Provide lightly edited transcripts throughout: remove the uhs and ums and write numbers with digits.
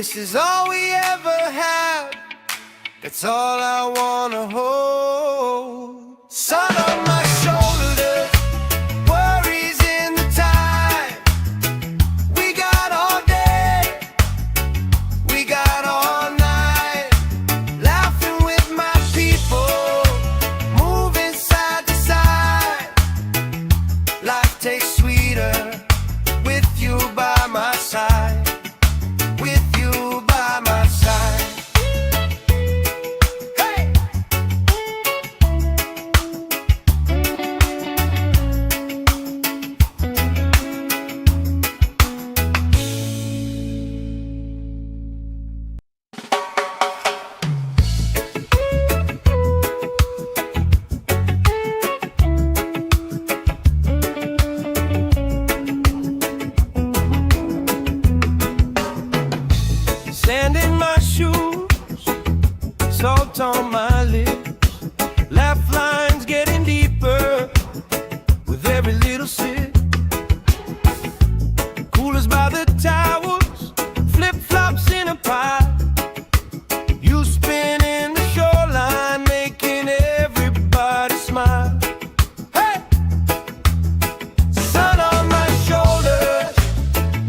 this is all we ever had, that's all I wanna hold. Sun on my shoulders, worries in the tide. We got all day, we got all night, laughing with my people, moving side to side. Life tastes sweeter with you by my side. With you by my side. Hey! Sand in my shoes, salt on my lips, laugh lines getting deeper with every little sip. Coolers by the towers, flip-flops in a pile. You spinning the shoreline, making everybody smile. Hey! Sun on my shoulders,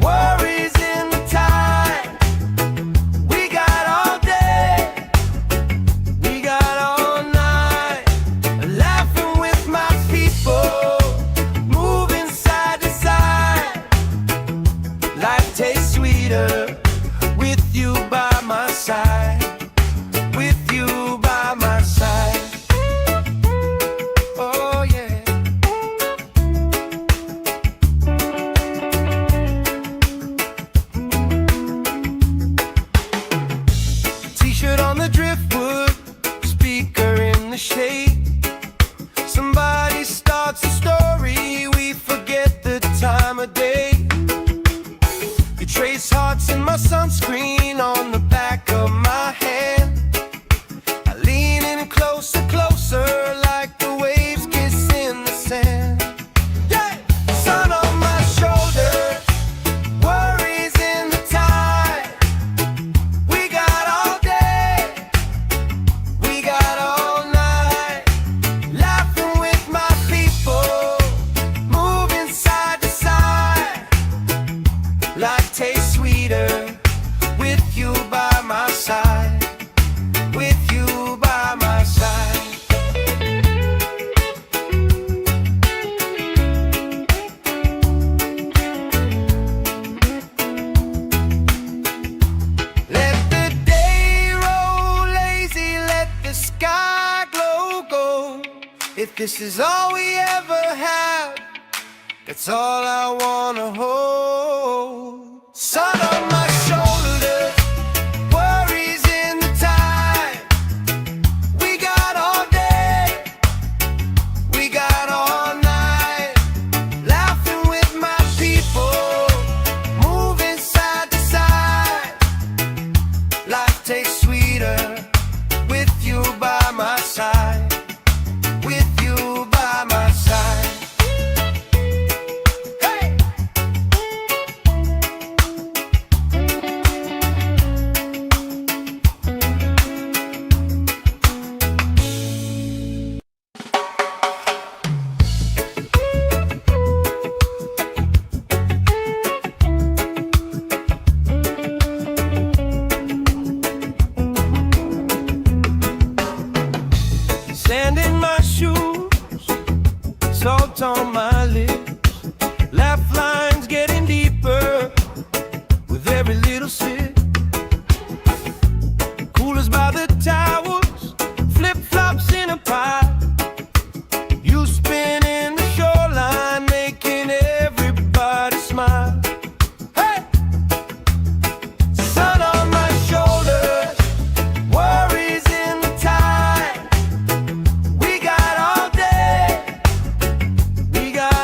worries in the tide. We got all day, we got all night, laughing with my people, moving side to side. Life tastes sweeter with you by my side. With you by my side. Oh yeah. T-shirt on the driftwood, speaker in the shade. Somebody starts a story, we forget the time of day. You trace hearts in my sunscreen on the back of my hand. I lean in closer, closer, like the waves kiss in the sand. Yeah! Sun on my shoulders, worries in the tide. We got all day, we got all night, laughing with my people, moving side to side. Life tastes sweeter with you by my side. With you by my side. Let the day roll lazy, let the sky glow gold. If this is all we ever have, that's all I wanna hold. Sun on my shoulders, worries in the tide. We got all day, we got all night, laughing with my people, moving side to side. Life tastes sweeter with you by my side. With you by my side. Hey! Sand in my shoes, salt on my lips, laugh lines getting deeper with every little sip. Coolers by the towers, flip-flops in a pile. You spinning the shoreline, making everybody smile. Hey! Sun on my shoulders, worries in the tide. We got all day, we got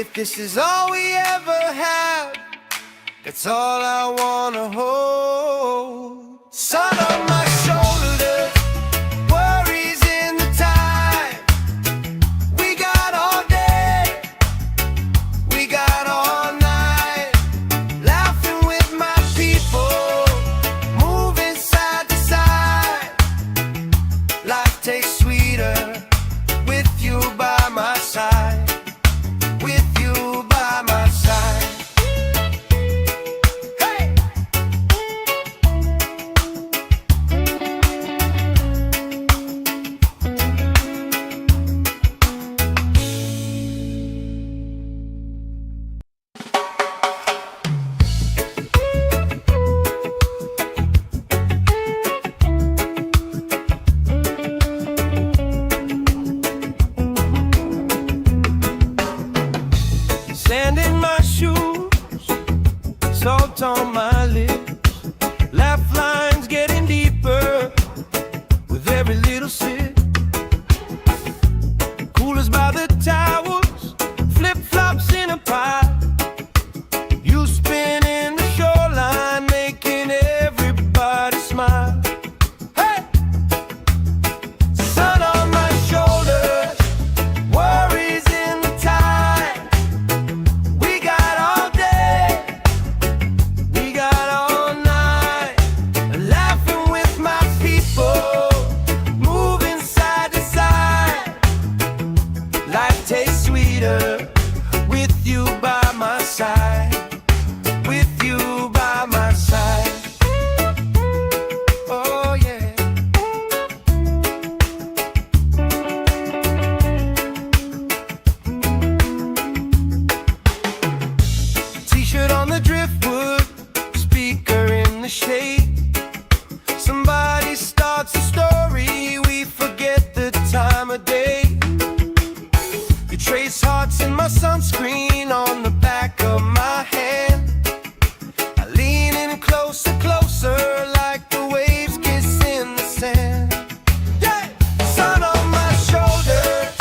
If this is all we ever have, that's all I wanna hold. Sun on my shoulders, worries in the time. We got all day, we got all night, laughing with my people, moving side to side. Life tastes sweeter with you by my side, with you by my side. Sand in my shoes, salt on my lips, laugh lines getting deeper with every little sip. Coolers by the towers, flip-flops in a pie. You spin in the shoreline, making everybody smile. Hey! Sun on my shoulders, worries in the tide. We got all day, we got all night, laughing with my people, moving side to side. Life tastes sweeter with you by my side, with you by my side. Oh yeah. T-shirt on the driftwood, speaker in the shade. Somebody starts a story, we forget the time of day. You trace hearts in my sunscreen on the back of my hand. I lean in closer, closer, like the waves kiss in the sand. Yeah! Sun on my shoulders,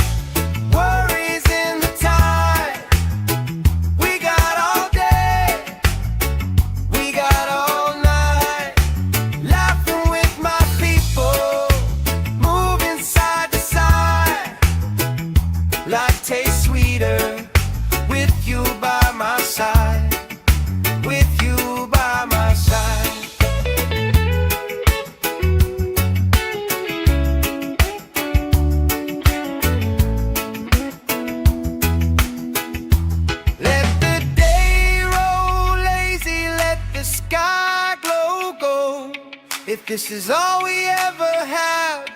worries in the tide. We got all day, we got all night, laughing with my people, moving side to side. Life tastes sweeter with you by my side, with you by my side. Let the day roll lazy, let the sky glow gold. If this is all we ever have,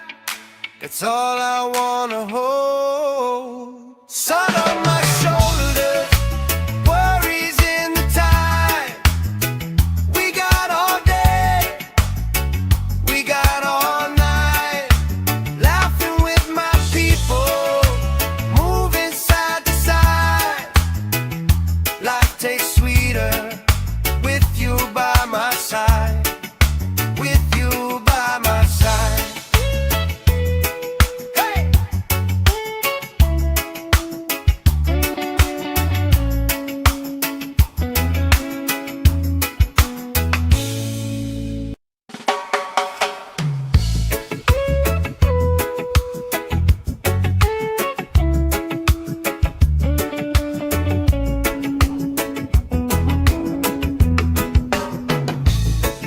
that's all I wanna hold. Sun on my shoulders, worries in the time. We got all day, we got all night, laughing with my people, moving side to side. Life tastes sweeter with you by my side, with you by my side. Hey!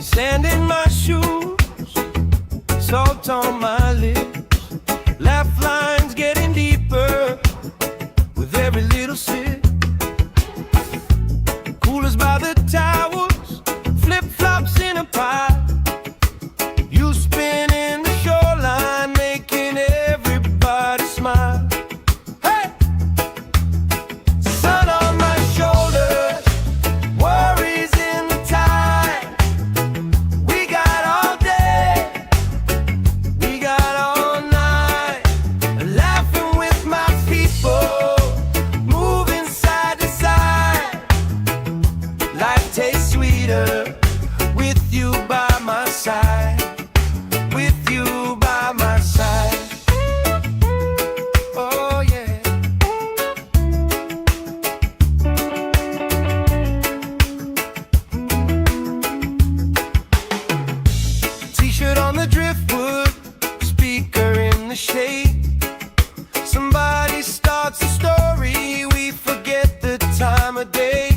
Sand in my shoes, salt on my lips, laugh lines getting deeper with every little sip. Coolers by the towers, flip-flops in a pie. You spin in the shoreline, making everybody smile. Hey! Sun on my shoulders, worries in the tide. We got all day, we got the shade. Somebody starts a story, we forget the time of day.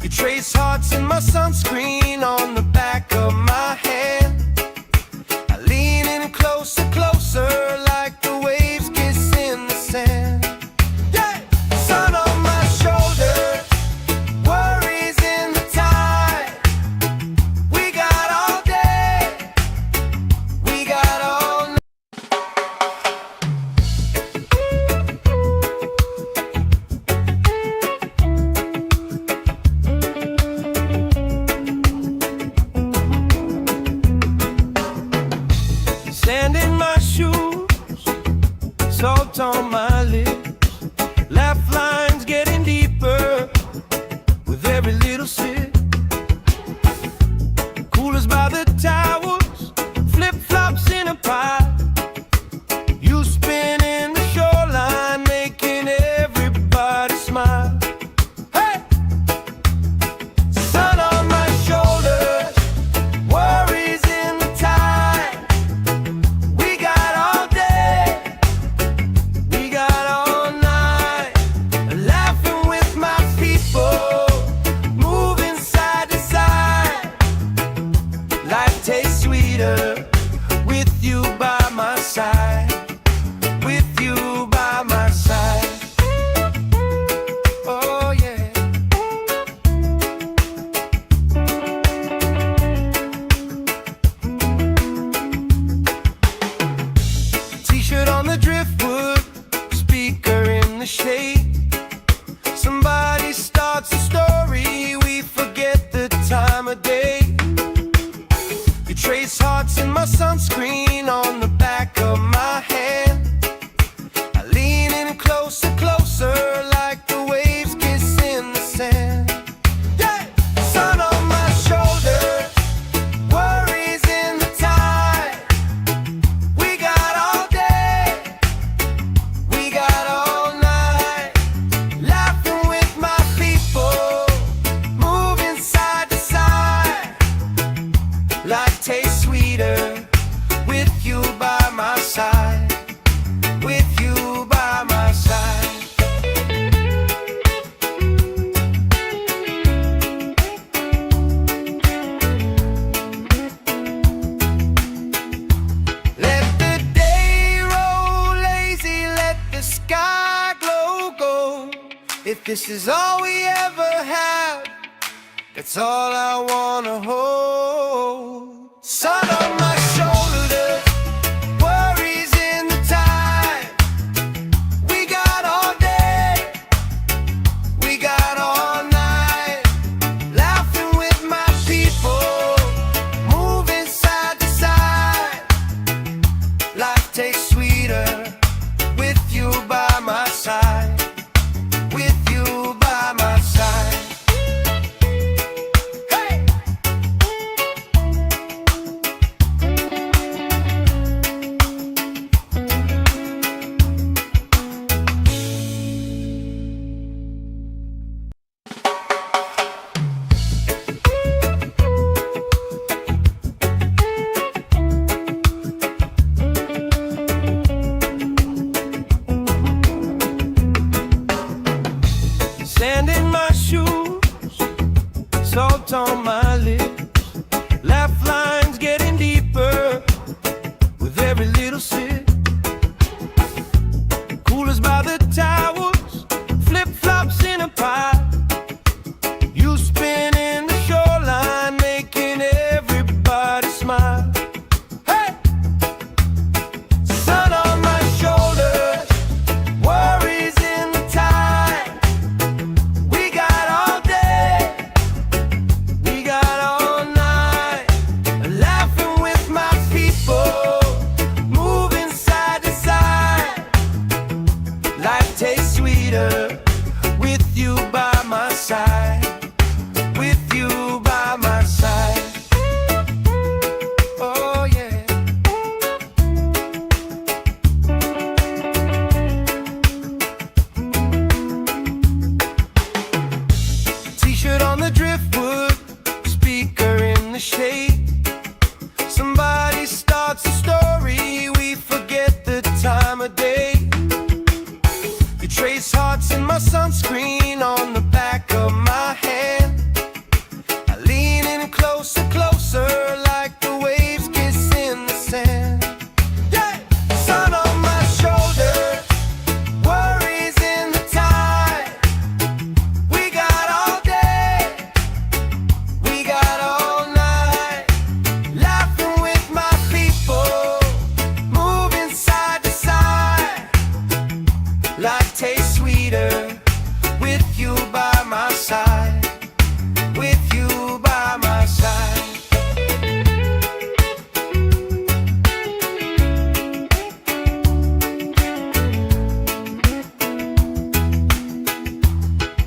You trace hearts in my sunscreen on the back of my hand. I lean in closer, closer, like the waves kiss in the sand. Yeah! Sun on my shoulders, worries in the tide. We got all day, we got all night. Sand in my shoes, salt on my lips, laugh lines getting deeper with every little sip. Coolers by the towels, flip-flops in a pile. You spin in the shoreline, making everybody smile. Hey! Sun on my shoulders, worries in the tide. We got all day, we got all night. Laughing with my people, moving side to side. Life tastes sweeter with you by my side. With you by my side. Oh yeah. T-shirt on the driftwood, speaker in the shade. Somebody starts a story, we forget the time of day. You trace hearts in my sunscreen on the back of my hand. I lean in closer, closer, like the waves kiss in the sand. Yeah! Sun on my shoulders, worries in the tide. We got all day, we got all night. Laughing with my people, moving side to side. Life tastes sweeter with you by my side. With you by my side. Let the day roll lazy, let the sky glow gold. If this is all we ever have, that's all I wanna hold. Sun on my shoulders, worries in the tide. We got all day, we got all night. Laughing with my people, moving side to side. Life tastes sweeter with you by my side. With you by my side. Hey! Sand in my shoes, salt on my lips, laugh lines getting deeper with every little sip. Coolers by the towels, flip-flops in a pile. You spin in the shoreline, making everybody smile. Hey! Sun on my shoulders, worries in the tide. We got all day, we got all night. Laughing with my people, moving side to side. Life tastes sweeter with you by my side. With you by my side. Oh yeah. T-shirt on the driftwood, speaker in the shade. Somebody starts a story, we forget sunscreen on the back of my hand. I lean in closer, closer, like the waves kiss in the sand. Yeah! Sun on my shoulders, worries in the tide. We got all day, we got all night, laughing with my people, moving side to side. Life tastes sweeter with you by my side, with you by my side.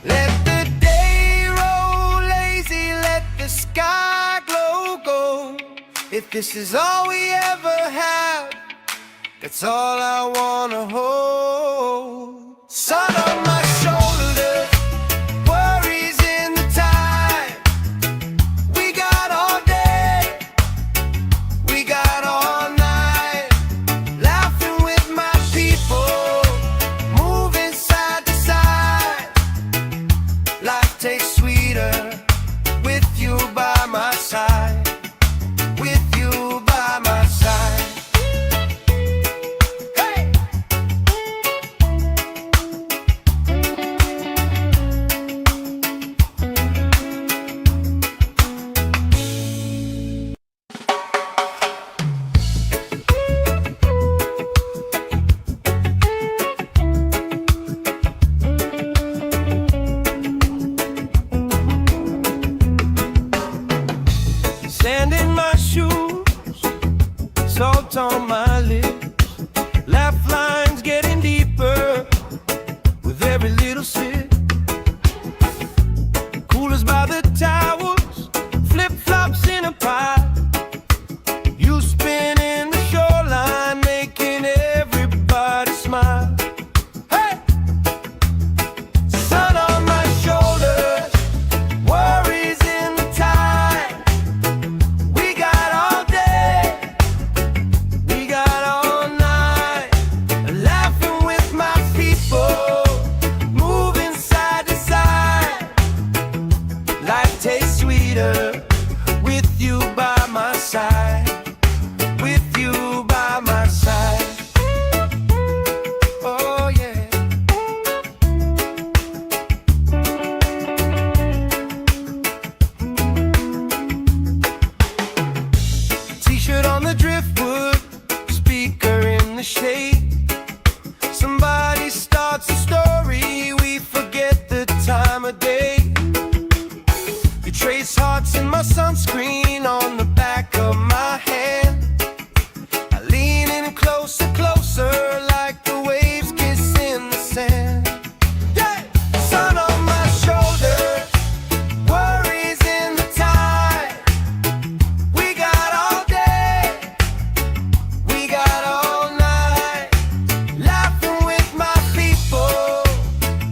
Let the day roll lazy, let the sky glow gold. If this is all we ever have, that's all I wanna hold. Sun on my shoulders, worries in the tide. We got all day, we got all night, laughing with my people, moving side to side. Life tastes sweeter with you by my side, with you by my side. Sand in my shoes, salt on my lips, laugh lines getting deeper with every little sip. Coolers by the towers, flip-flops in a pile. You spin in the shoreline, making everybody smile. Hey! Sun on my shoulders, worries in the tide. We got all day, we got all night, laughing with my people, moving side to side. Life tastes sweeter with you by my side, with you by my side. Oh yeah. T-shirt on the driftwood, speaker in the shade. Somebody starts a story, we forget the time of day. You trace hearts in my sunscreen on the back of my hand. I lean in closer, closer, like the waves kiss in the sand. Yeah! Sun on my shoulders, worries in the tide. We got all day, we got all night, laughing with my people,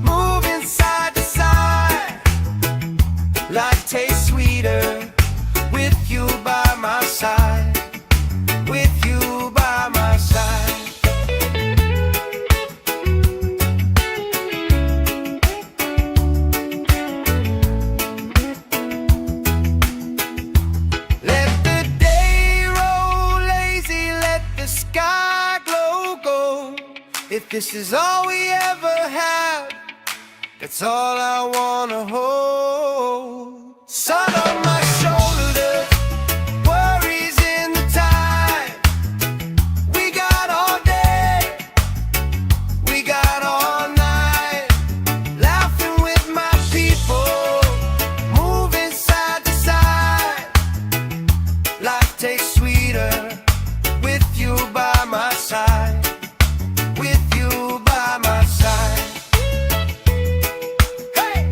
moving side to side. Life tastes sweeter with you by my side, with you by my side. Let the day roll lazy, let the sky glow gold. If this is all we ever have, that's all I wanna hold. Sun on my shoulders, worries in the tide. We got all day, we got all night, laughing with my people, moving side to side. Life tastes sweeter with you by my side, with you by my side. Hey!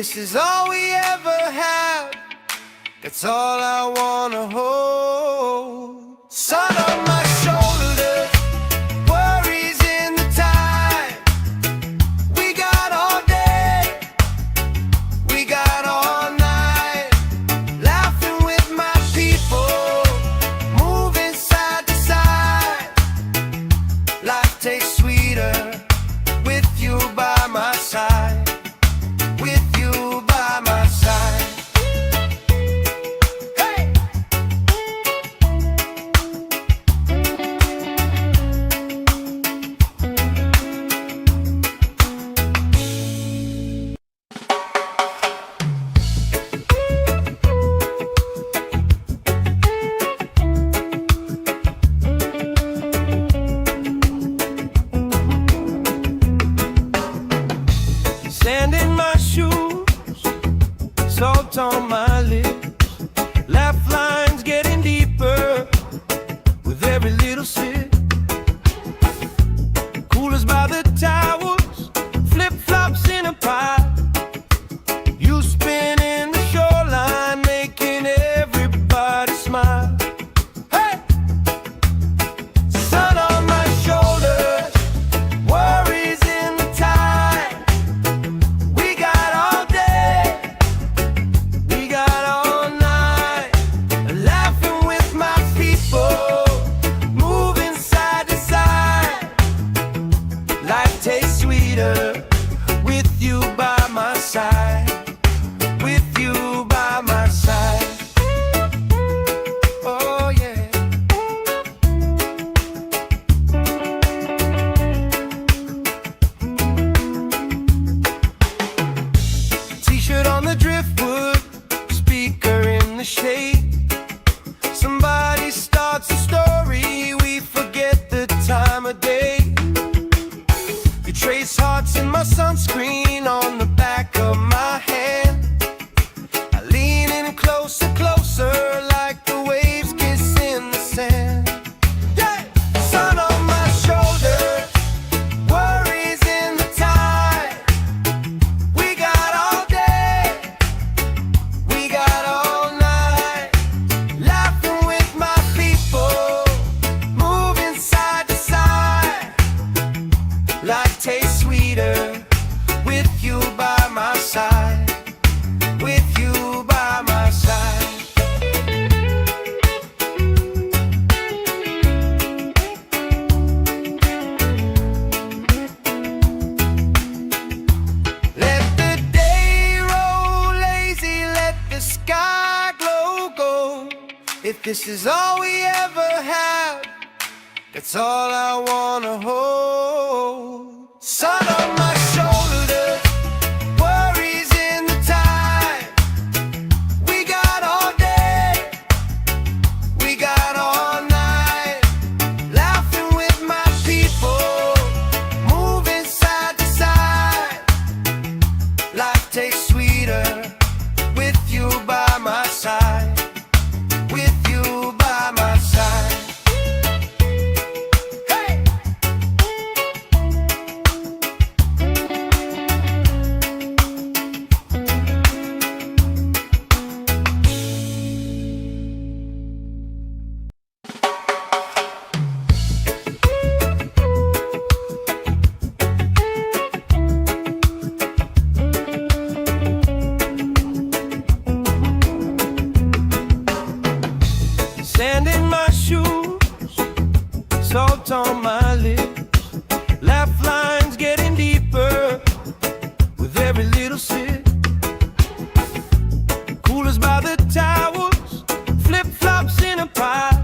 this is all we ever have, that's all I wanna hold. Sun on my shoulders, worries in the tide. We got all day, we got all night, laughing with my people, moving side to side. Life tastes sweeter with you by my side, with you by my side. Hey! Sand in my shoes, salt on my lips, laugh lines getting deeper with every little sip. Coolers by the towels, flip-flops in a pile. You spinning the shoreline, making everybody smile. Hey! Sun on my shoulders, worries in the tide. We got all day, we got all night, laughing with my people, moving side to side. Life tastes sweeter with you by my side, with you by my side. Oh yeah. T-shirt on the driftwood, speaker in the shade. Somebody starts a story, we forget the time of day. You trace hearts in my sunscreen on the back of my hand. I lean in closer, closer, like the waves kiss in the sand. Yeah! Sun on my shoulders, worries in the tide. We got all day, we got all night, laughing with my people, moving side to side. Life tastes sweeter with you by my side, with you by my side. Let the day roll lazy, let the sky glow gold. If this is all we ever have, that's all I wanna hold. Sun on my shoulders, worries in the tide. We got all day, we got all night, laughing with my people, moving side to side. Life tastes sweeter with you by my side, with you by my side. Hey! Sand in my shoes, salt on my lips, laugh lines getting deeper with every little sip. Coolers by the towels, flip-flops in a pile.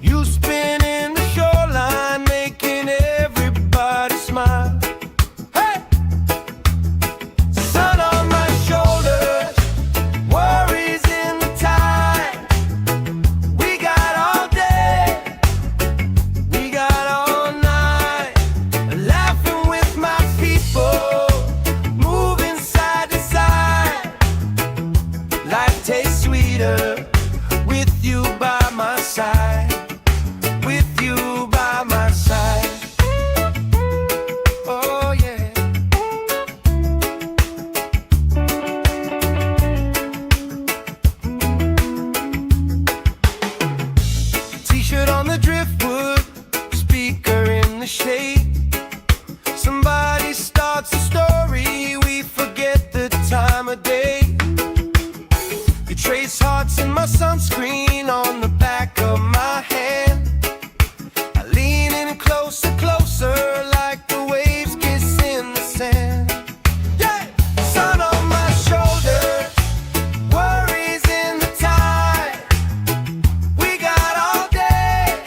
You spinning the shoreline, making everybody smile. Hey! Sun on my shoulders, worries in the tide. We got all day, we got all night, laughing with my people, moving side to side. Life tastes sweeter with you by my side, with you by my side. Oh yeah. trace hearts in my sunscreen on the back of my hand. I lean in closer, closer, like the waves kiss in the sand. Yeah! Sun on my shoulders, worries in the tide. We got all day,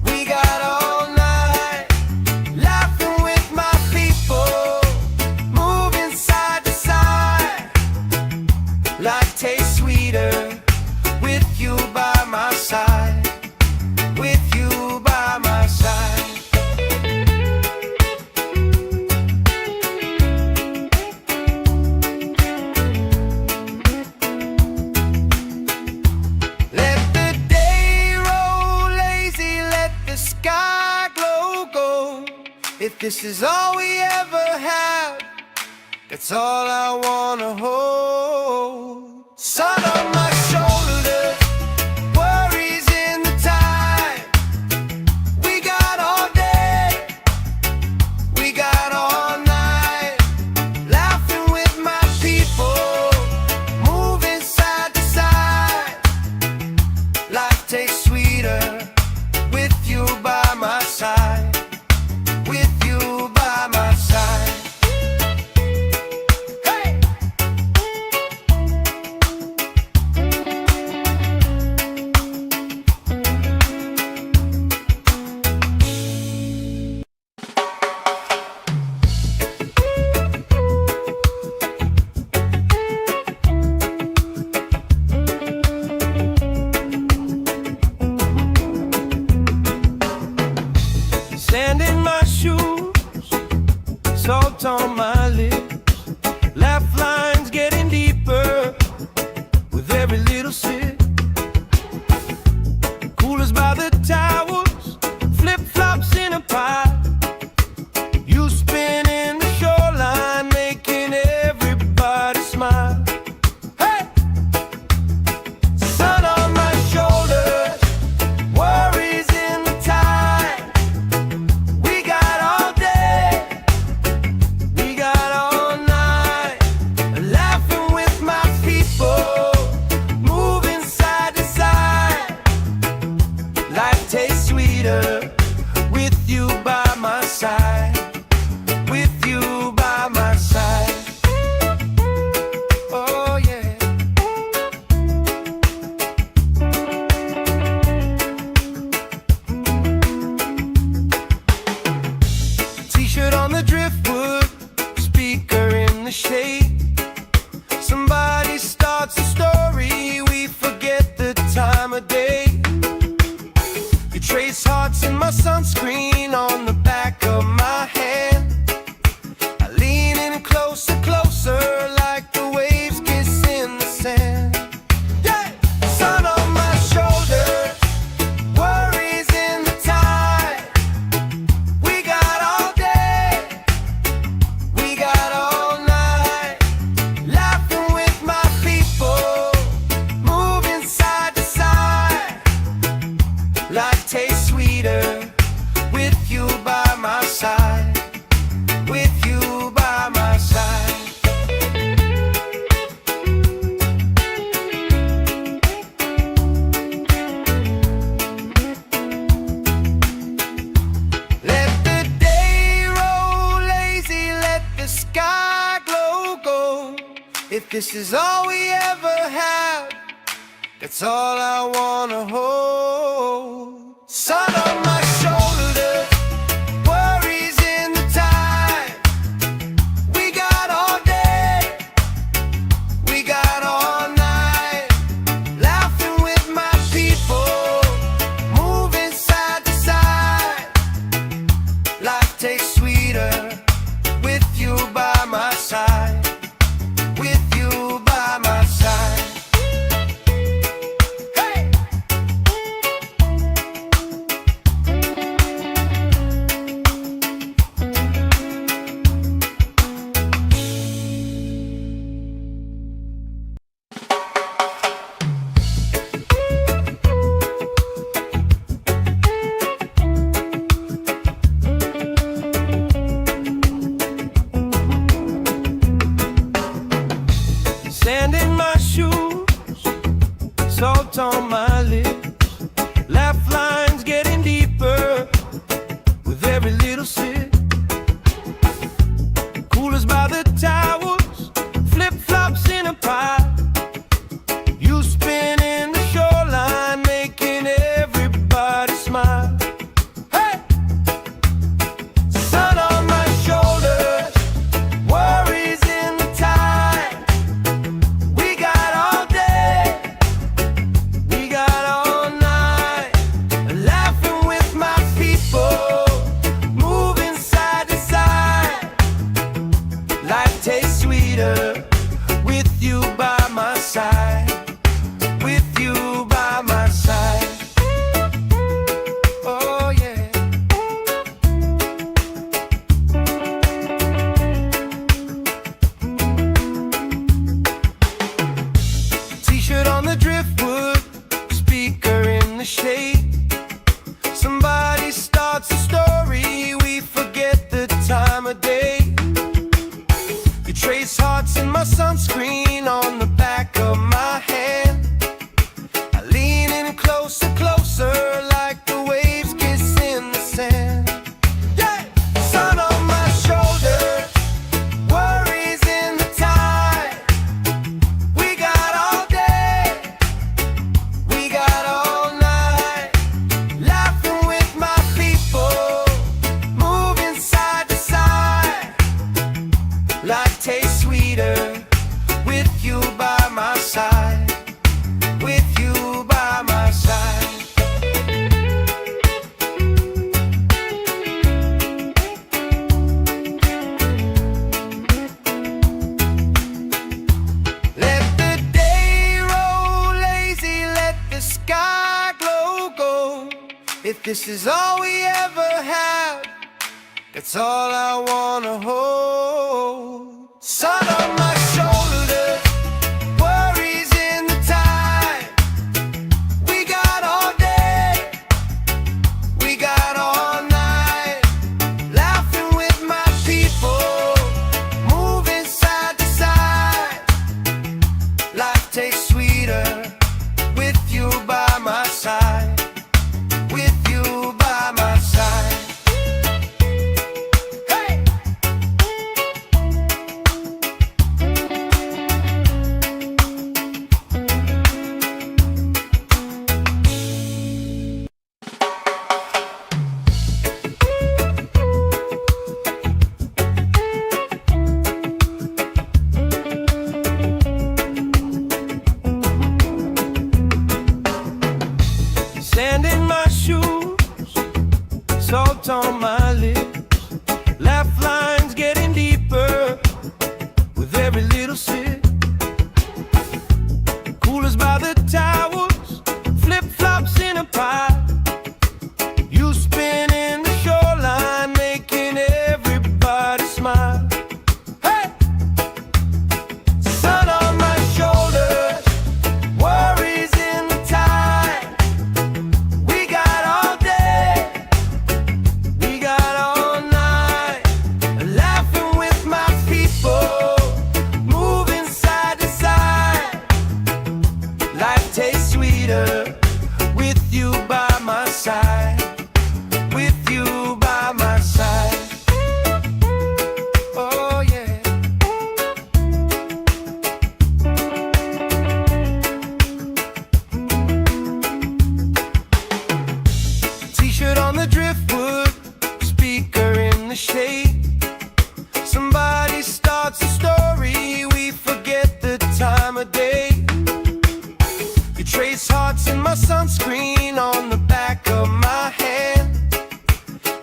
we got all night, laughing with my people, moving side to side. Life tastes sweeter with you by my side, with you by my side. Let the day roll lazy, let the sky glow gold. If this is all we ever have, that's all I wanna hold. Sun on my shoulders, worries in the tide. We got all day, we got all night, laughing with my people, moving side to side. Life tastes sweeter with you by my side, with you by my side. Sand in my shoes, salt on my lips, laugh lines getting deeper with every little sip. Coolers by the towers, flip-flops in a pile. You spin in the shoreline, making everybody smile. Hey! Sun on my shoulders, worries in the tide. We got all day, we got all night, laughing with my people, moving side to side. Life tastes sweeter with you by my side, with you by my side. Oh yeah. T-shirt on the driftwood, speaker in the shade. Somebody starts a story, we forget the time of day. You trace hearts in my sunscreen on the back of my hand. I lean in closer, closer, like the waves kiss in the sand. Yeah! Sun on my shoulders, worries in the tide. We got all day, we got all night, laughing with my people, moving side to side. Life tastes sweeter with you by my side, with you by my side. Let the day roll lazy, let the sky glow gold. If this is all we ever have, that's all I wanna hold. Sun on my shoulders, worries in the tide. We got all day, we got all night, laughing with my people, moving side to side. Life tastes sweeter with you by my side, with you by my side. Hey! Sand in my shoes, salt on my lips, laugh lines getting deeper with every little sip. Coolers by the towers, flip-flops in a pie. You spin in the shoreline, making everybody smile. Hey! Sun on my shoulders, worries in the tide. We got all day, we got all night, laughing with my people, moving side to side. Life tastes sweeter with you by my side, with you by my side. Oh yeah. T-shirt on the driftwood, speaker in the shade. Somebody starts a story, we forget the time of day. You trace hearts in my sunscreen on the back of my hand. I lean in closer, closer, like the waves kiss in the sand. Yeah! Sun on my shoulders, worries in the tide. We got all day, we got all night, laughing with my people, moving side to side. Life tastes sweeter with you by my side, with you by my side. Let the day roll lazy, let the sky glow gold. If this is all we ever have, that's all I wanna hold. Sun on my shoulders, worries in the tide. We got all day, we got all night, laughing with my people, moving side to side. Life tastes sweeter with you by my side, with you by my side. Hey! Sand in my shoes, salt on my lips, laugh lines getting deeper with every little sip. Coolers by the towers, flip-flops in a pie. You spin in the shoreline, making everybody smile. Hey! Sun on my shoulders, worries in the tide. We got all day, we got all night, laughing with my people, moving side to side. Life tastes sweeter with you by my side, with you by my side. Oh yeah. T-shirt on the driftwood, speaker in the shade. Somebody starts a story, we forget the time of day. You trace hearts in my sunscreen on the back of my hand.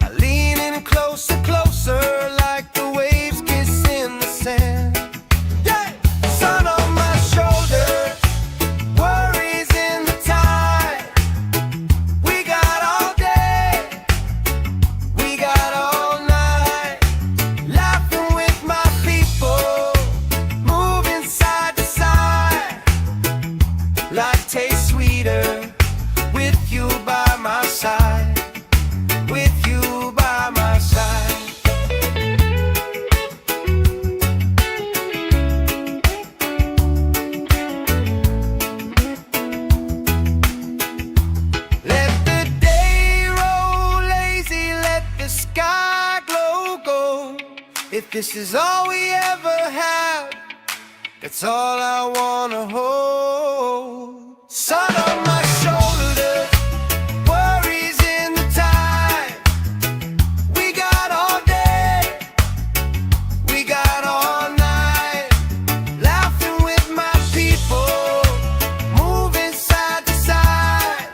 I lean in closer, closer, like the waves kiss in the sand. Yeah! Sun on my shoulders, worries in the tide. We got all day, we got all night, laughing with my people, moving side to side. Life tastes sweeter with you by my side. this is all we ever have, that's all I wanna hold. Sun on my shoulders, worries in the tide. We got all day, we got all night, laughing with my people, moving side to side.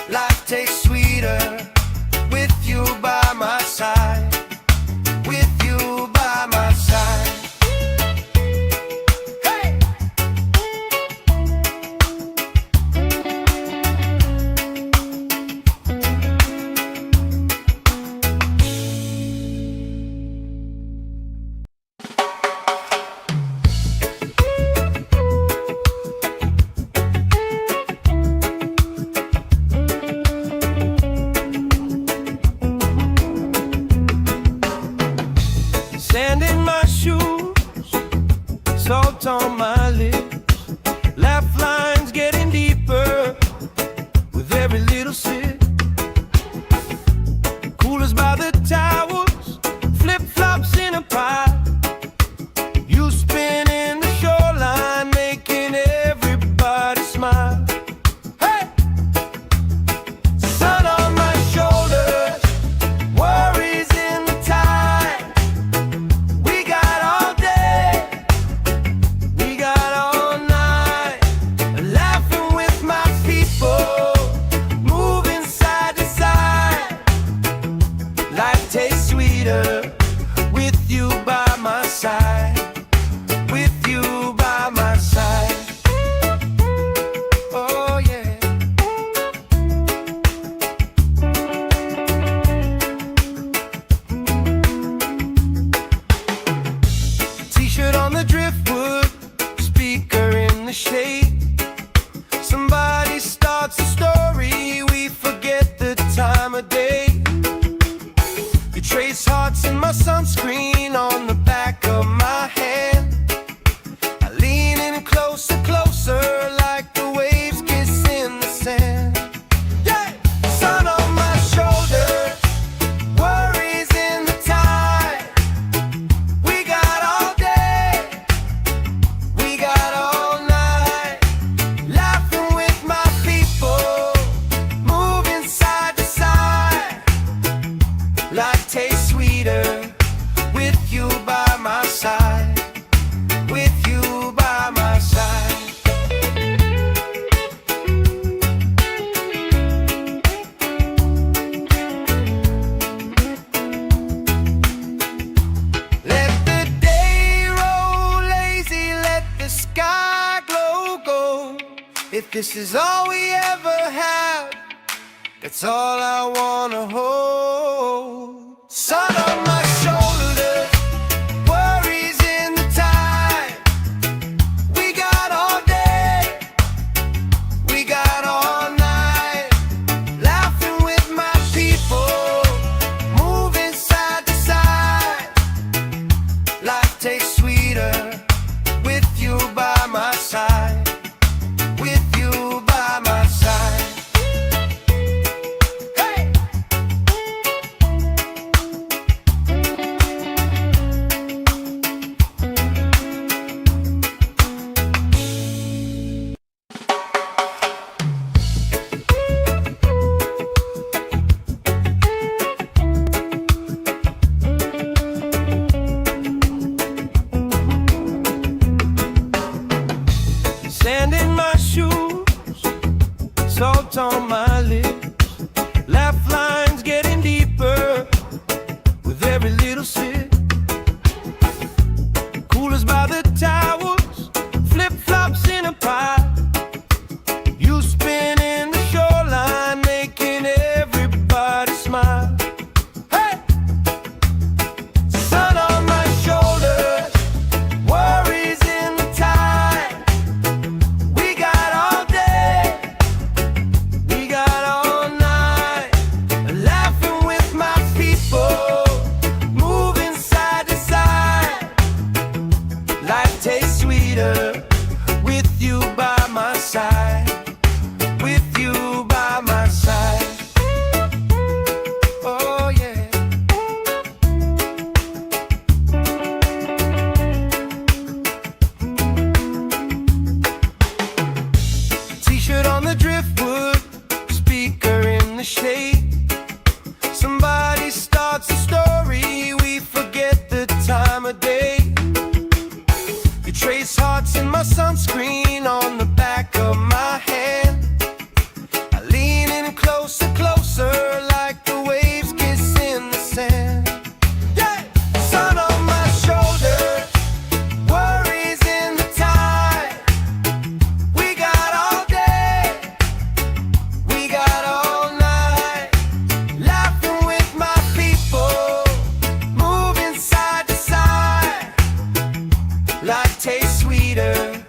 Life tastes sweeter with you by my side. With you by my side. Hey! Sand in my shoes, salt on my lips, laugh lines getting deeper with every little sip. Coolers by the towels, flip-flops in a pile. You spin in the shoreline, making everybody smile. Hey! Sun on my shoulders, worries in the tide. We got all day, we got all night, laughing with my people, moving side to side. Life tastes sweeter with you by my side. With you by my side. Oh yeah. T-shirt on the driftwood, speaker in the shade. Somebody starts a story, we forget the time of day. You trace hearts in my sunscreen on the back of my hand. I lean in closer, closer, like the waves kiss in the sand. Yeah! Sun on my shoulders, worries in the tide. We got all day, we got all night, laughing with my people, moving side to side. Life tastes sweeter with you by my side. With you by my side. Let the day roll lazy, let the sky glow gold. If this is all we ever have, that's all I wanna hold. Sun on my shoulders, worries in the tide. We got all day, we got all night, laughing with my people, moving side to side. Life tastes sweeter with you by my side. With you by my side. Hey! Sand in my shoes, salt on my lips, laugh lines getting deeper with every little sip. Coolers by the towels, flip-flops in a pile. You spin in the shoreline, making everybody smile. Hey! Sun on my shoulders, worries in the tide. We got all day, we got hesitate. Somebody starts a story, we forget the time of day. You trace hearts in my sunscreen on the back of my hand. I lean in closer, closer, like the waves kiss in the sand. Yeah! Sun on my shoulders, worries in the tide. We got all day, we got all night, laughing with my people, moving side to side. Life tastes sweeter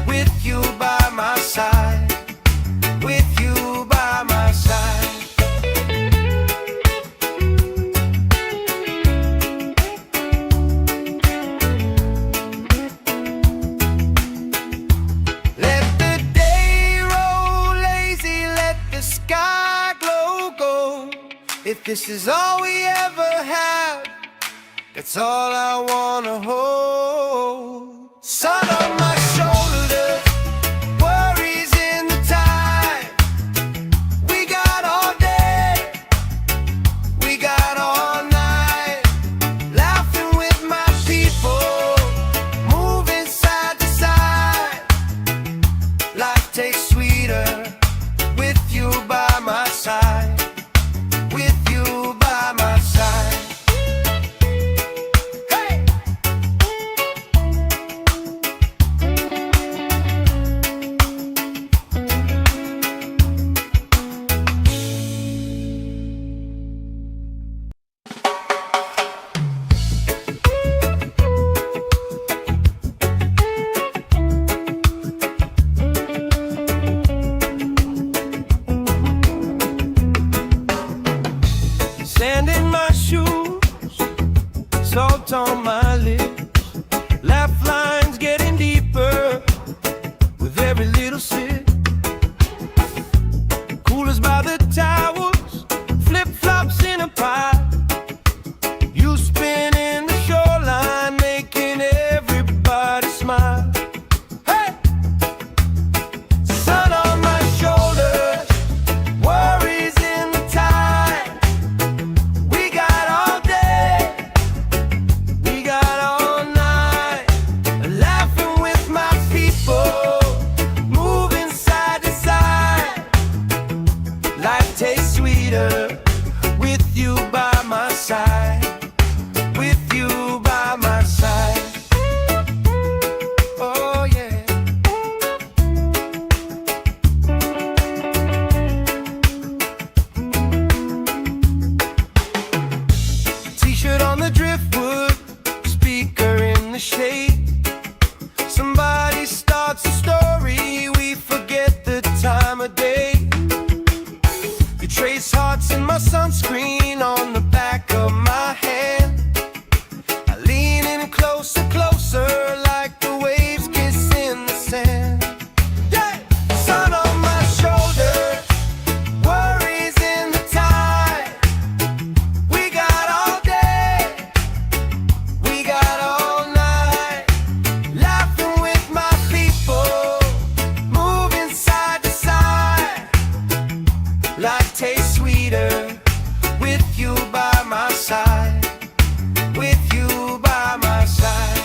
with you by my side, with you by my side. Let the day roll lazy, let the sky glow gold. If this is all we ever have, that's all I wanna hold. Sun on my shoulders, worries in the tide. We got all day, we got all night, laughing with my people, moving side to side. Life tastes sweeter with you by my side, with you by my side. Hey! Sand in my shoes, salt on my lips, laugh lines getting deeper with every little sip. Coolers by the towers, flip-flops in a pile. You spin in the shoreline, making everybody smile. Hey! Sun on my shoulders, worries in the tide. We got all day, we got all night, laughing with my people, moving side to side. Life tastes sweeter with you by my side, with you by my side. Oh yeah. T-shirt on the driftwood, speaker in the shade. Somebody starts a story, we forget the time of day. You trace hearts in my sunscreen on the back of my hand. I lean in closer, closer, like the waves kiss in the sand. Yeah! Sun on my shoulders, worries in the tide. We got all day, we got all night, laughing with my people, moving side to side. Life tastes sweeter with you by my side, with you by my side.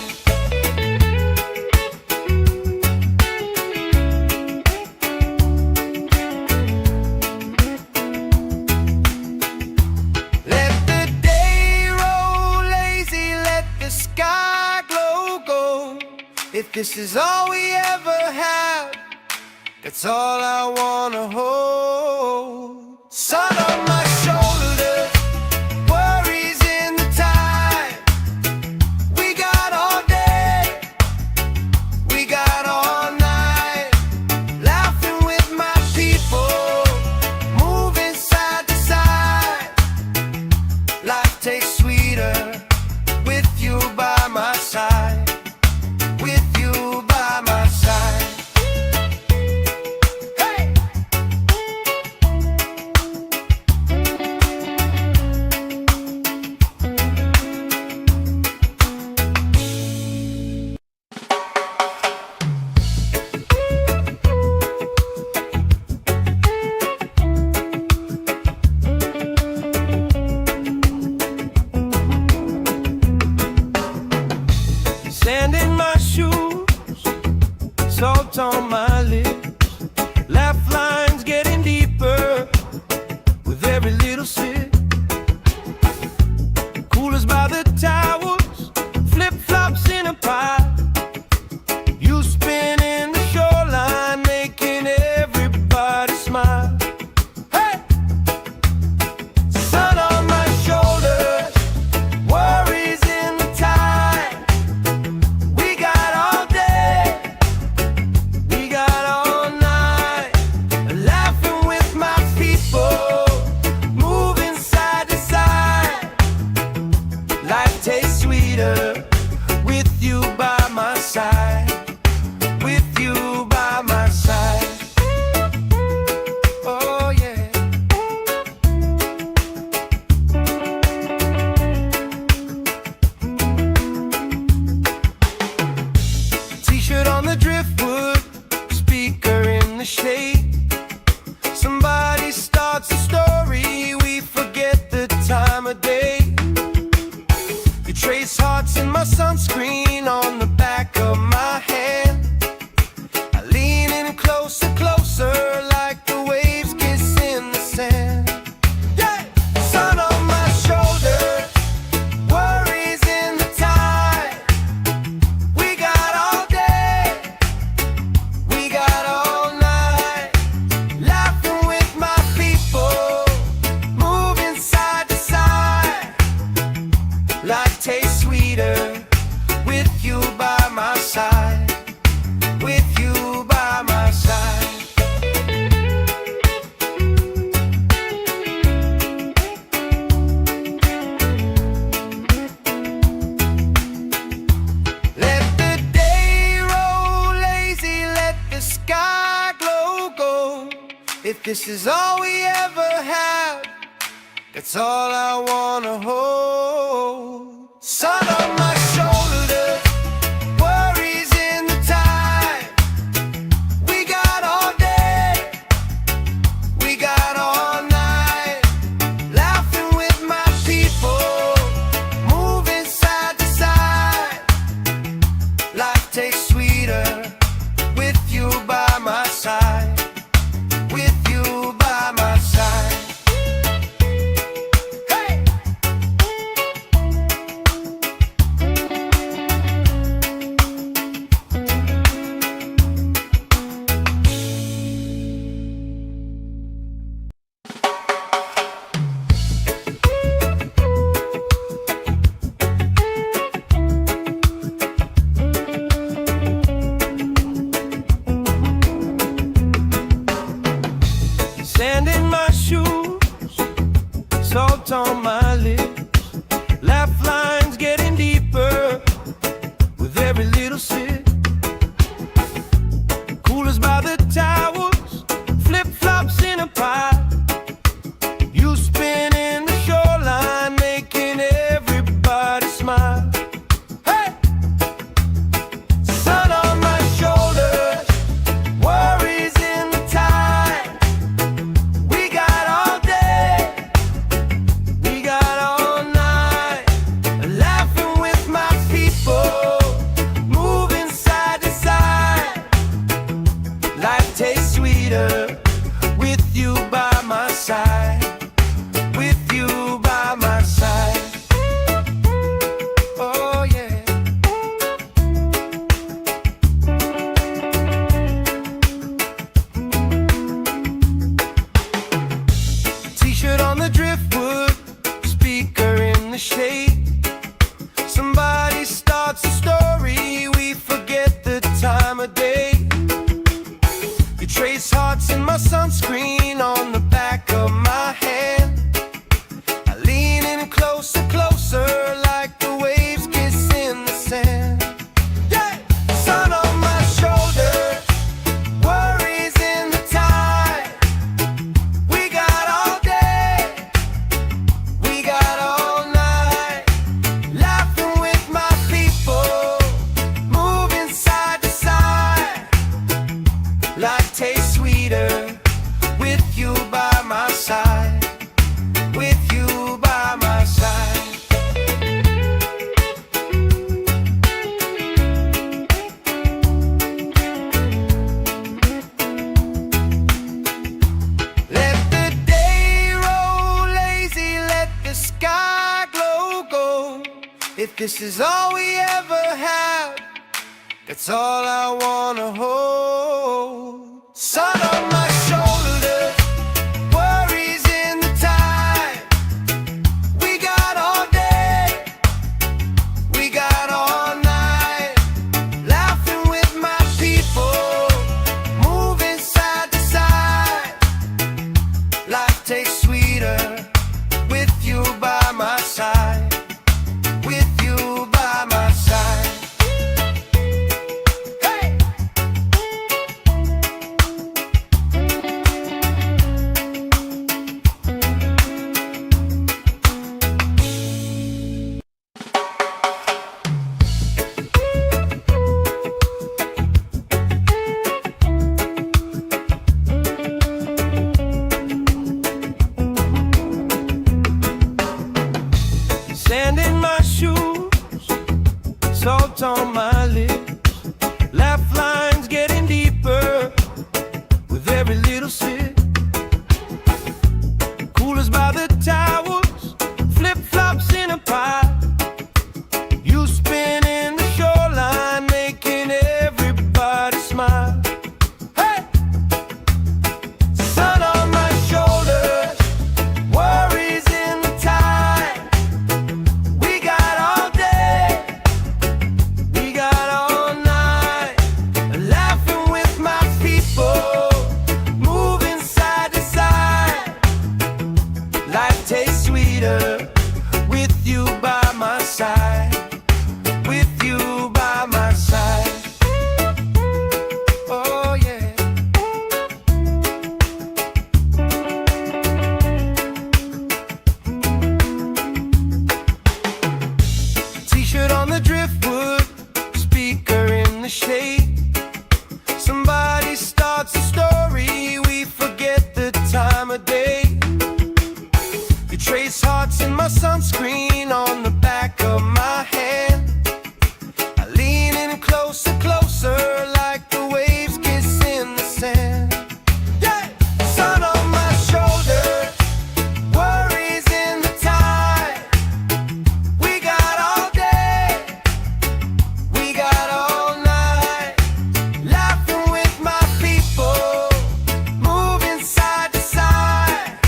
Let the day roll lazy, let the sky glow gold. If this is all we ever have, that's all I wanna hold. Sun on my shoulders, worries in the tide. We got all day, we got all night, laughing with my people, moving side to side. Life tastes sweeter with you by my side, with you by my side. Hey! my lips. Laugh lines getting deeper with every little sip. Coolers by the towers, flip-flops in a pie. You spinning the shoreline, making everybody smile. Hey! Sun on my shoulders, worries in the tide. We got all day, we got all night. Laughing with my people, moving side to side. Life tastes sweeter with you by my side. With you by my side. Oh yeah. T-shirt on the driftwood, speaker in the shade. Somebody starts a story, we forget the time of day. You trace hearts in my sunscreen on the back of my hand. I lean in closer, closer, like the waves kiss in the sand. Yeah! Sun on my shoulders, worries in the tide. We got all day, we got all night. Laughing with my people, moving side to side. Life tastes sweeter with you by my side. With you by my side. Let the day roll lazy, let the sky glow gold. If this is all we ever have, that's all I wanna hold. Sun on my shoulders, worries in the tide. We got all day, we got all night. Laughing with my people, moving side to side. Life tastes sweeter with you by my side. With you by my side. Hey! Sand in my shoes, salt on my lips. Laugh lines getting deeper with every little sip. Coolers by the towers, flip-flops in a pie. You spinning the shoreline, making everybody smile. Hey! Sun on my shoulders, worries in the tide. We got all day, we got all night. Laughing with my people, moving side to side. Life tastes sweeter with you by my side. With you by my side. Oh yeah. T-shirt on the driftwood, speaker in the shade. Somebody starts a story, we forget the time of day. You trace hearts in my sunscreen on the back of my hand. I lean in closer, closer, like the waves kiss in the sand. Yeah! Sun on my shoulders, worries in the tide. We got all day, we got all night. Laughing with my people, moving side to side. Life tastes sweeter with you by my side. With you by my side. If this is all we ever have, that's all I wanna hold. Sun on my shoulders, worries in the tide. We got all day, we got all night, laughing with my people, moving side to side. Life tastes sweeter with you by my side, with you by my side. Hey! Sand in my shoes, salt on my lips, laugh lines getting deeper with every little sip. Coolers by the towers, flip-flops in a pie. You spinning the shoreline, making everybody smile. Hey! Sun on my shoulders, worries in the tide. We got all day, we got all night, laughing with my people, moving side to side. Life tastes sweeter with you by my side, with you by my side. Oh yeah. T-shirt on the driftwood, speaker in the shade. Somebody starts a story, we forget the time of day. You trace hearts in my sunscreen on the back of my hand. I lean in closer, closer, like the waves kissing the sand. Yeah! Sun on my shoulders, worries in the tide. We got all day, we got all night, laughing with my people, moving side to side.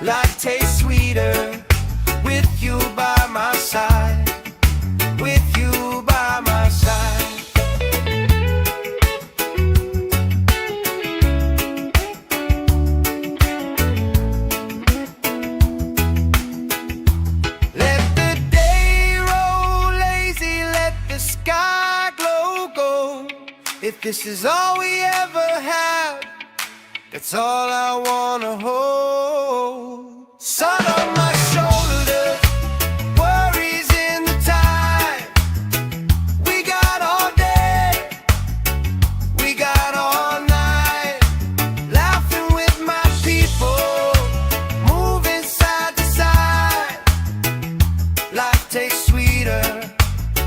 Life tastes sweeter with you by my side, with you by my side. Let the day roll lazy, let the sky glow gold. If this is all we ever have, that's all I wanna hold. Sun on my shoulders, worries in the tide. We got all day, we got all night, laughing with my people, moving side to side. Life tastes sweeter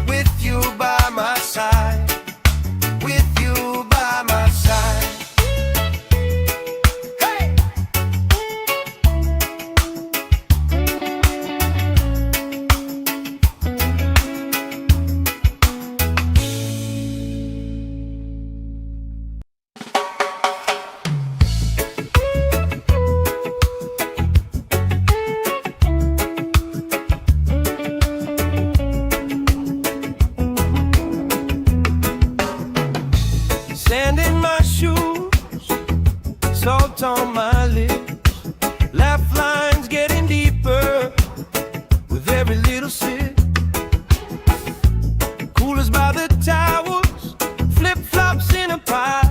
with you by my side, with you by my side. Hey! Sand in my shoes, salt on my lips, laugh lines getting deeper with every little sip. Coolers by the towers, flip-flops in a pie.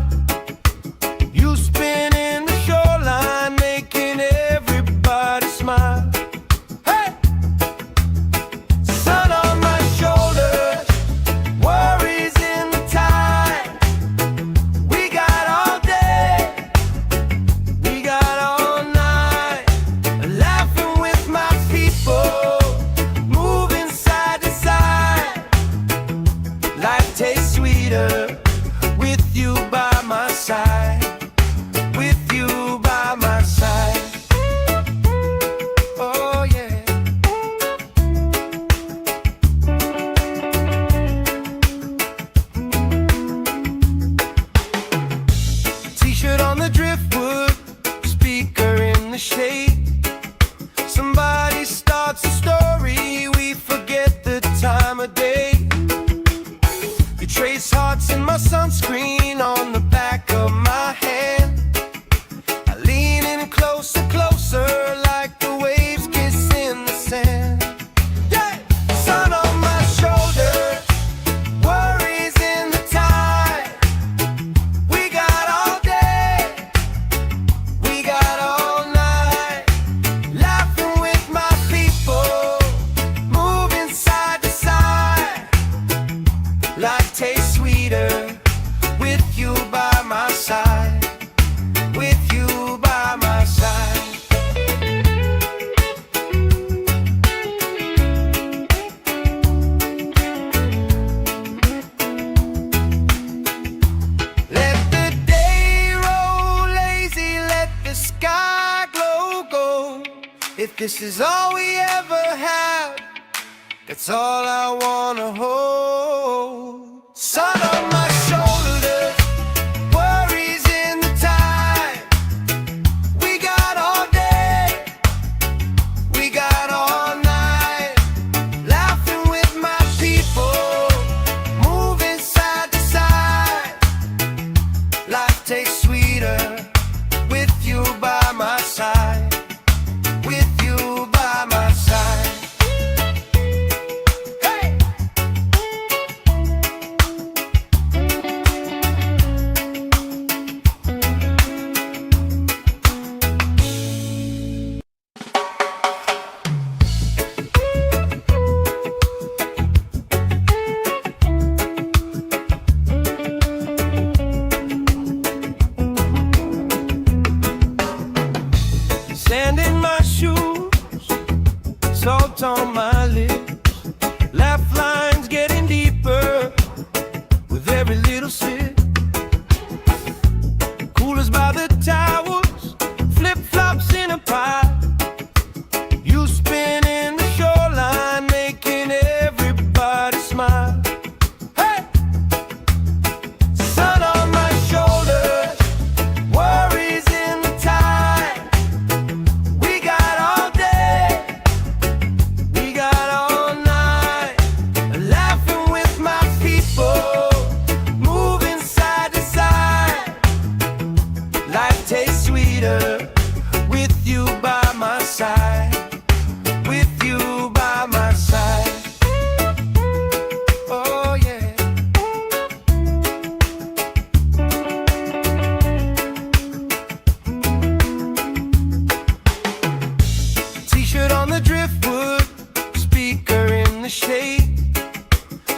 You spinning the shoreline, making everybody smile. Hey! Sun on my shoulders, worries in the tide. We got all day, we got all night, laughing with my people, moving side to side. Life tastes sweeter with you by my side, with you by my side. Oh yeah. If this is all we ever have, that's all I wanna hold. Sun on my shoulders, worries in the tide. We got all day, we got all night, laughing with my people, moving side to side. Life tastes sweeter with you by my side. With you by my side. Hey! Sand in my shoes, salt on my lips, laugh lines getting deeper with every little sip. Coolers by the towers, flip-flops in a pile. You spinning the shoreline, making everybody smile. Hey! Sun on my shoulders, worries in the tide. We got all day, we got all night, laughing with my people, moving side to side. Life tastes sweeter with you by my side. With you by my side. Oh yeah. T-shirt on the driftwood, speaker in the shade.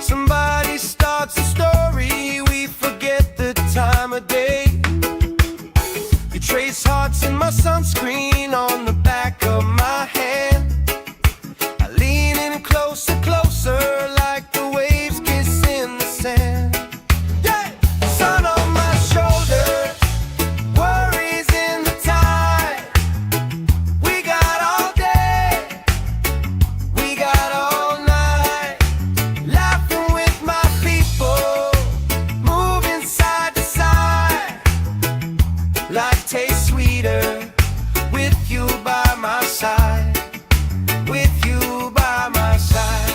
Somebody starts a story, we forget the time of day. You trace hearts in my sunscreen on the back of my hand. I lean in closer, closer, like the waves kiss in the sand. Yeah! Sun on my shoulders, worries in the tide. We got all day, we got all night, laughing with my people, moving side to side. Life tastes sweeter with you by my side. With you by my side.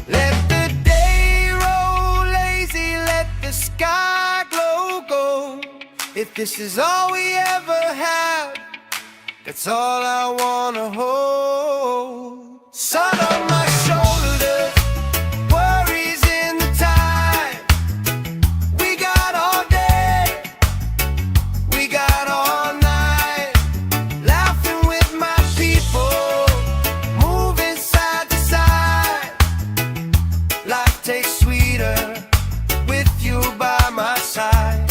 Let the day roll lazy, let the sky glow gold. If this is all we ever have, that's all I wanna hold. Sun on my shoulders, worries in the tide. We got all day, we got all night, laughing with my people, moving side to side. Life tastes sweeter with you by my side.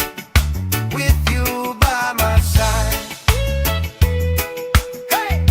With you by my side. Hey!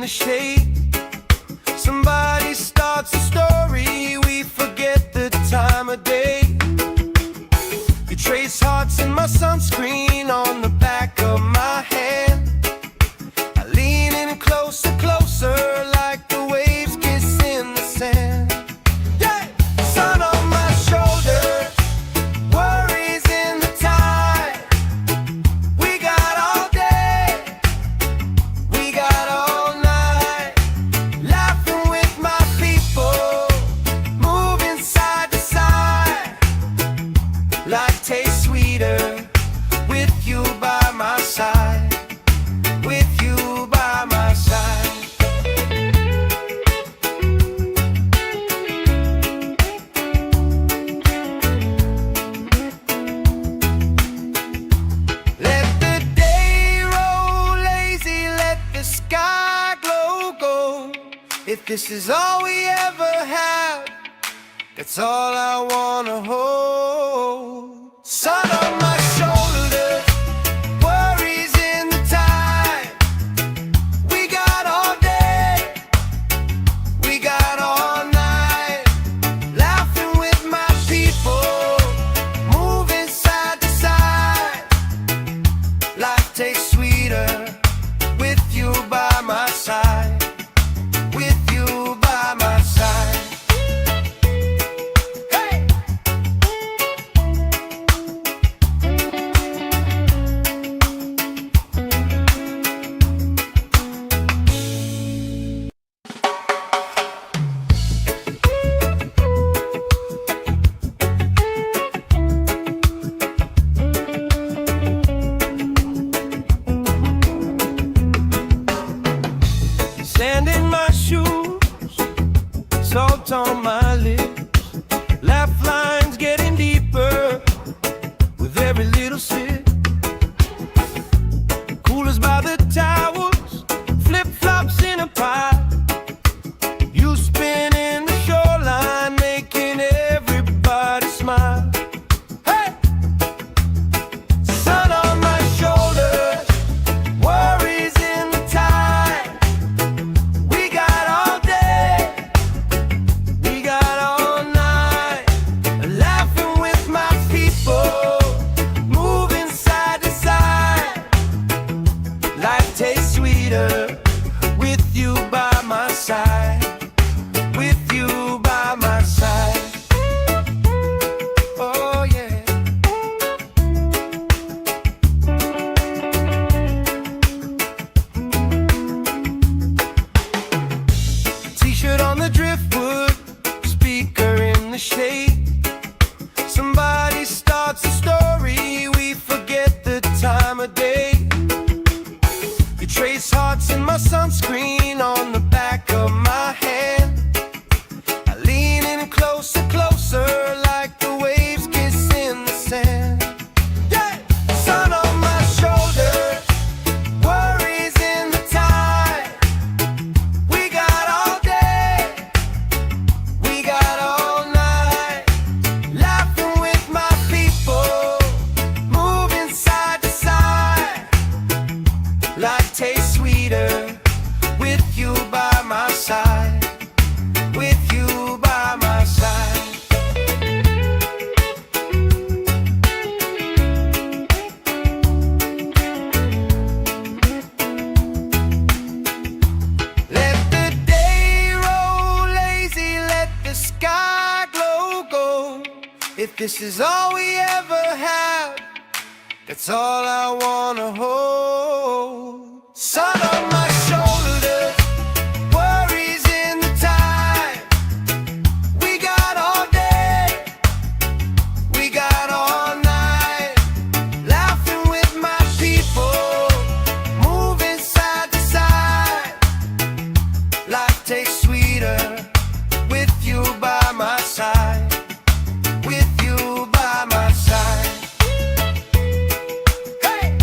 the shade. Somebody starts a story, we forget the time of day. You trace hearts in my sunscreen on the back of my hand. I lean in closer, closer, like the waves kiss in the sand. Yeah! Sun on my shoulder, worries in the tide. We got all day, we got all night, laughing with my people, moving side to side. Life tastes sweeter with you by my side, with you by my side. Let the day roll lazy, let the sky glow gold. If this is all we ever have, that's all I wanna hold. Sun on my shoulder, worries in the tide. We got all day, we got all night, laughing with my people, moving side to side. Life tastes sweeter with you by my side, with you by my side. Hey! Sand in my shoes, salt on my lips, laugh lines getting deeper with every little sip. Coolers by the towels, flip-flops in a pile. You spinning the shoreline, making everybody smile. Hey! Sun on my shoulders, worries in the tide. We got all day, we got all night, laughing with my people, moving side to side. Life tastes sweeter with you by my side, with you by my side. Oh yeah. T-shirt on the driftwood, speaker in the shade. Somebody starts a story, we forget the time of day. You trace hearts in my sunscreen on the back of my hand. I lean in closer, closer, like the waves kiss in the sand. Yeah! Sun on my shoulder, worries in the tide. We got all day, we got all night, laughing with my people, moving side to side. Life tastes sweeter with you by my side, with you by my side. Let the day roll lazy, let the sky glow gold. If this is all we ever have, that's all I wanna hold. Sun on my shoulder, worries in the tide. We got all day, we got all night, laughing with my people, moving side to side. Life tastes sweeter with you by my side, with you by my side. Hey!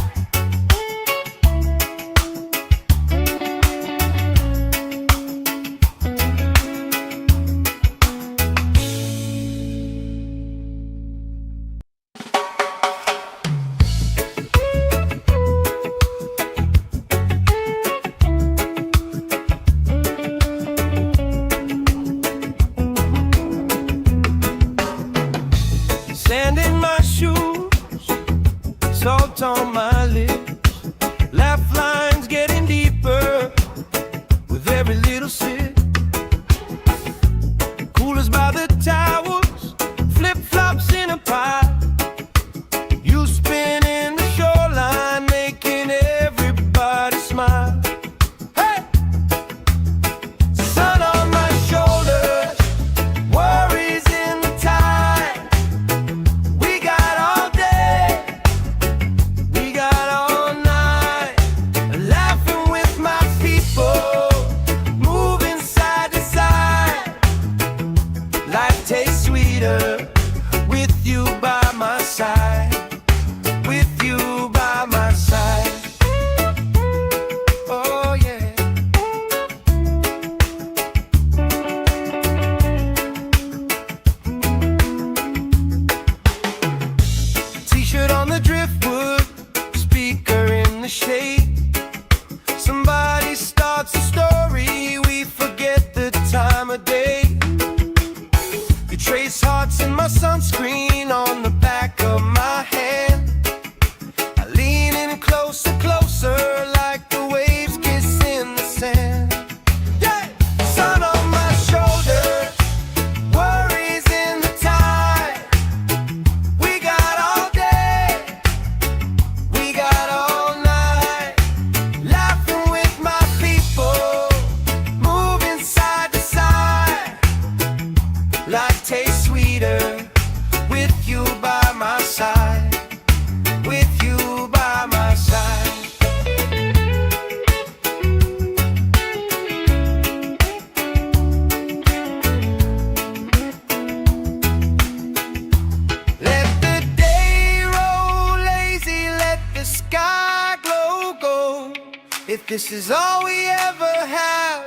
this is all we ever had,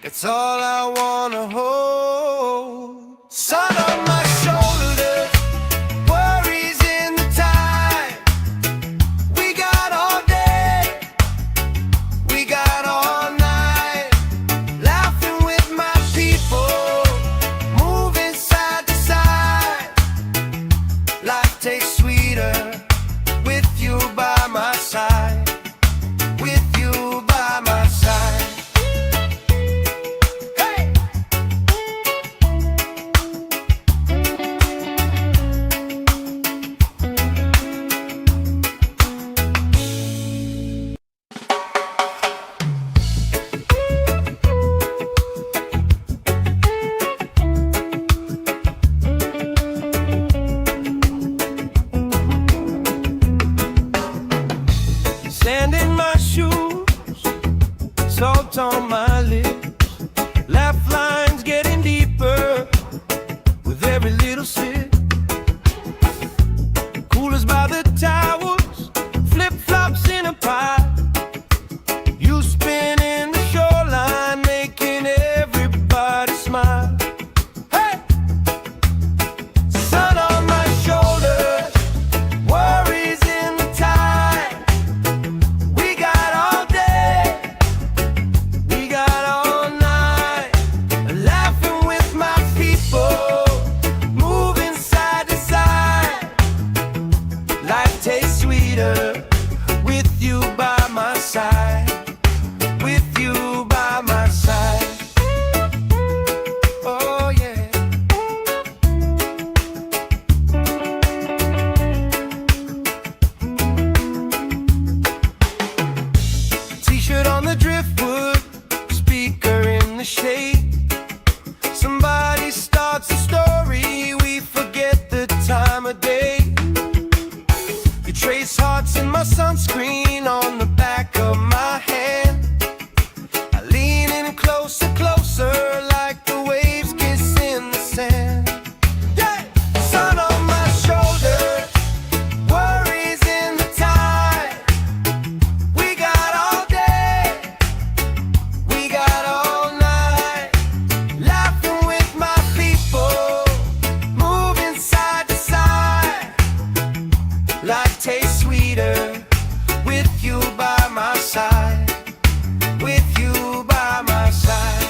that's all I wanna hold. Sun on my shoulders, worries in the tide. We got all day, we got all night, laughing with my people, moving side to side. Life tastes sweeter with you by my side, with you by my side. Hey! Sand in my shoes, salt on my lips, laugh lines getting deeper with every little sip. Coolers by the towers, flip-flops in a pie. You spin in the shoreline, making everybody smile. Hey! Sun on my shoulders, worries in the tide. We got all day, we got all night, laughing with my people, moving side to side. Life tastes sweeter with you by my side, with you by my side. Oh yeah. T-shirt on the driftwood, speaker in the shade. Somebody starts a story, we forget the time of day. You trace hearts in my sunscreen on the back of my hand. I lean in closer, closer, like the waves kiss in the sand. Yeah! Sun on my shoulders, worries in the tide. We got all day, we got all night, laughing with my people, moving side to side. Life tastes sweeter with you by my side, with you by my side.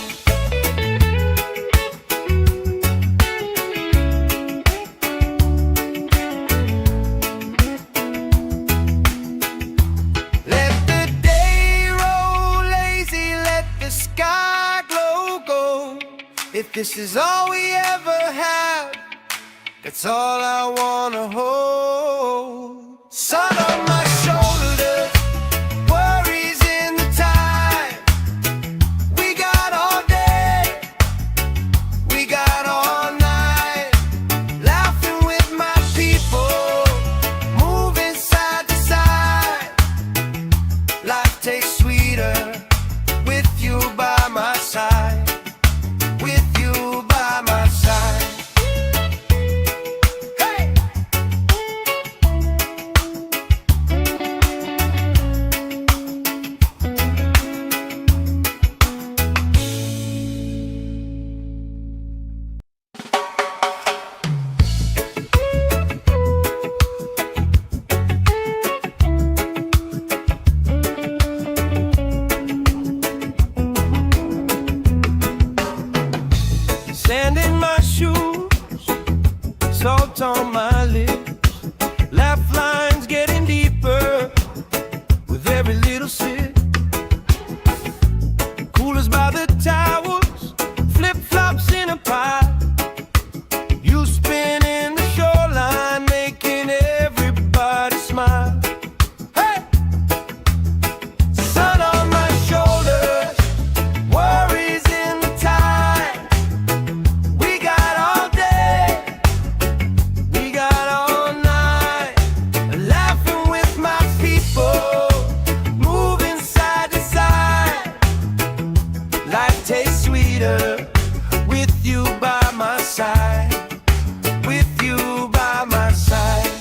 Let the day roll lazy, let the sky glow gold. If this is all we ever had, that's all I wanna hold. Sun on my shoulders, worries in the tide. We got all day, we got all night, laughing with my people, moving side to side. Life tastes sweeter with you by my side, with you by my side. Hey! Sand in my shoes, salt on my lips, laugh lines getting deeper with every little sip. Coolers by the towers, flip-flops in a pie. You spin in the shoreline, making everybody smile. Hey! Sun on my shoulders, worries in the tide. We got all day, we got all night, laughing with my people, moving side to side. Life tastes sweeter with you by my side, with you by my side.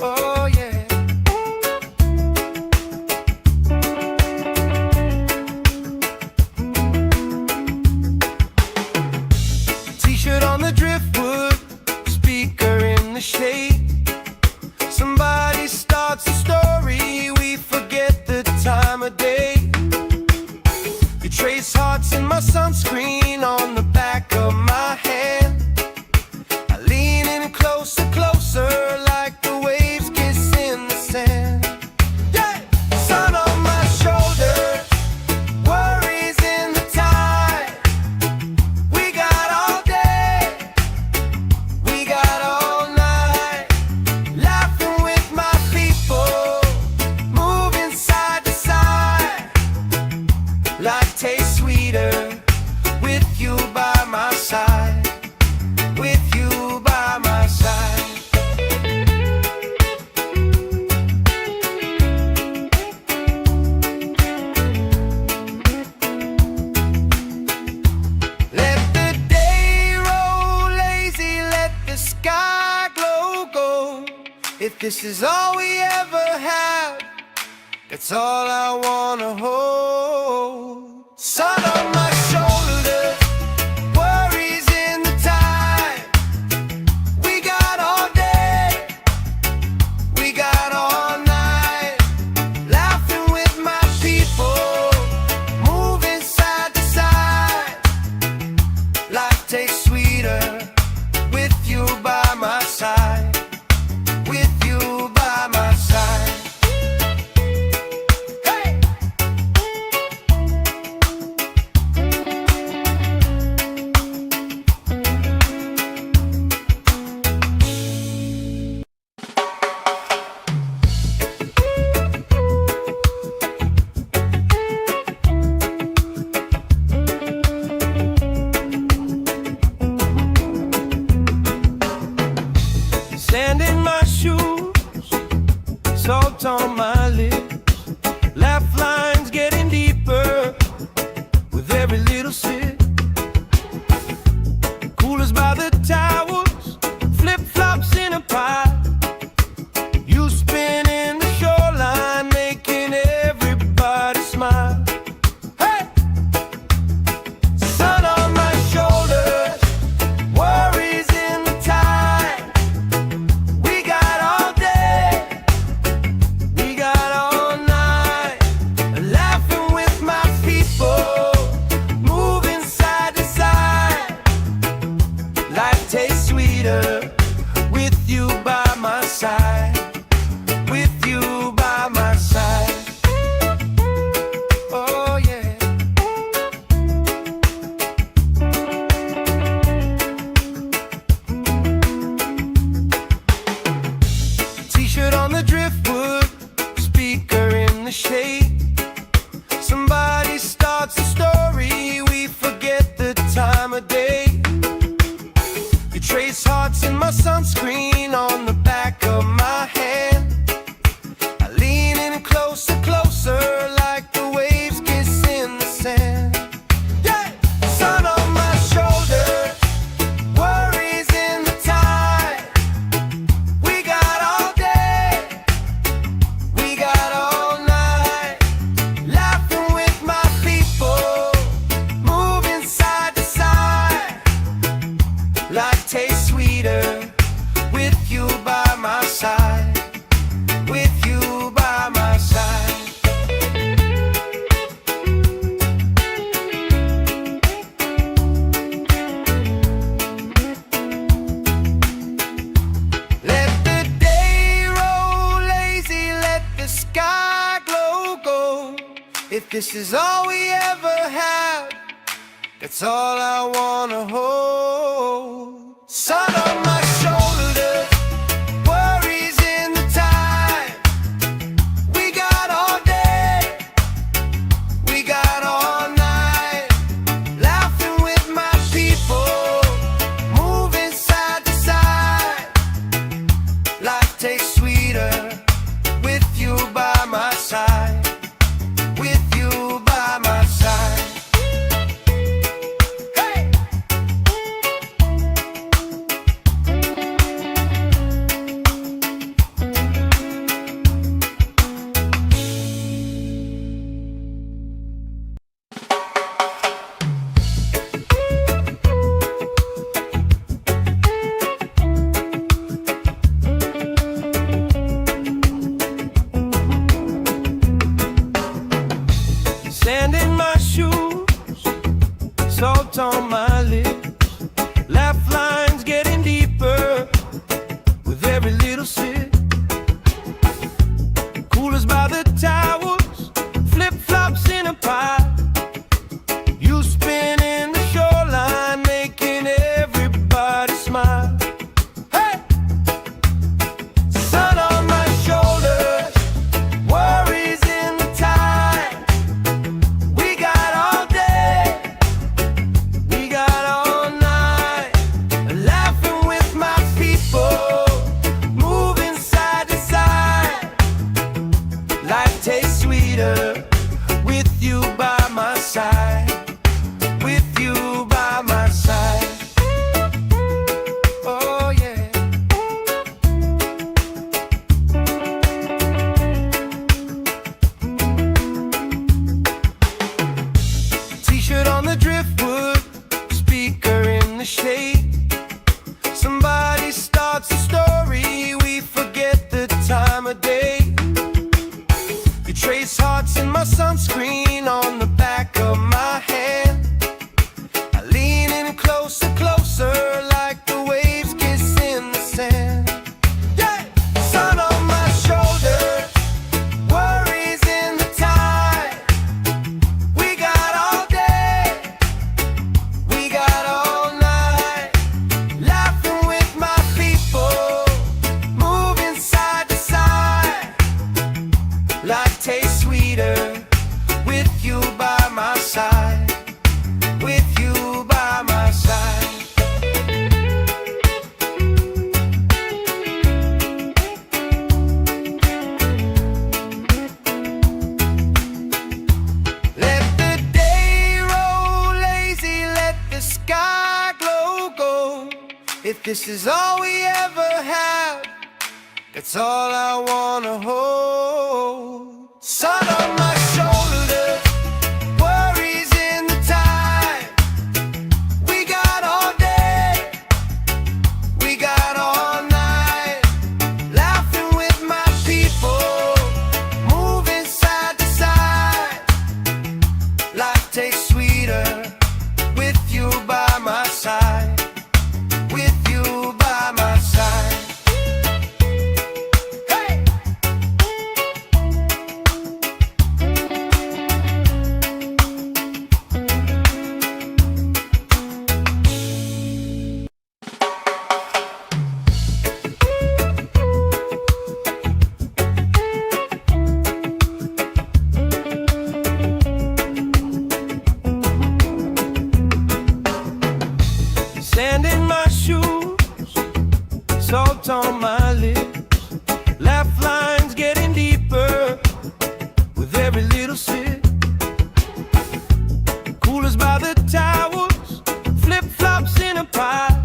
Oh yeah. trace hearts in my sunscreen on the back of my hand. I lean in closer, closer, like the waves kiss in the sand. Yeah! Sun on my shoulders, worries in the tide. We got all day, we got all night, laughing with my people, moving side to side. Life tastes sweeter with you by my side, with you by my side. Let the day roll lazy, let the sky glow gold. If this is all we ever have, that's all I wanna hold. Sun on my shoulders, worries in the tide. We got all day, we got all night, laughing with my people, moving side to side. Life tastes sweeter with you by my side, with you by my side. Sand in my shoes, salt on my lips, laugh lines getting deeper with every little sip. Coolers by the towers, flip-flops in a pile. You spinning the shoreline, making everybody smile. Hey! Sun on my shoulders, worries in the tide. We got all day, we got all night, laughing with my people, moving side to side. Life tastes sweeter with you by my side, with you by my side. Oh yeah. T-shirt on the driftwood, speaker in the shade. Somebody starts a story, we forget the time of day. You trace hearts in my sunscreen on the back of my hand. I lean in closer, closer, like the waves kiss in the sand. Yeah! Sun on my shoulders, worries in the tide. We got all day, we got all night, laughing with my people, moving side to side. Life tastes sweeter with you by my side, with you by my side. Let the day roll lazy, let the sky glow gold. If this is all we ever have, that's all I wanna hold. Sun on my shoulders, worries in the tide. We got all day, we got all night, laughing with my people, moving side to side. Life tastes sweeter with you by my side, with you by my side. Hey! Sand in my shoes, salt on my lips, laugh lines getting deeper with every little sip. Coolers by the towels, flip-flops in a pie. You spinning the shoreline, making everybody smile. Hey! Sun on my shoulders, worries in the tide. We got all day, we got all night, laughing with my people, moving side to side. Life tastes sweeter with you by my side, with you by my side. Oh yeah. T-shirt on the driftwood, speaker in the shade. Somebody starts a story, we forget the time of day. You trace hearts in my sunscreen on the back of my hand. I lean in closer, closer, like the waves kiss in the sand. Yeah! Sun on my shoulders, worries in the tide. We got all day, we got all night, laughing with my people, moving side to side. Life tastes sweeter with you by my side, with you by my side. Let the day roll lazy, let the sky glow gold. If this is all we ever have, that's all I wanna hold. Sun on my shoulders, worries in the tide. We got all day, we got all night, laughing with my people, moving side to side. Life tastes sweeter with you by my side, with you by my side. Hey! Sand in my shoes, salt on my lips, laugh lines getting deeper with every little sip. Coolers by the towels, flip-flops in a pie.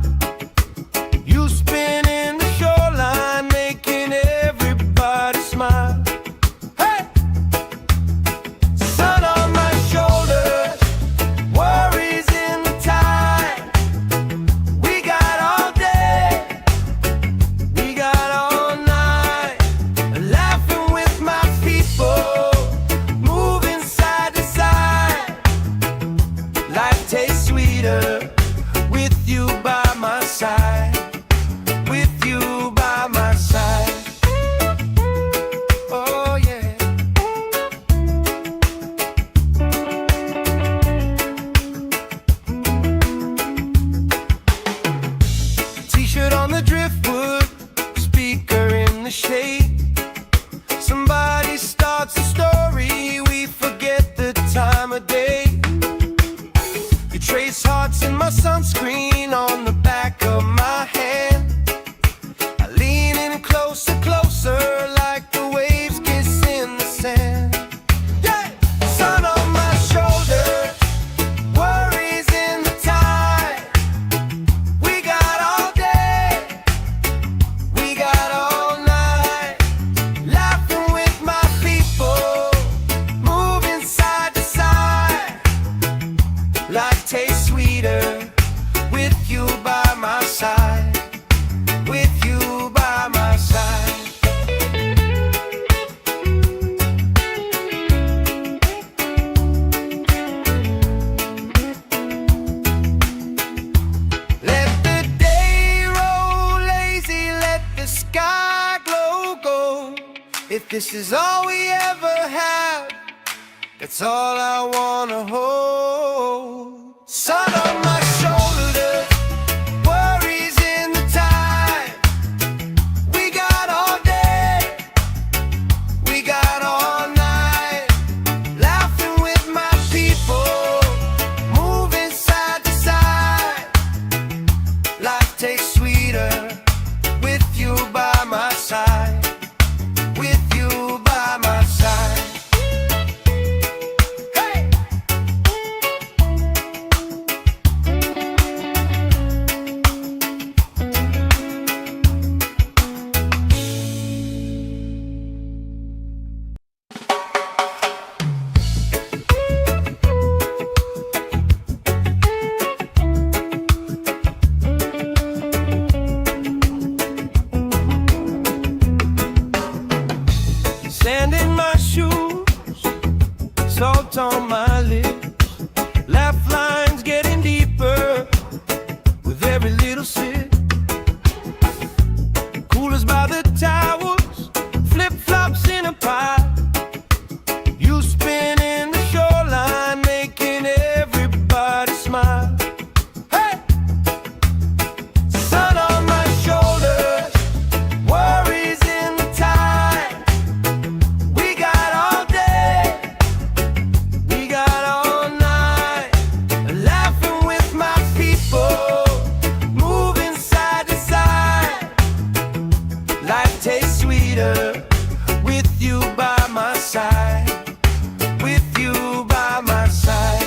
You spinning the shoreline, making everybody smile. Hey! Sun on my shoulders, worries in the tide. We got all day, we got all night, laughing with my people, moving side to side. Life tastes sweeter with you by my side, with you by my side. Oh yeah. T-shirt on the driftwood, speaker in the shade. Somebody starts a story, we forget the time of day. You trace hearts in my sunscreen on the back of my hand. I lean in closer, closer, like the waves kiss in the sand. Yeah! Sun on my shoulders, worries in the tide. We got all day, we got all night, laughing with my people, moving side to side. If this is all we ever have, that's all I wanna hold. Sun on my shoulders, worries in the tide. We got all day, we got all night, laughing with my people, moving side to side. Life tastes sweeter with you by my side. With you by my side. Hey! Sand in my shoes, salt on my lips, laugh lines getting deeper with every little sip. Coolers by the towers, flip-flops in a pie. You spin in the shoreline, making everybody smile. Hey! Sun on my shoulders, worries in the tide. We got all day, we got all night, laughing with my people, moving side to side. Life tastes sweeter with you by my side. With you by my side.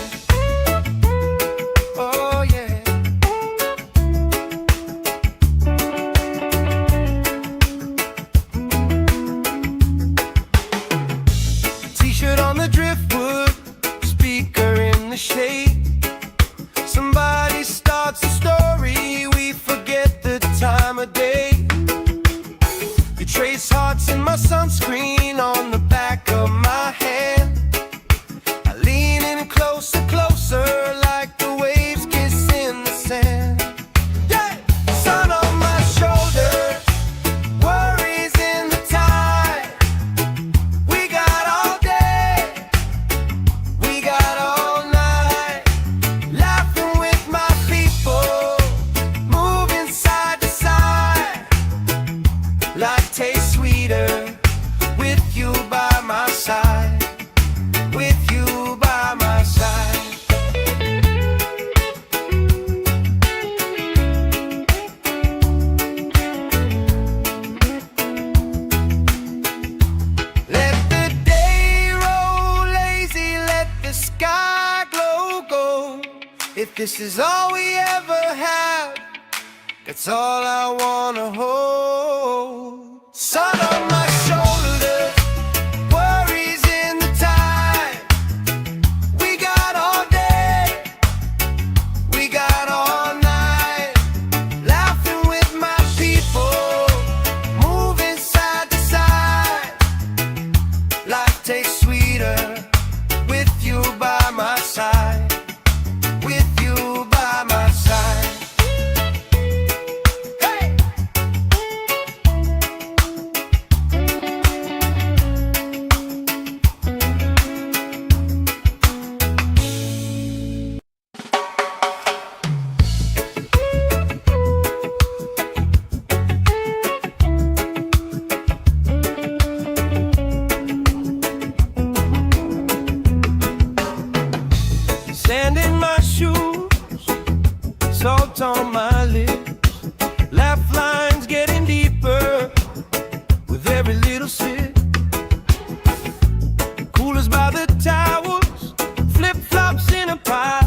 Oh yeah. T-shirt on the driftwood, speaker in the shade. Somebody starts a story, we forget the time of day. You trace hearts in my sunscreen on the back of my hand. I lean in closer, closer, like the waves kiss in the sand. Yeah! Sun on my shoulders, worries in the tide. We got all day, we got all night, laughing with my people, moving side to side. Life tastes sweeter with you by my side. With you by my side. Let the day roll lazy, let the sky glow gold. If this is all we ever have, that's all I wanna hold. Sun on my shoulders, worries in the tide. We got all day, we got all night, laughing with my people, moving side to side. Life tastes sweeter with you by my side. With you by my side. Hey! Sand in my shoes, salt on my lips, laugh lines getting deeper with every little sip. Coolers by the towers, flip-flops in a pie.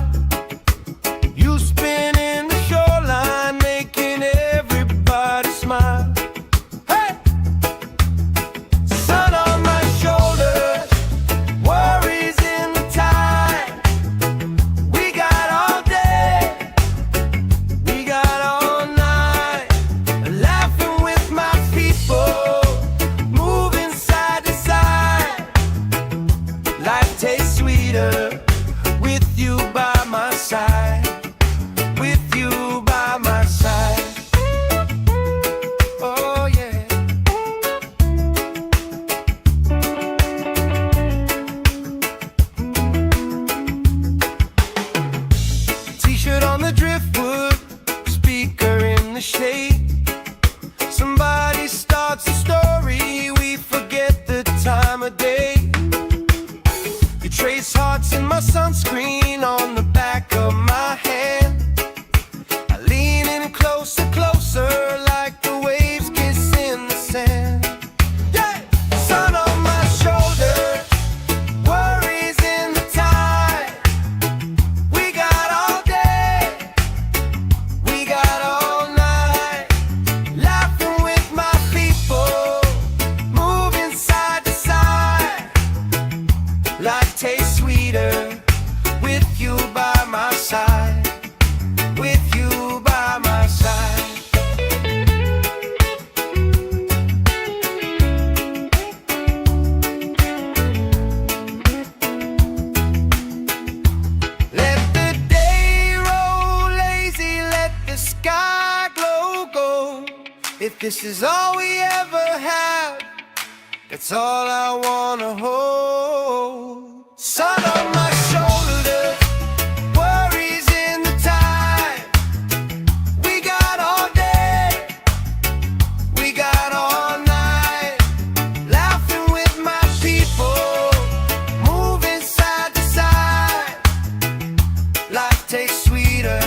You spin in the shoreline, making everybody smile. Hey! Sun on my shoulders, worries in the tide. We got all day, we shade. Somebody starts a story, we forget the time of day. You trace hearts in my sunscreen on the back of my hand. I lean in closer, closer, like the waves kiss in the sand. Yeah! Sun on my shoulders, worries in the tide. We got all day, we got all night, laughing with my people, moving side to side. Life tastes sweeter with you by my side, with you by my side. Let the day roll lazy, let the sky glow gold. If this is all we ever have, that's all I wanna hold. Sun on my shoulders, worries in the tide. We got all day, we got all night, laughing with my people, moving side to side. Life tastes sweeter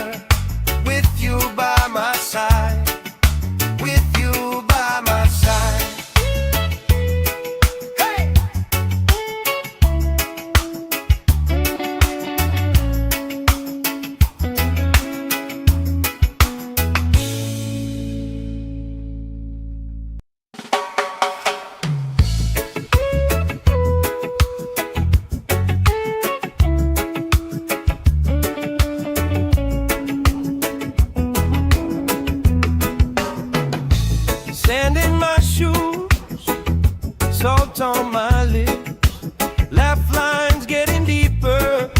with you by my side, with you by my side. Hey! Sand in my shoes, salt on my lips, laugh lines getting deeper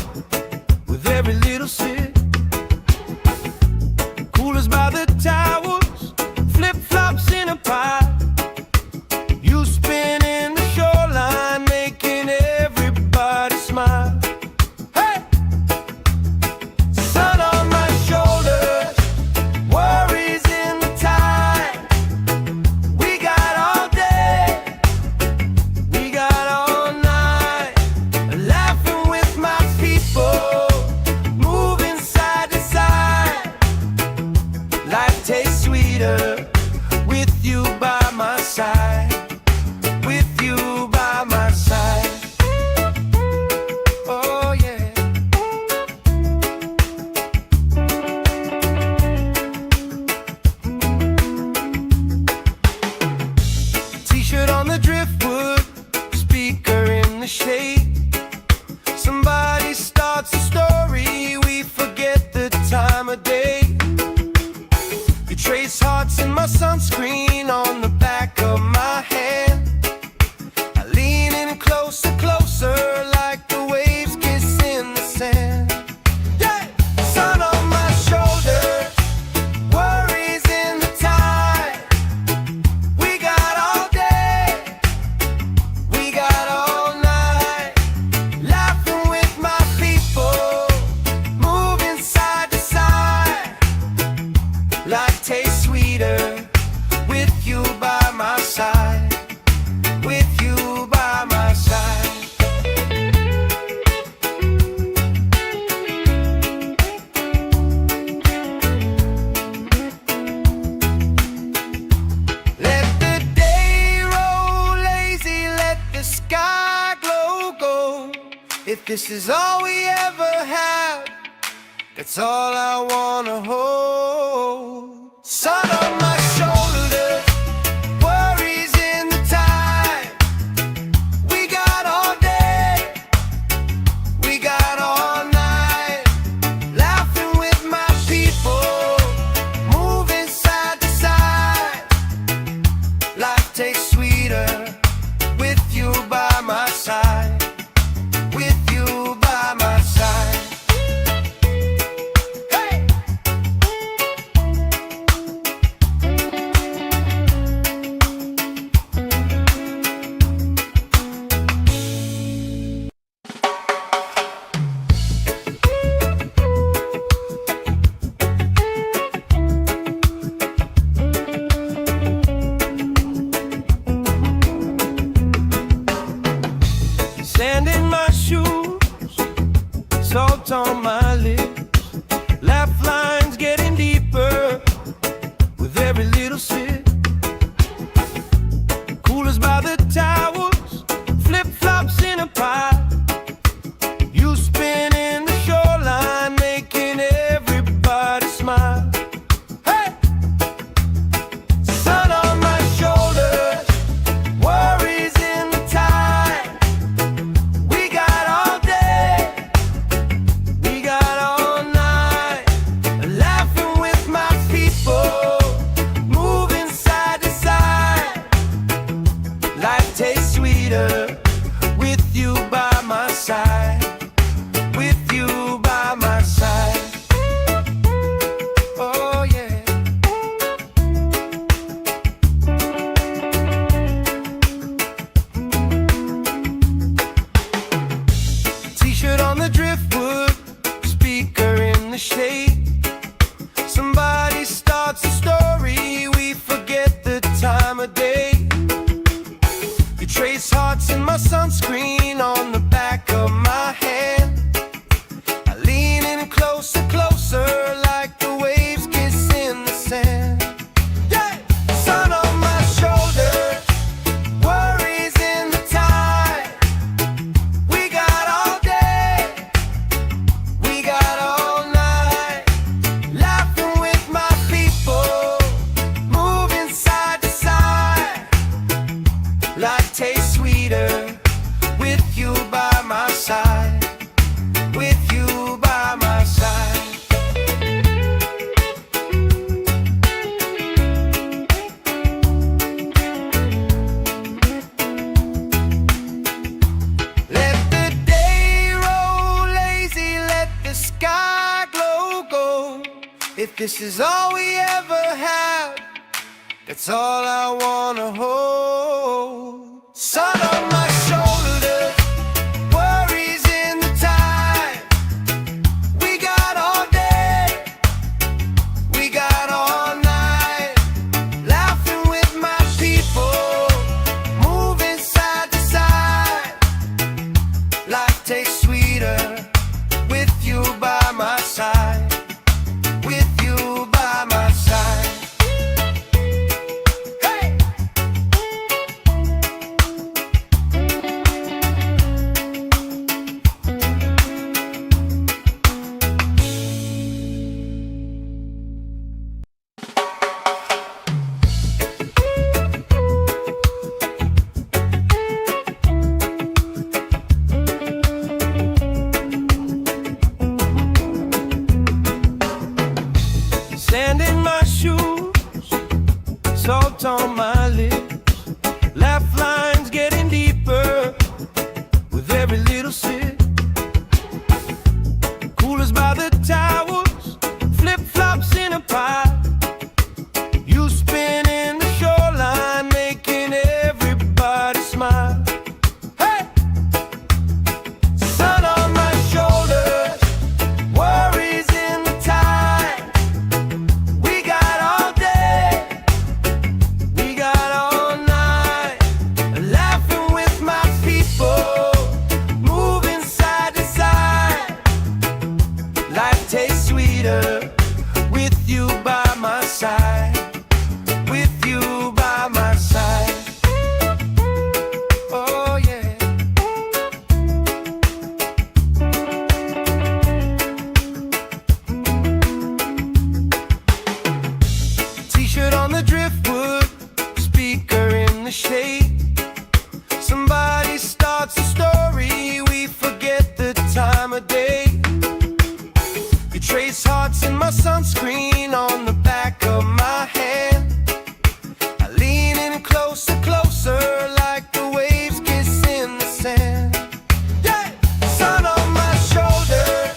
with every little sip. Coolers by the towers, flip-flops in a pile. You spinning the shoreline, making everybody smile. Hey! Sun on my shoulders, worries in the tide. We got all day, we got all night, laughing with my people, moving side to side. Life tastes sweeter with you by my side, with you by my side. Oh yeah. T-shirt on the driftwood, speaker in the shade. Somebody starts a story, we forget the time of day. You trace hearts in my sunscreen on the back of my hand. I lean in closer, closer, like the waves kiss in the sand. Yeah! Sun on my shoulders, worries in the tide. We got all day, we got all night, laughing with my people, moving side to side. Life tastes sweeter with you by my side, with you by my side. Let the day roll lazy, let the sky glow gold. If this is all we ever have, that's all I wanna hold. Sun on my shoulders, worries in the tide. We got all day, we got all night, laughing with my people, moving side to side. Life tastes sweeter with you by my side, with you by my side. Hey! salt on my lips, laugh lines getting deeper with every little sip. Coolers by the towels, flip-flops in a pile. You spinning the shoreline, making everybody smile. Hey! Sun on my shoulders, worries in the tide. We got all day, we got all night, laughing with my people, moving side to side. Life tastes sweeter with you by my side, with you by my side. Oh yeah. T-shirt on the driftwood, speaker in the shade. Somebody starts a story, we forget the time of day. You trace hearts in my sunscreen on the back of my hand. I lean in closer, closer, like the waves kiss in the sand. Yeah! Sun on my shoulders, worries in the tide. We got all day, we got all night, laughing with my people, moving side to side. Life tastes sweeter with you by my side, with you by my side. Let the day roll lazy, let the sky glow gold. If this is all we ever have, that's all I wanna hold. Sun on my shoulders, worries in the tide. We got all day, we got all night, laughing with my people, moving side to side. Life tastes sweeter with you by my side, with you by my side. Hey! Sand in my shoes, salt on my lips, laugh lines getting deeper with every little sip. Coolers by the towels, flip-flops in a pile. You spinning the shoreline, making everybody smile. Hey! Sun on my shoulders, worries in the tide. We got all day, we got all night, laughing with my people, moving side to side. Life tastes sweeter with you by my side, with you by my side. Oh yeah. T-shirt on the driftwood, speaker in the shade. Somebody starts a story, we forget the time of day. You trace hearts in my sunscreen on the back of my hand. I lean in closer, closer, like the waves kiss in the sand. Yeah! Sun on my shoulders,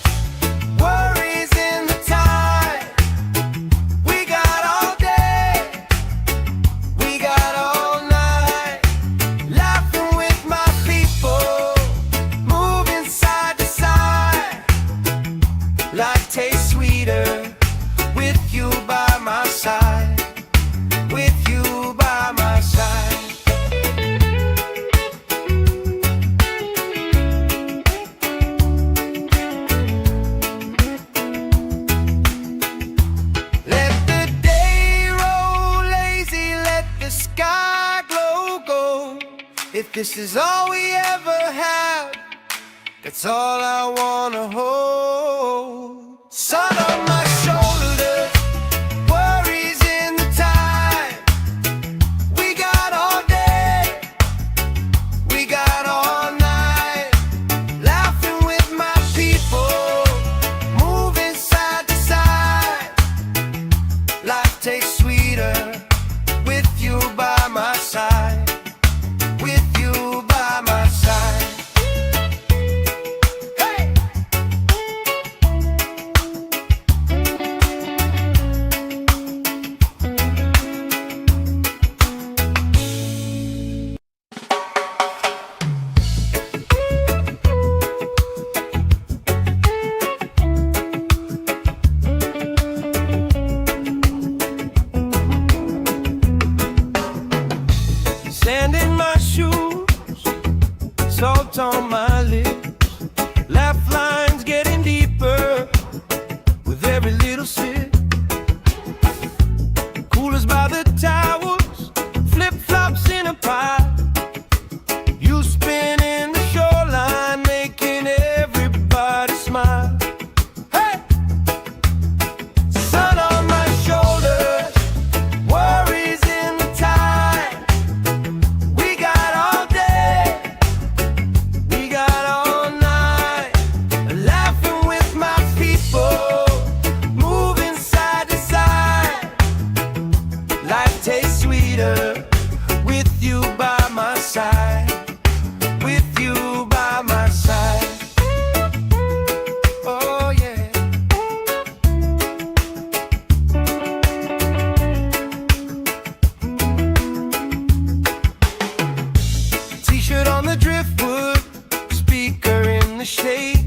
worries in the tide. We got all day, we got all night, laughing with my people, moving side to side. Life tastes sweeter with you by my side, with you by my side. this is all we ever had, that's all I wanna hold. Sun on my shoulders, worries in the tide. We got all day, we got all night, laughing with my people, moving side to side. Life tastes sweeter with you by my side, with you by my side. Hey! Sand in my shoes, salt on my lips, laugh lines getting deeper with every little sip. Coolers by the towers, flip-flops in a pile. You spin in the shoreline, making everybody smile. Hey! Sun on my shoulders, worries in the tide. We got all day, we got all night, laughing with my people, moving side to side. Life tastes sweeter with you by my side, with you by my side. Oh yeah. T-shirt on the driftwood, speaker in the shade.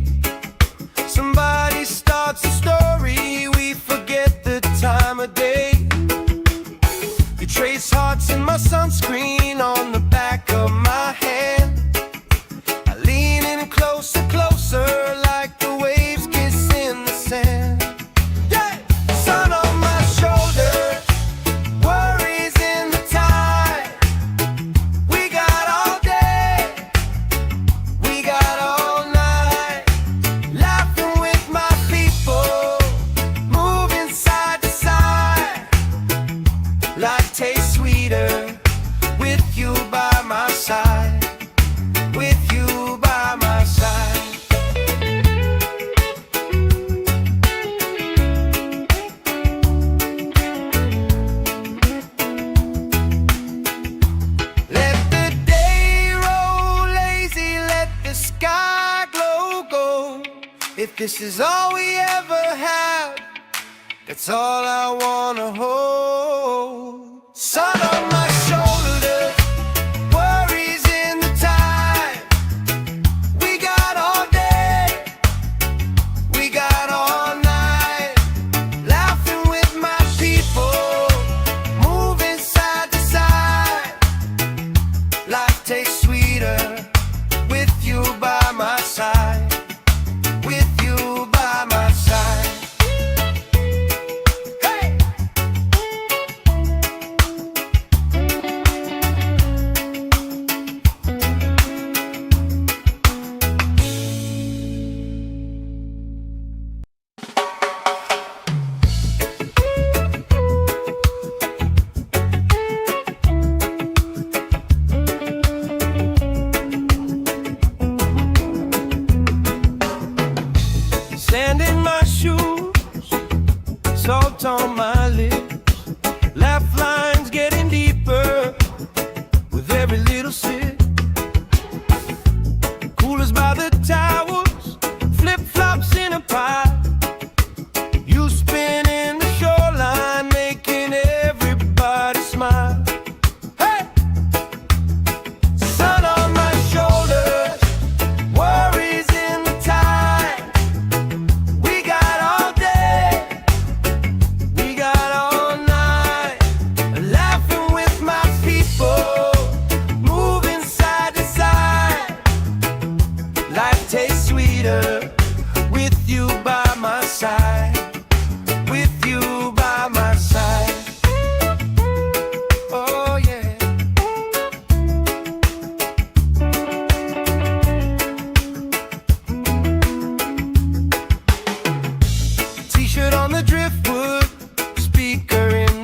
Somebody starts a story, we forget the time of day. You trace hearts in my sunscreen on the back of my hand. I lean in closer, closer, like the waves kiss in the sand. Yeah! Sun on my shoulders, worries in the tide. We got all day, we got all night, laughing with my people, moving side to side. Life tastes sweeter with you by my side, with you by my side. Let the day roll lazy, let the sky glow gold. If this is all we ever had, that's all I wanna hold. Sun on my shoulders, worries in the tide. We got all day, we got all night, laughing with my people, moving side to side. Life tastes sweeter with you by my side, with you by my side. Hey! Sand in my shoes, salt on my lips, laugh lines getting deeper with every little sip. Coolers by the towers, flip-flops in a pile. You spin in the shoreline, making everybody smile. Hey! Sun on my shoulders, worries in the tide. We got all day, we got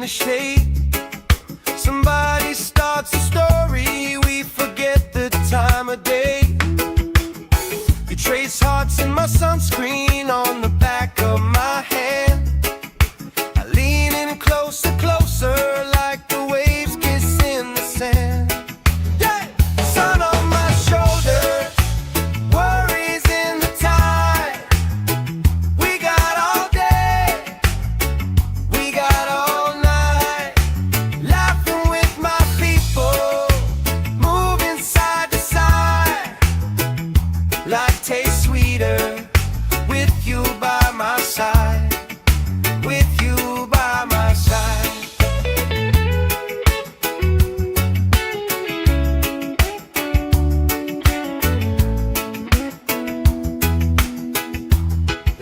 the shade. Somebody starts a story, we forget the time of day. You trace hearts in my sunscreen on the back of my hand. I lean in closer, closer, like the waves kiss in the sand. Yeah! Sun on my shoulders, worries in the tide. We got all day, we got all night, laughing with my people, moving side to side. Life tastes sweeter with you by my side, with you by my side.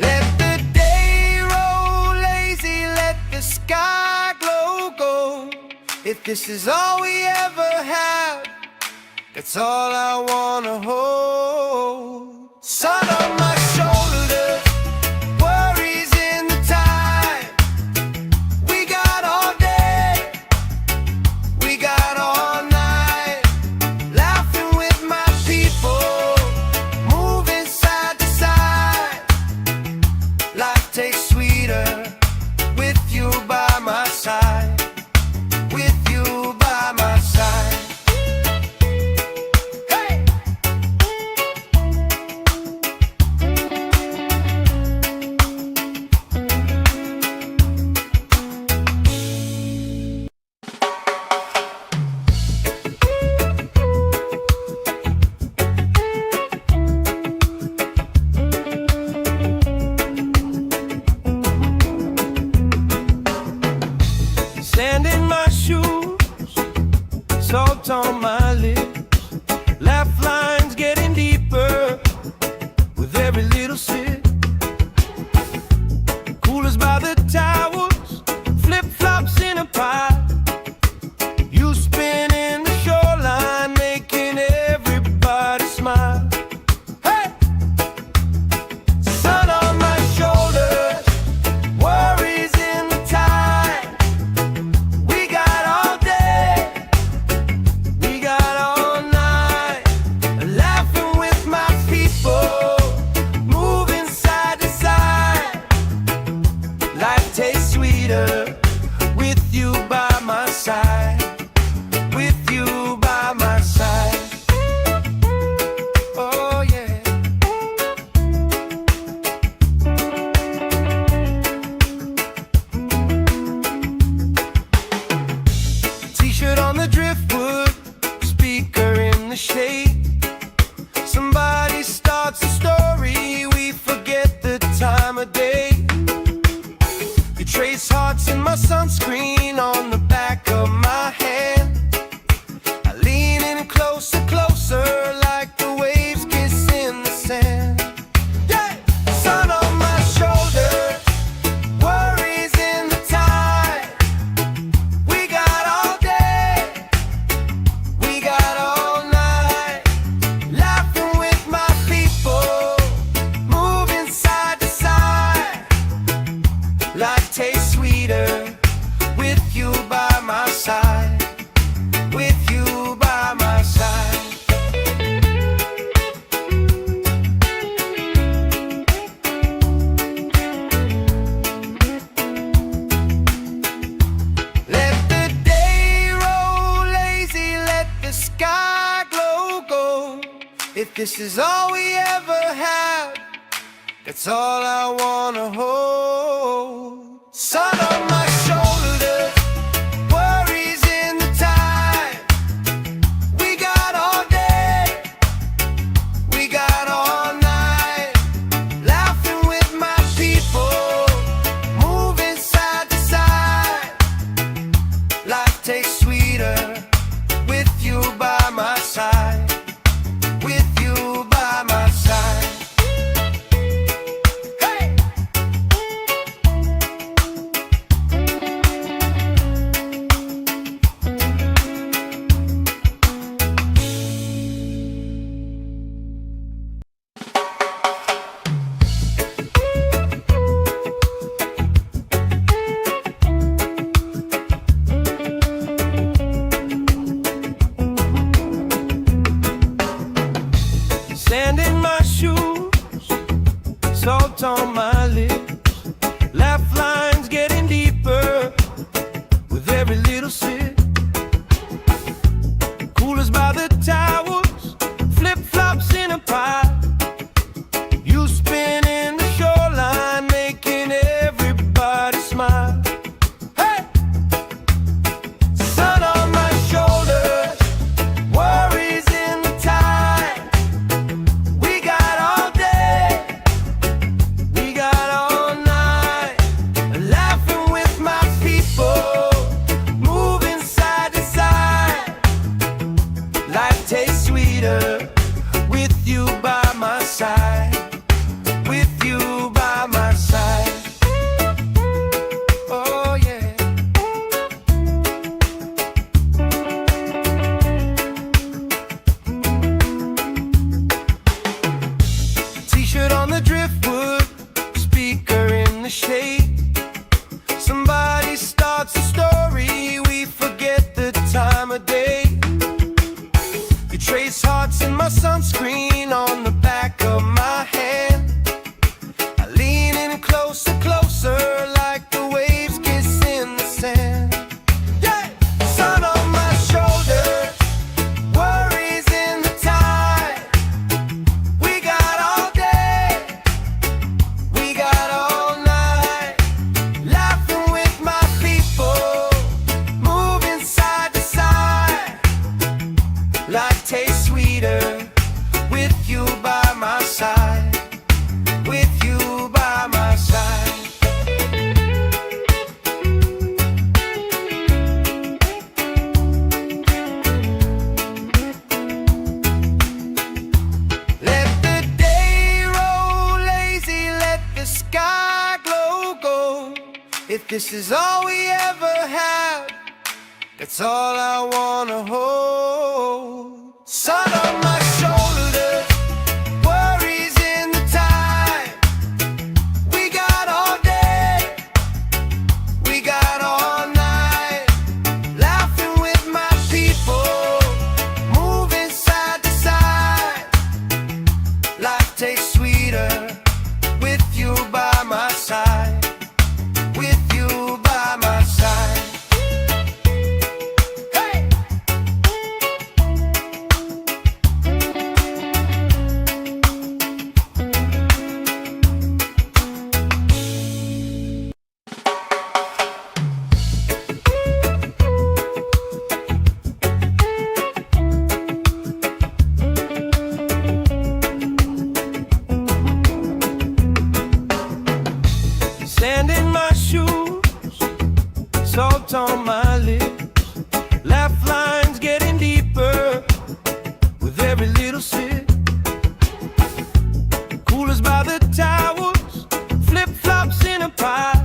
Let the day roll lazy, let the sky glow gold. If this is all we ever have, that's all I wanna hold. Sun on my shoulders, worries in the tide. We got all day, we got all night, laughing with my people, moving side to side. Life tastes sweeter with you by my side, with you by my side. Sand in my shoes, salt on my lips, laugh lines getting deeper with every little sip. Coolers by the towers, flip-flops in a pile. You spinning the shoreline, making everybody smile. Hey! Sun on my shoulders, worries in the tide. We got all day, we got all night, laughing with my people, moving side to side. Life tastes sweeter with you by my side, with you by my side. Oh yeah. T-shirt on the driftwood, speaker in the shade. Somebody starts a story, we forget the time of day. You trace hearts in my sunscreen on the back of my hand. I lean in closer, closer, like the waves kiss in the sand. Yeah! Sun on my shoulders, worries in the tide. We got all day, we got all night, laughing with my people, moving side to side. Life tastes sweeter with you by my side, with you by my side. Let the day roll lazy, let the sky glow gold. If this is all we ever have, that's all I wanna hold. Sun on my shoulders, worries in the tide. We got all day, we got all night, laughing with my people, moving side to side. Life tastes sweeter with you by my side, with you by my side. Hey! the shade. Somebody starts a story, we forget the time of day. You trace hearts in my sunscreen on the back of my hand. I lean in closer, closer, like the waves kiss in the sand. Yeah! Sun on my shoulders, worries in the tide. We got all day, we got all night, laughing with my people, moving side to side. Life tastes sweeter with you by my side, with you by my side. Let the day roll lazy, let the sky glow gold. If this is all we ever have, that's all I wanna hold. Sun on my shoulders, worries in the tide. We got all day, we got all night, laughing with my people, moving side to side. Life tastes sweeter with you by my side, with you by my side. Hey! Sand in my shoes, salt on my lips, laugh lines getting deeper with every little sip. Coolers by the towels, flip-flops in a pile.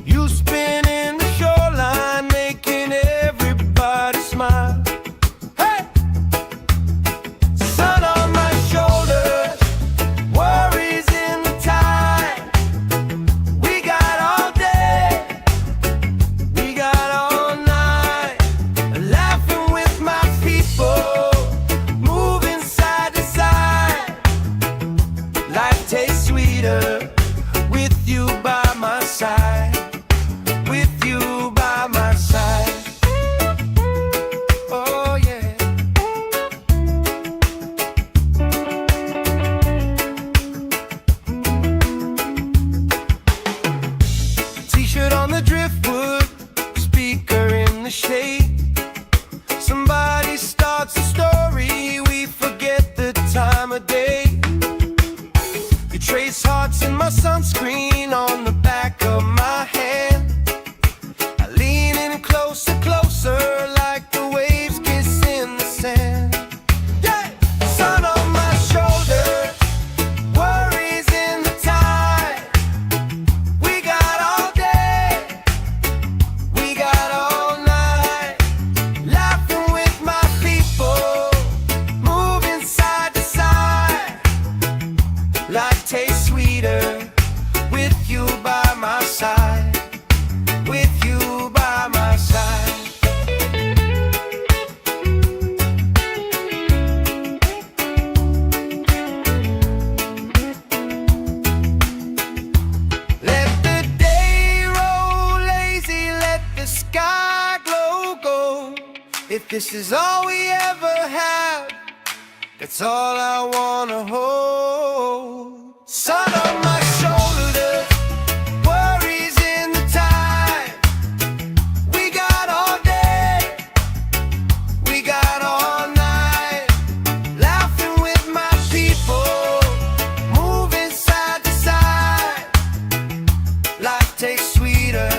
You spin in the shoreline, making everybody smile. Hey! Sun on my shoulders, worries in the tide. We got all day, we got all night, laughing with my people, moving side to side. Life tastes sweeter with you by my side, with you by my side. Oh yeah. T-shirt on the driftwood, speaker in the shade. Somebody starts a story, we forget the time of day. You trace hearts in my sunscreen on the back of my hand. I lean in closer, closer, like the waves kiss in the sand. Yeah! Sun on my shoulders, worries in the tide. We got all day, we got all night, laughing with my people, moving side to side. Life tastes sweeter with you by my side, with you by my side. Let the day roll lazy, let the sky glow gold. If this is all we ever have, that's all I wanna hold. Sun on my shoulders, worries in the tide. We got all day, we got all night, laughing with my people, moving side to side. Life tastes sweeter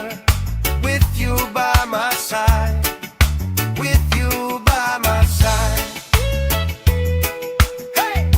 with you by my side, with you by my side. Hey!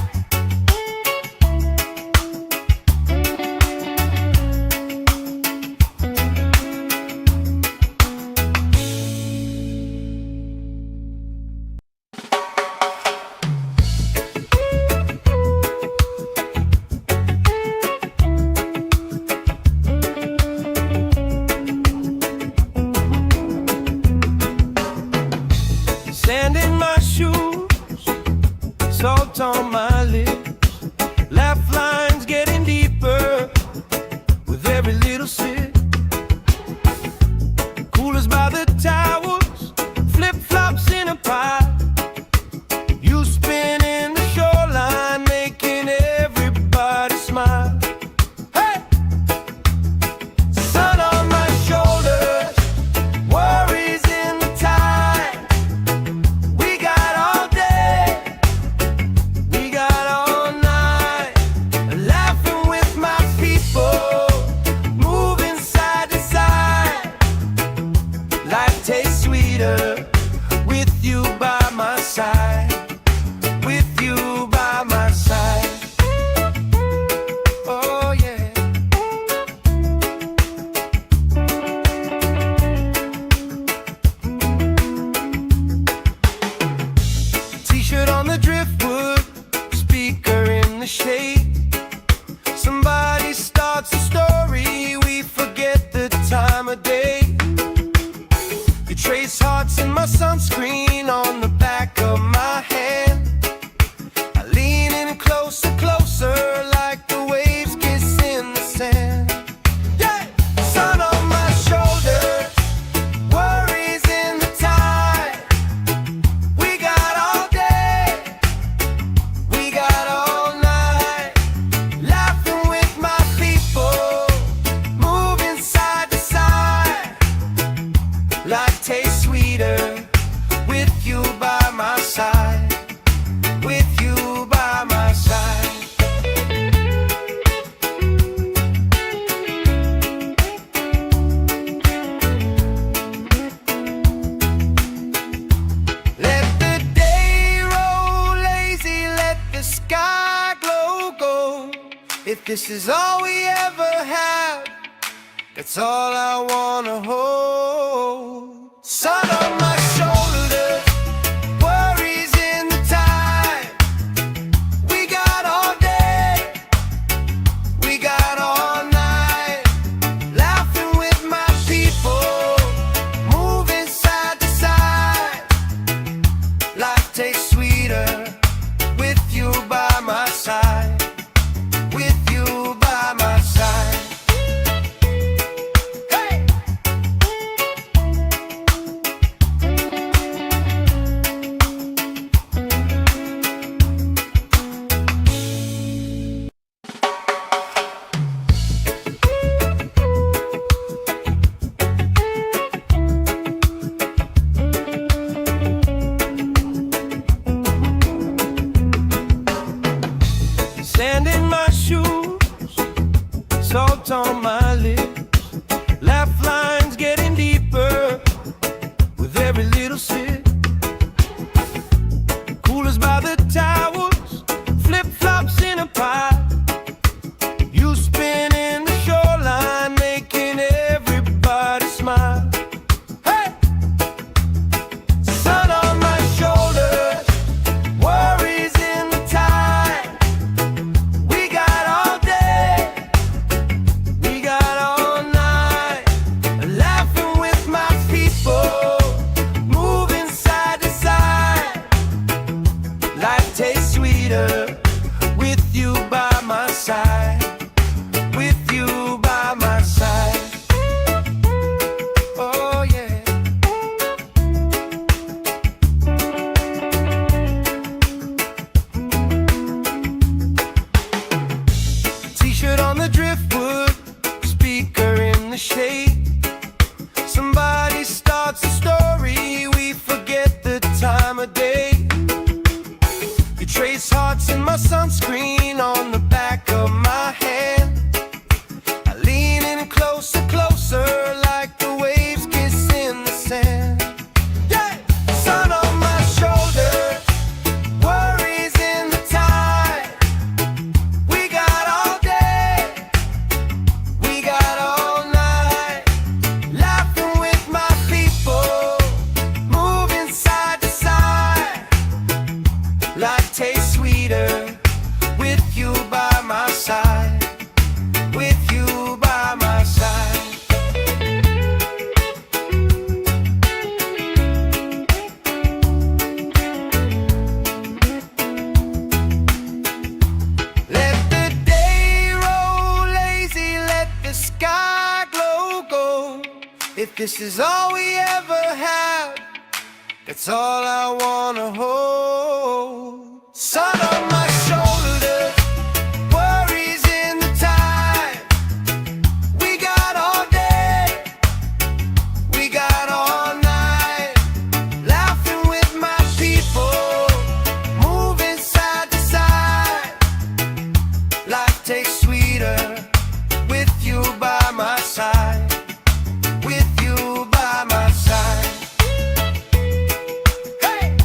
this is all we ever had, that's all I wanna hold. Sun on my shoulders, worries in the tide. We got all day, we got all night, laughing with my people, moving side to side. Life tastes sweeter with you by my side. With you by my side. Hey! Sand in my shoes, salt on my lips, laugh lines getting deeper with every little sip. Coolers by the towers, flip-flops in a pie. You spinning the shoreline, making everybody smile. Hey! Sun on my shoulders, worries in the tide. We got all day, we got all night, laughing with my people, moving side to side. Life tastes sweeter with you by my side. With you by my side. Oh yeah. T-shirt on the driftwood, speaker in the shade. Somebody starts a story, we forget the time of day. You trace hearts in my sunscreen on the back of my hand. I lean in closer, closer, like the waves kiss in the sand. Yeah! Sun on my shoulders, worries in the tide. We got all day, we got all night, laughing with my people, moving side to side. Life tastes sweeter with you by my side. With you by my side. Let the day roll lazy, let the sky glow gold. If this is all we ever had, that's all I wanna hold. Sun on my shoulders, worries in the tide. We got all day, we got all night, laughing with my people, moving side to side. Life tastes sweeter with you by my side. With you by my side. Hey!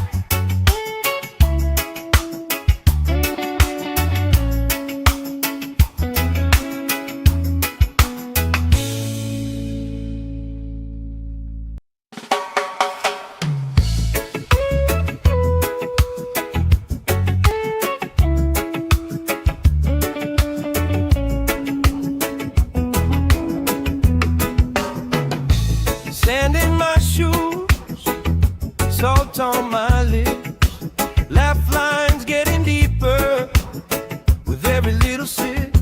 Sand in my shoes, salt on my lips, laugh lines getting deeper with every little sip.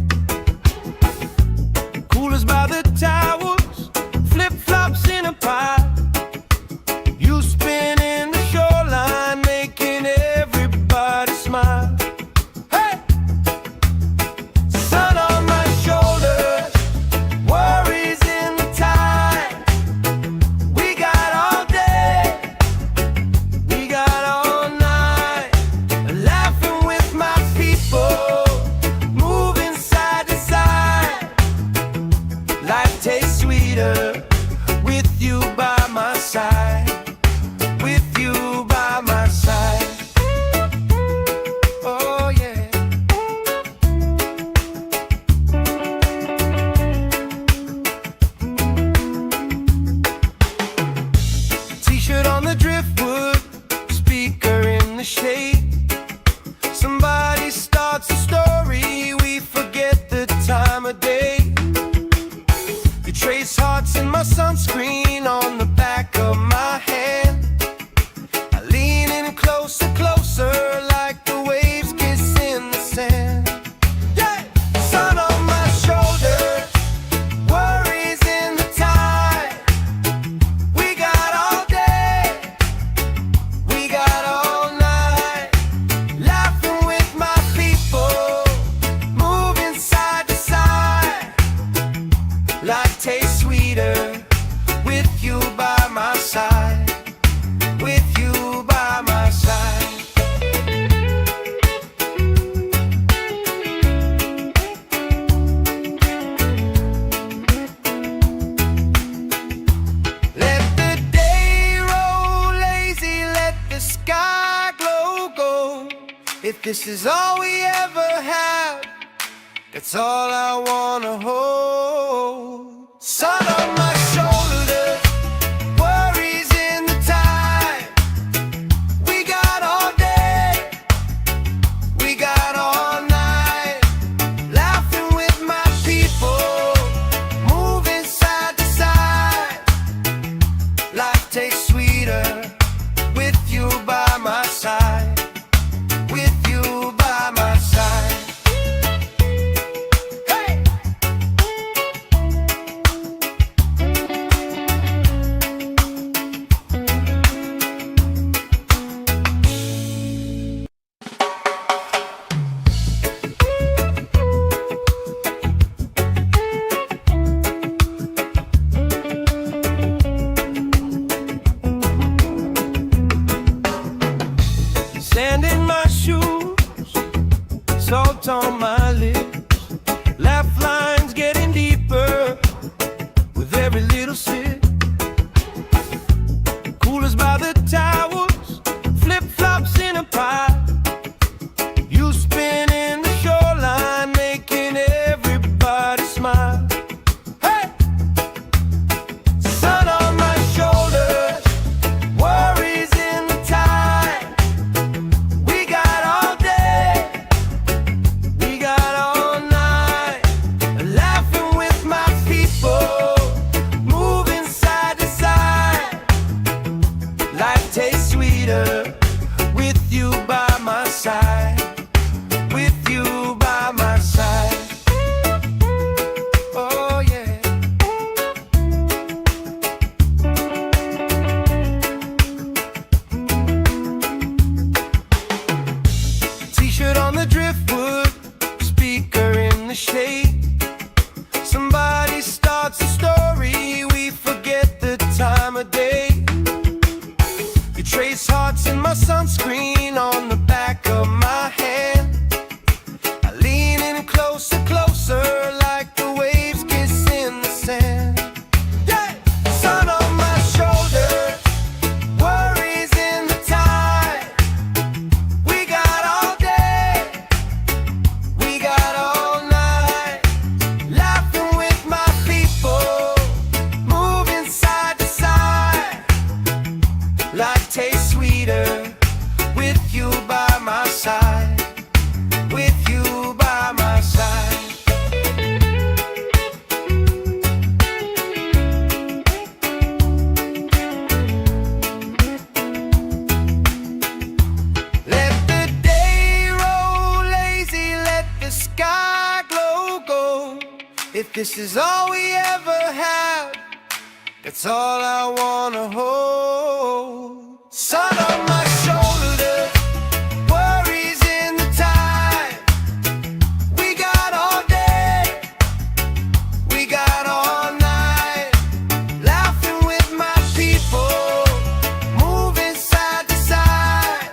Coolers by the towers, flip-flops in a pie. You spinning the shoreline, making everybody smile. Hey! Sun on my shoulders, worries in the tide. We got all day, we got all night, laughing with my people, moving side to side. Life tastes sweeter with you by my side. With you by my side. Oh yeah. Life tastes sweeter with you by my side. With you by my side. Let the day roll lazy, let the sky glow gold. If this is all we ever have, that's all I wanna hold. Sun on my shoulders, worries in the tide. We got all day, we got all night. Laughing with my people, moving side to side. Life tastes sweeter with you by my side. With you by my side. Sand in my shoes, salt on my lips. Laugh lines getting deeper with every little sip. Coolers by the towers, flip-flops in a pie. You spinning the shoreline, making everybody smile. Hey! Sun on my shoulders, worries in the tide. We got all day, we got all night. Laughing with my people, moving side to side. Life tastes sweeter with you by my side. With you by my side. Oh yeah. T-shirt on the driftwood, speaker in the shade. Somebody starts a story, we forget the time of day. You trace hearts in my sunscreen on the back of my hand. I lean in closer, closer, like the waves kiss in the sand. Yeah! Sun on my shoulders, worries in the tide. We got all day, we got all night. Laughing with my people, moving side to side. Life tastes sweeter with you by my side. With you by my side. Let the day roll lazy, let the sky glow gold. If this is all we ever have, that's all I wanna hold. Sun on my shoulders, worries in the tide. We got all day, we got all night. Laughing with my people, moving side to side.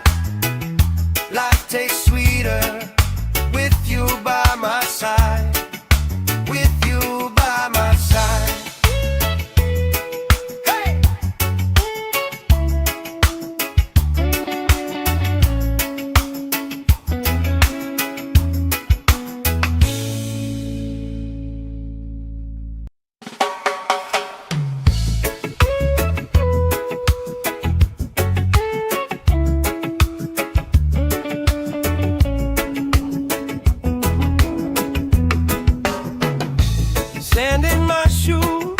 Life tastes sweeter with you by my side. With you by my side. Hey! Sand in my shoes,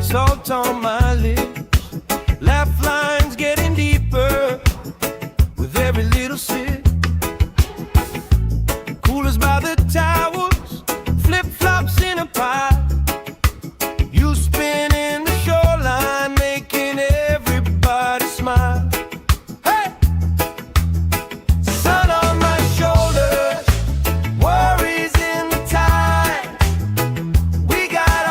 salt on my lips. Laugh lines getting deeper with every little sip. Coolers by the towers, flip-flops in a pie. You spinning the shoreline, making everybody smile. Hey! Sun on my shoulders, worries in the tide. We got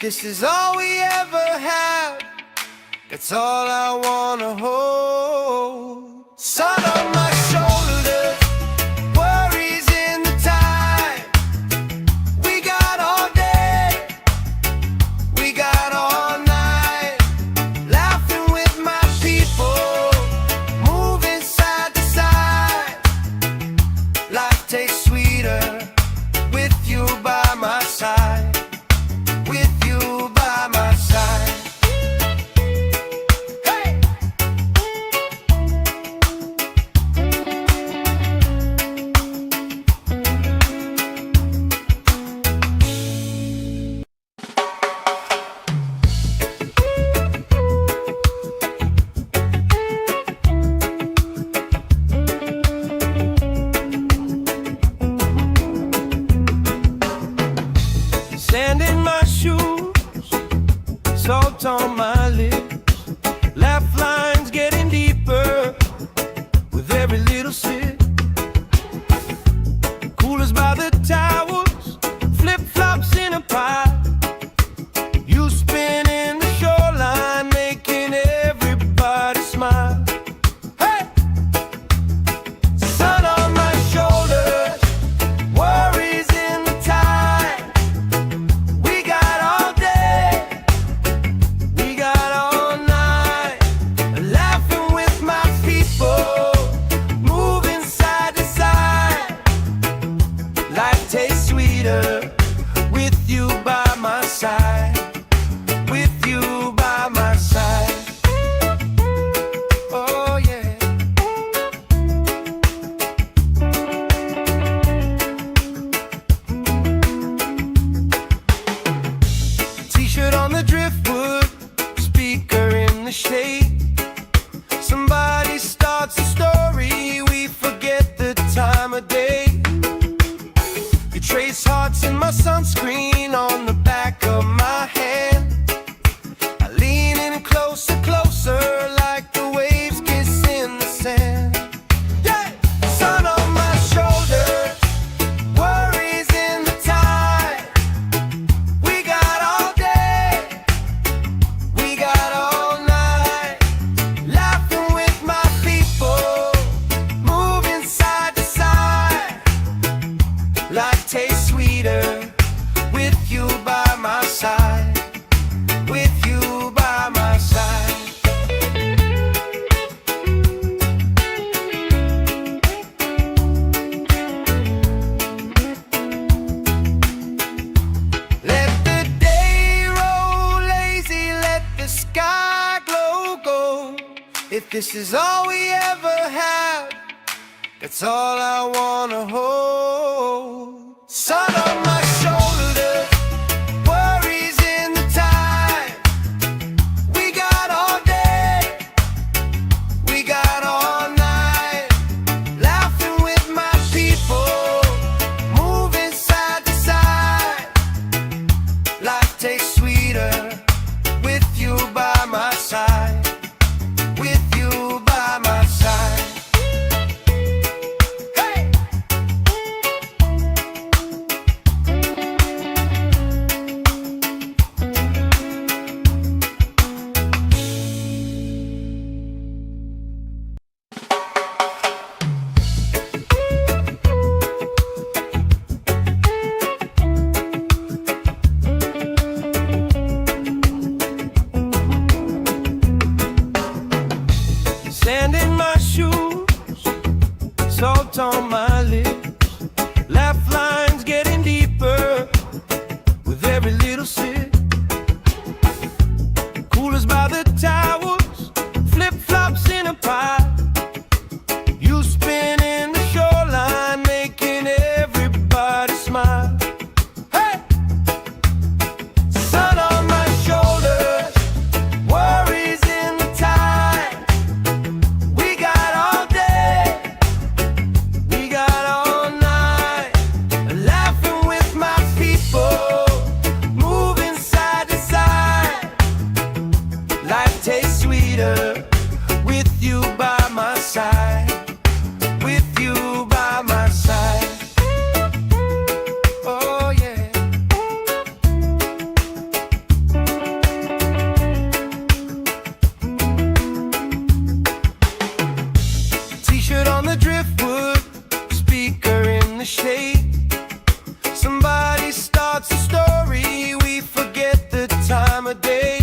this is all we ever have, that's all I wanna hold. Sun on my shoulders, worries in the tide. We got all day, we got all night, laughing with my people, moving side to side. Life tastes sweeter with you by my side, with you by my side. Hey! Sand in my shoes, salt on my lips, laugh lines getting deeper with every little sip. Coolers by the towers, flip-flops in a pile. You spinning the shoreline, making everybody smile. Hey! Sun on my shoulders, worries in the tide. We got all day, we got all night, laughing with my people, moving side to side. Life tastes sweeter with you by my side, with you by my side. Oh yeah. T-shirt on the driftwood, speaker in the shade. Somebody starts a story, we forget the time of day. You trace hearts in my sunscreen on the back of my hand. I lean in closer, closer, like the waves kiss in the sand. Yeah! Sun on my shoulders, worries in the tide. We got all day, we got all night, laughing with my people, moving side to side. Life tastes sweeter with you by my side, with you by my side. Let the day roll lazy, let the sky glow gold. If this is all we ever have, that's all I wanna hold. Sun on my shoulders, worries in the tide. We got all day, we got all night, laughing with my people, moving side to side. Life tastes sweeter with you by my side, with you by my side. Hey! the shade. Somebody starts a story, we forget the time of day.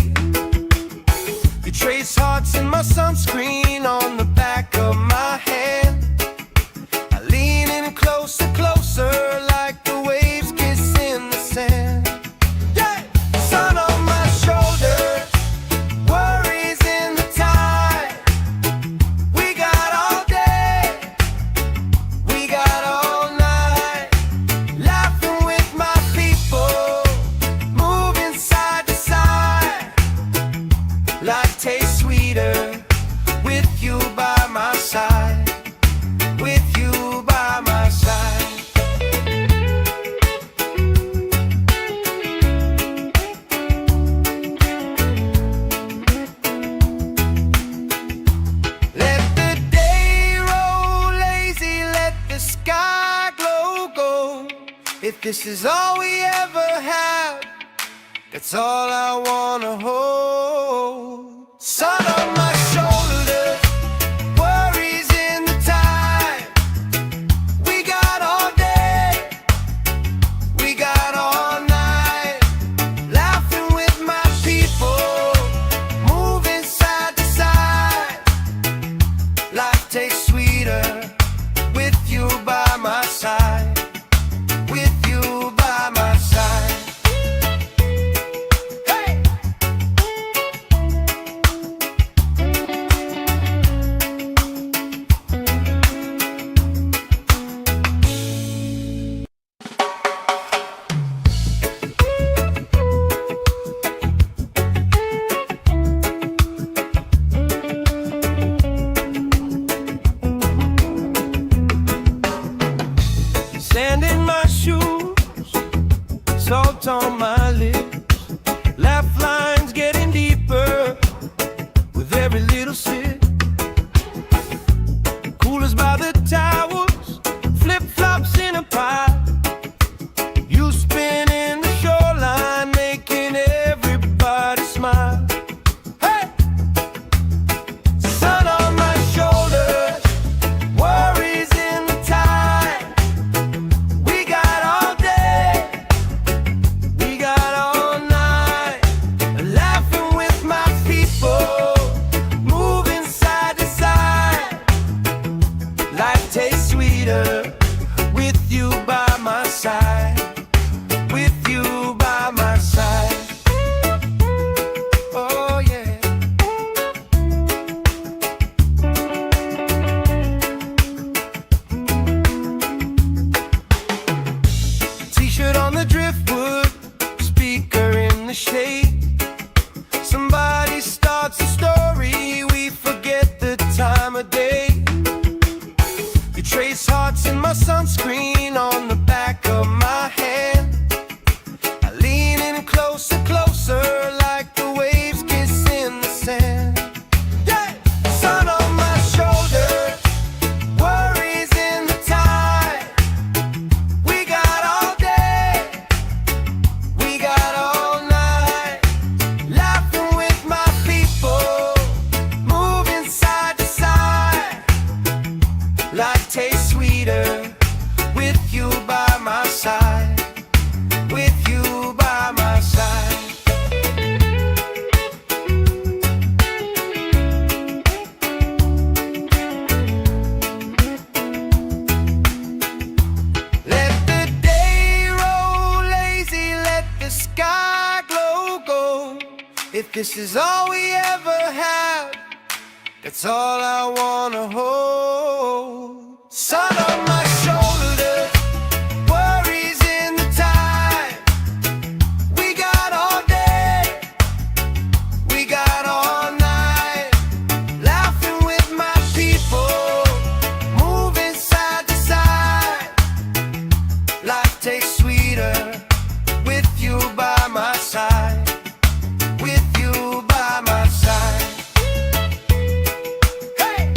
You trace hearts in my sunscreen on the back of my hand. I lean in closer, closer, like the waves kiss in the sand. Yeah! Sun on my shoulders, worries in the tide. We got all day, we got all night, laughing with my people, moving side to side. Life tastes sweeter with you by my side, with you by my side. Let the day roll lazy, let the sky glow gold. If this is all we ever have, that's all I wanna hold. Sun on my shoulders, worries in the tide. We got all day, we got all night, laughing with my people, moving side to side. Life tastes sweeter with you by my side, with you by my side. Hey! Sand in my shoes, salt on my lips, laugh lines getting deeper with every little sip. Coolers by the towers, flip-flops in a pile. You spinning the shoreline, making everybody smile. Hey! Sun on my shoulders, worries in the tide. We got all day, we got all night, laughing with my people, moving side to side. Life tastes sweeter with you by my side, with you by my side. Oh yeah. T-shirt on the driftwood, speaker in the shade. Somebody starts a story, we forget the time of day. You trace hearts in my sunscreen on the back of my hand. I lean in closer, closer, like the waves kiss in the sand. Yeah! Sun on my shoulders, worries in the tide. We got all day, we got all night, laughing with my people, moving side to side. Life tastes sweeter with you by my side, with you by my side. Let the day roll lazy, let the sky glow gold. If this is all we ever have, that's all I wanna hold. Sun on my shoulders, worries in the tide. We got all day, we got all night, laughing with my people, moving side to side. Life tastes sweeter with you by my side, with you by my side. Hey!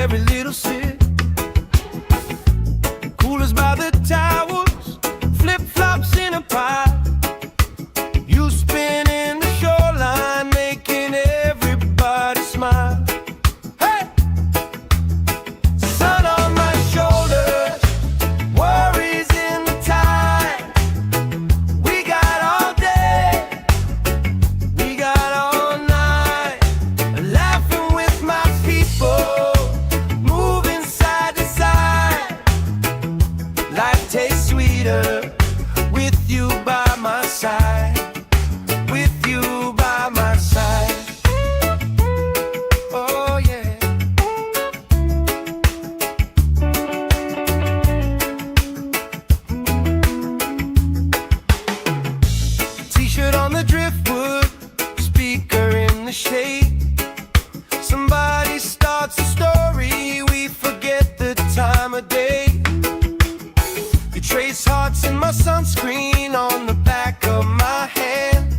every little sip. Coolers by the towels, flip-flops in a pile. You spin in the shoreline, making everybody smile. Hey! Sun on my shoulders, worries in the tide. We got all day, we got all night, laughing with my people, moving side to side. Life tastes sweeter with you by my side. With you by my side. Oh yeah. T-shirt on the driftwood, speaker in the shade. Somebody starts a story, we forget the time of day. You trace hearts in my sunscreen on the back of my hand.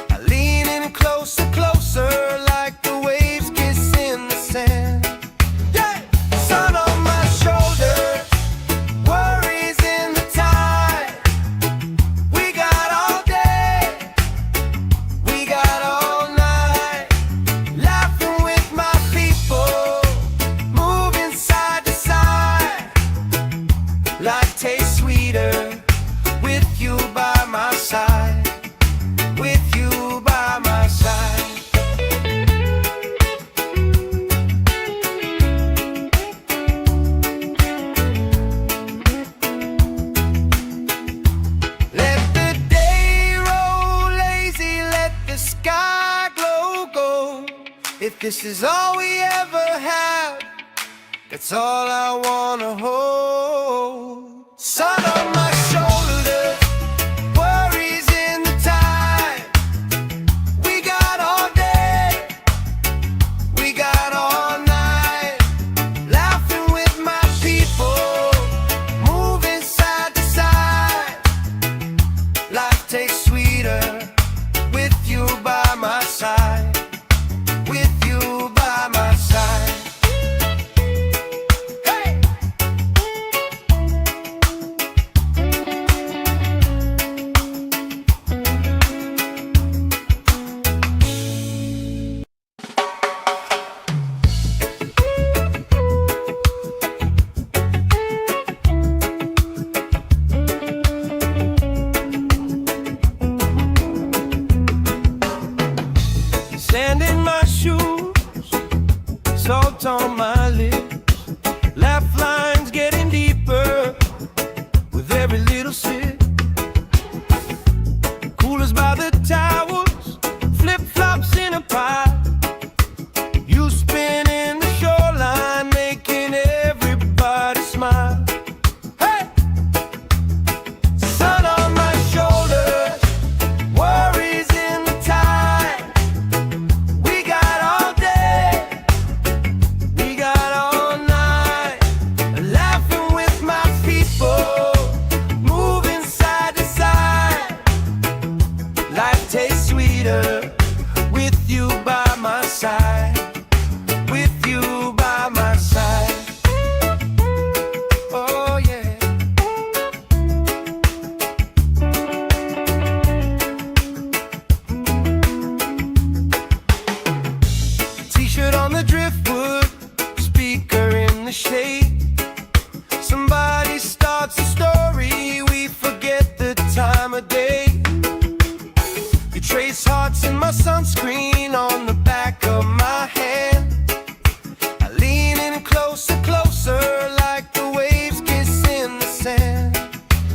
I lean in closer, closer, like the waves kiss in the sand. Yeah! Sun on my shoulders, worries in the tide. We got all day, we got all night, laughing with my people, moving side to side. Life tastes sweeter with you by my side. With you by my side. Let the day roll lazy, let the sky glow gold. If this is all we ever have, that's all I wanna hold. Sun on my shoulders, worries in the tide. We got all day, we got all night, laughing with my people, moving side to side. Life tastes sweeter with you by my side. With you by my side. Hey! Sand in my shoes, salt on my lips, laugh lines getting deeper with every little sip. Coolers by the towels, flip-flops in a pile. You spin in the shoreline, making everybody smile. Hey! Sun on my shoulders, worries in the tide. We got all day, we got all night, laughing with my people, moving side to side. Life tastes sweeter with you by my side. With you by my side. Oh yeah. T-shirt on the driftwood, speaker in the shade. Somebody starts a story, we forget the time of day. You trace hearts in my sunscreen on the back of my hand. I lean in closer, closer, like the waves kiss in the sand.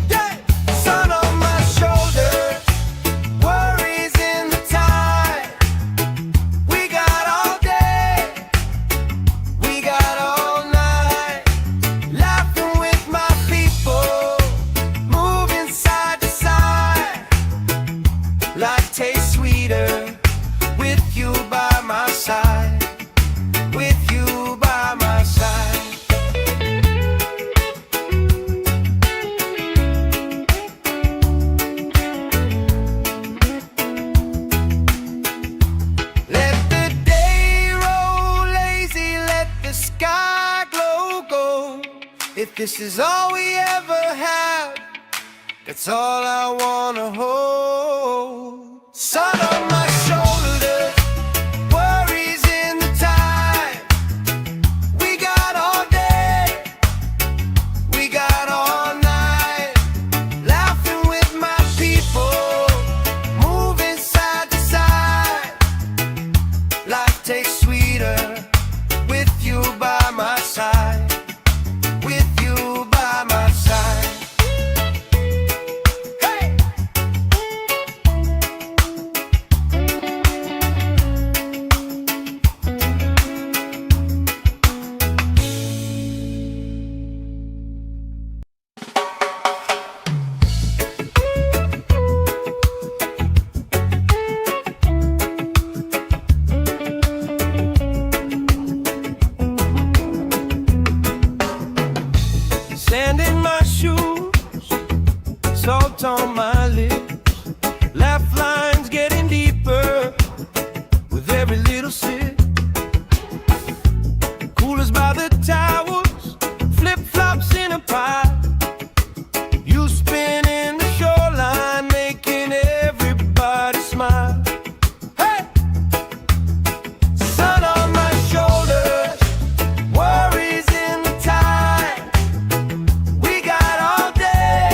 Yeah! Sun on my shoulders, worries in the tide. We got all day, we got all night, sky glow gold. If this is all we ever have, that's all I wanna hold. Sun on my shoulders, worries in the tide. We got all day, we got all night, laughing with my people, moving side to side. Life tastes sweeter with you by my side, with you by my side. Hey! Sand in my shoes, salt on my lips, laugh lines getting deeper with every little sip. Coolers by the towers, flip-flops in a pile. You spin in the shoreline, making everybody smile. Hey! Sun on my shoulders, worries in the tide. We got all day,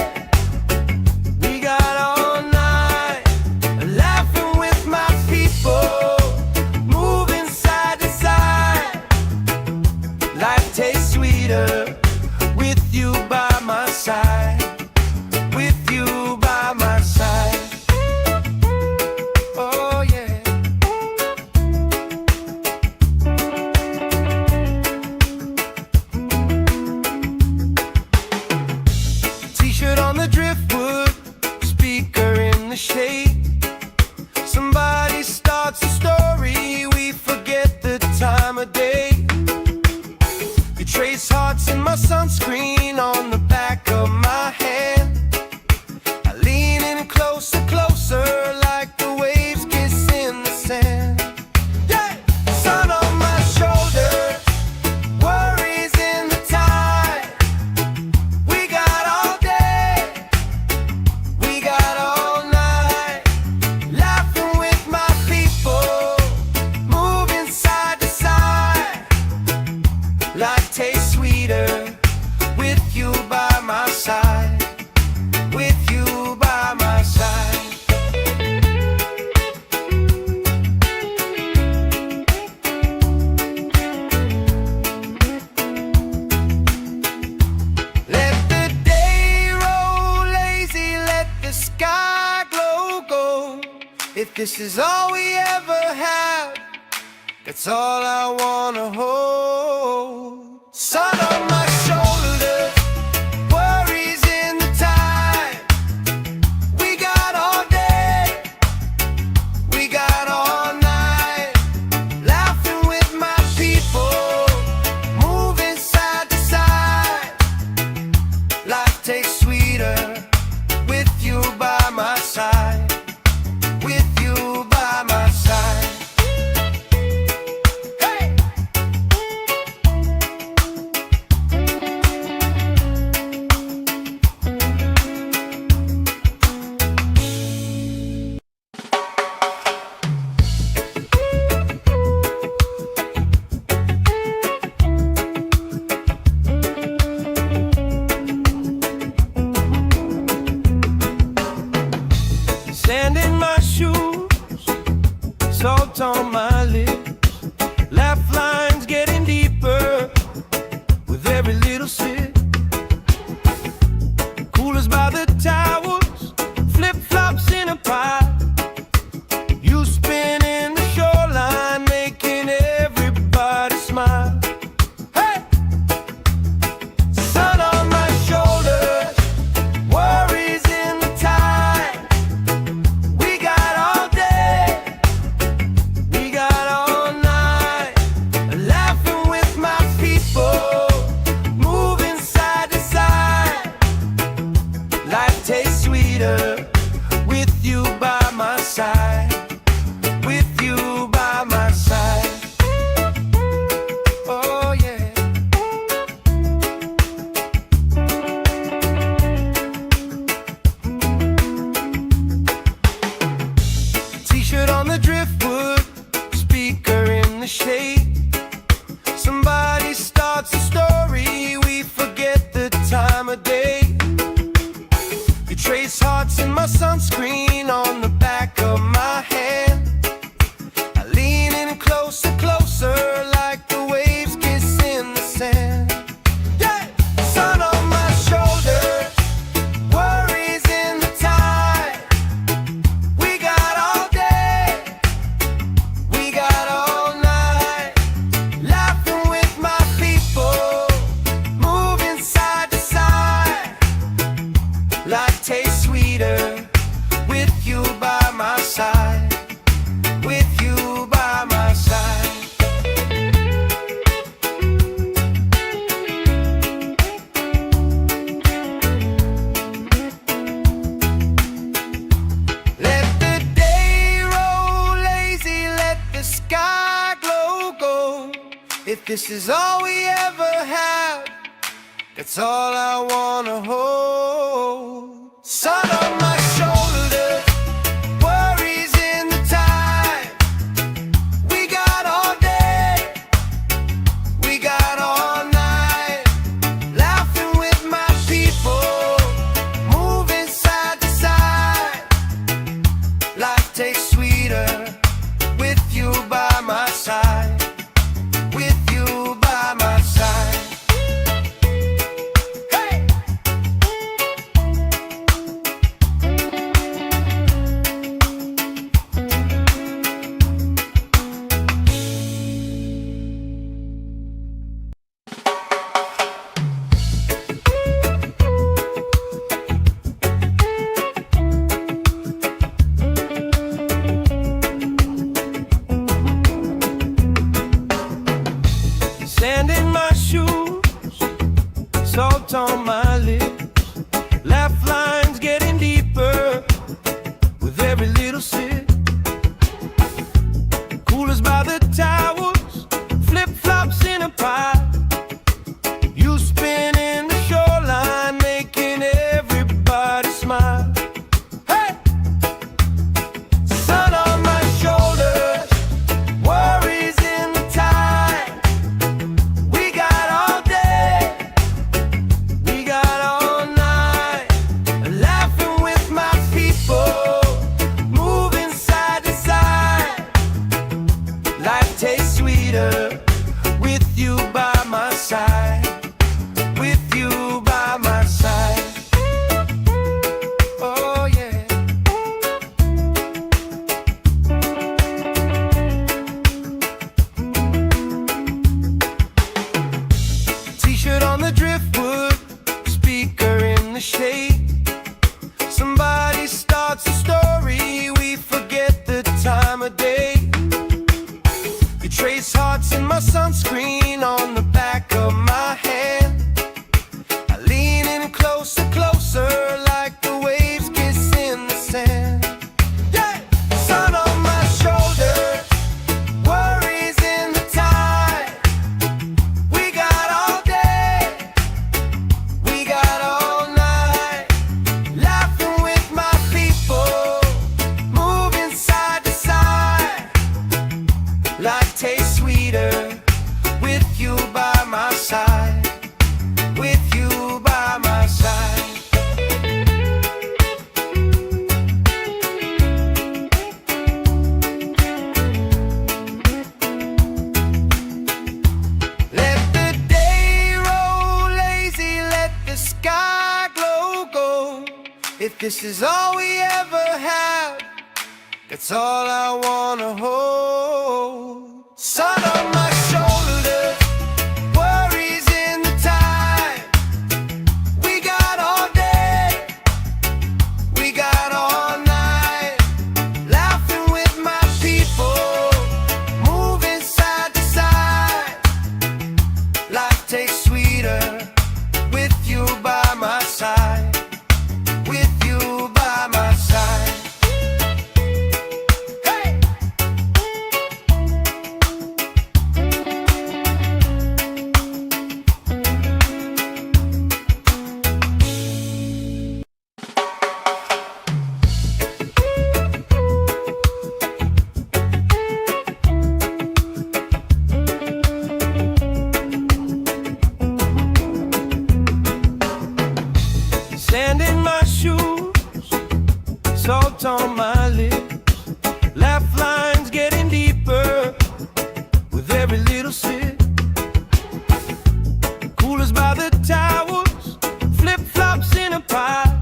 we got all night, laughing with my people, moving side to side. Life tastes sweeter with you by my side, with you by my side. Oh yeah. T-shirt on the driftwood, speaker in the shade. Somebody starts a story, we forget the time of day. You trace hearts in my sunscreen on the back of my hand. I lean in closer, closer, like the waves kiss in the sand. Yeah! Sun on my shoulders, worries in the tide. We got all day, we got all night, laughing with my people, moving side to side. Life tastes sweeter with you by my side, with you by my side. Let the day roll lazy, let the sky glow gold. If this is all we ever have, that's all I wanna hold. Sun on my shoulders, worries in the tide. We got all day, we got all night, laughing with my people, moving side to side. Life tastes sweeter with you by my side, with you by my side. Hey! this is all we ever had, that's all I wanna hold. Sun on my shoulder, worries in the tide. We got all day, we got all night, laughing with my people, moving side to side. Life tastes sweeter with you by my side. With you by my side. Hey! Sand in my shoes, salt on my lips, laugh lines getting deeper with every little sip. Coolers by the towers, flip-flops in a pie. You spinning the shoreline, making everybody smile. Hey! Sun on my shoulders, worries in the tide. We got all day, we got all night, laughing with my people, moving side to side. Life tastes sweeter with you by my side. With you by my side. Oh yeah. T-shirt on the driftwood, speaker in the shade. Somebody starts a story, we forget the time of day. You trace hearts in my sunscreen on the back of my hand. I lean in closer, closer, like the waves kiss in the sand. Yeah! Sun on my shoulders, worries in the tide. We got all day, we got all night, laughing with my people, moving side to side. Life tastes sweeter with you by my side. With you by my side. Let the day roll lazy, let the sky glow gold. If this is all we ever have, that's all I wanna hold. Sun on my shoulders, worries in the tide. We got all day, we got all night, laughing with my people, moving side to side. Life tastes sweeter with you by my side. With you by my side. Hey! Sand in my shoes, salt on my lips, laugh lines getting deeper with every little sip. Coolers by the towers, flip-flops in a pie.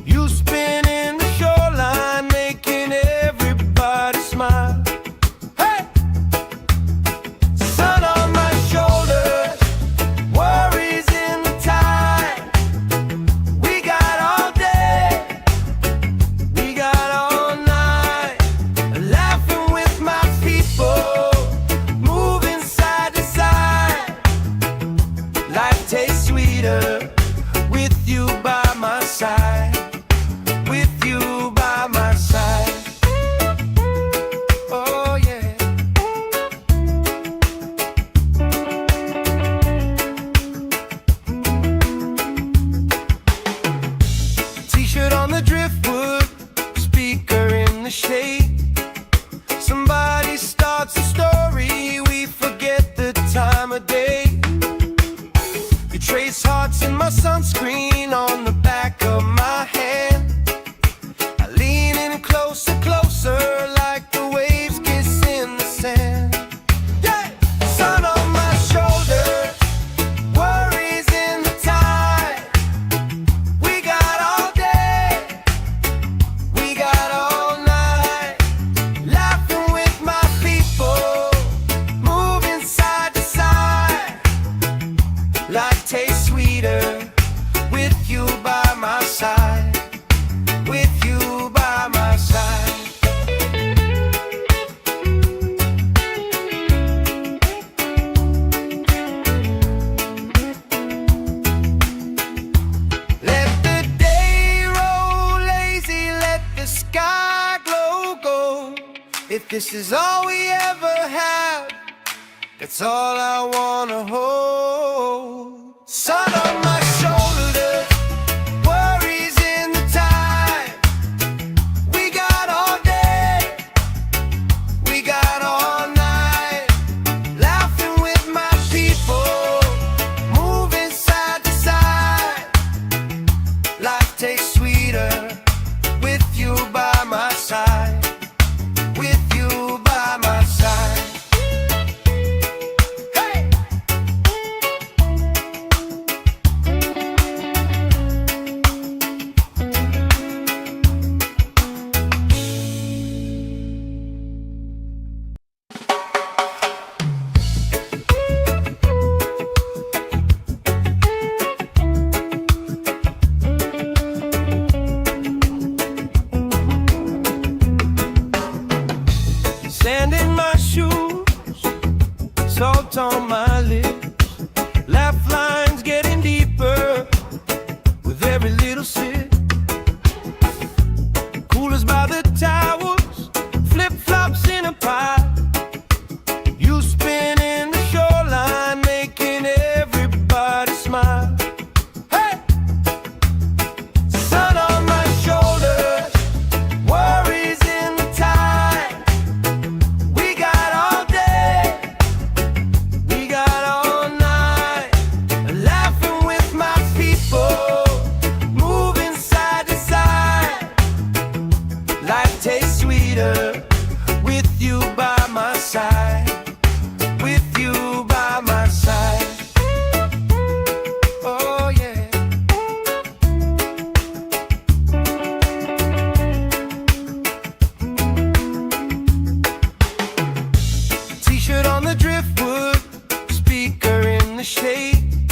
You spinning the shoreline, making everybody smile. Hey! Sun on my shoulders, worries in the tide. We got all day, we got all night, laughing with my people, moving side to side. If this is all we ever have, that's all I wanna hold. Sun on my shoulders, worries in the tide. We got all day, we got all night, laughing with my people, moving side to side. Life tastes sweeter with you by my side, with you by my side. Sand in my shoes, salt on my lips, laugh lines getting deeper with every little sip. Coolers by the towers, flip-flops in a pie. You spinning the shoreline, making everybody smile. Hey! Sun on my shoulders, worries in the tide. We got all day, we got all night, laughing with my people, moving side to side. Life tastes sweeter with you by my side, with you by my side. Oh yeah. T-shirt on the driftwood, speaker in the shade.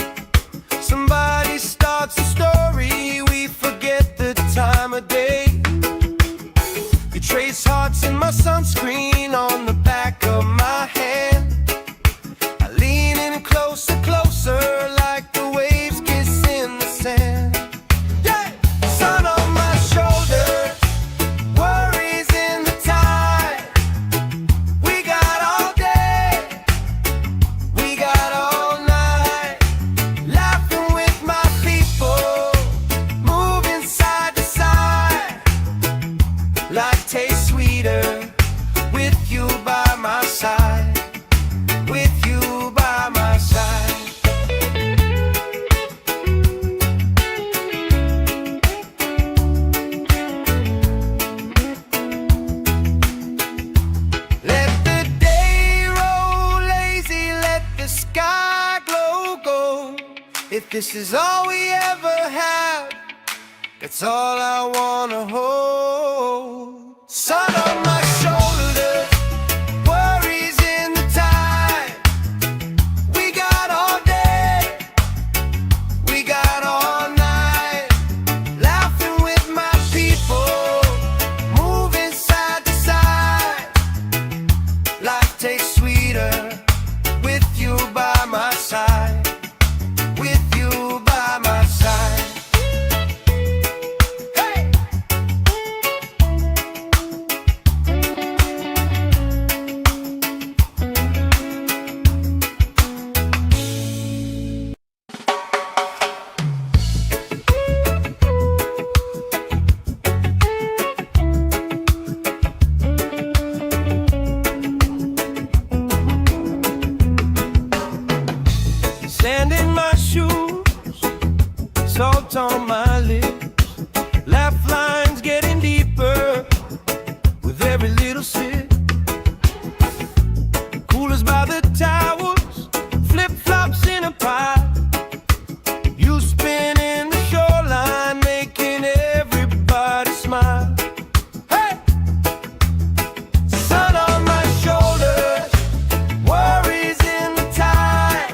Somebody starts a story, we forget the time of day. You trace hearts in my sunscreen on the back of my hand. I lean in closer, closer, like the waves kiss in the sand. Yeah! Sun on my shoulders, worries in the tide. We got all day, we got all night, laughing with my people, moving side to side. Life tastes sweeter with you by my side, with you by my side. Let the day roll lazy, let the sky glow gold. If this is all we ever have, that's all I wanna hold. Sun on my shoulders, worries in the tide. We got all day, we got all night, laughing with my people, moving side to side. Life tastes sweeter with you by my side, with you by my side. Hey! Sand in my shoes, salt on my lips, laugh lines getting deeper with every little sip. Coolers by the towers, flip-flops in a pie. You spinning the shoreline, making everybody smile. Hey! Sun on my shoulders, worries in the tide.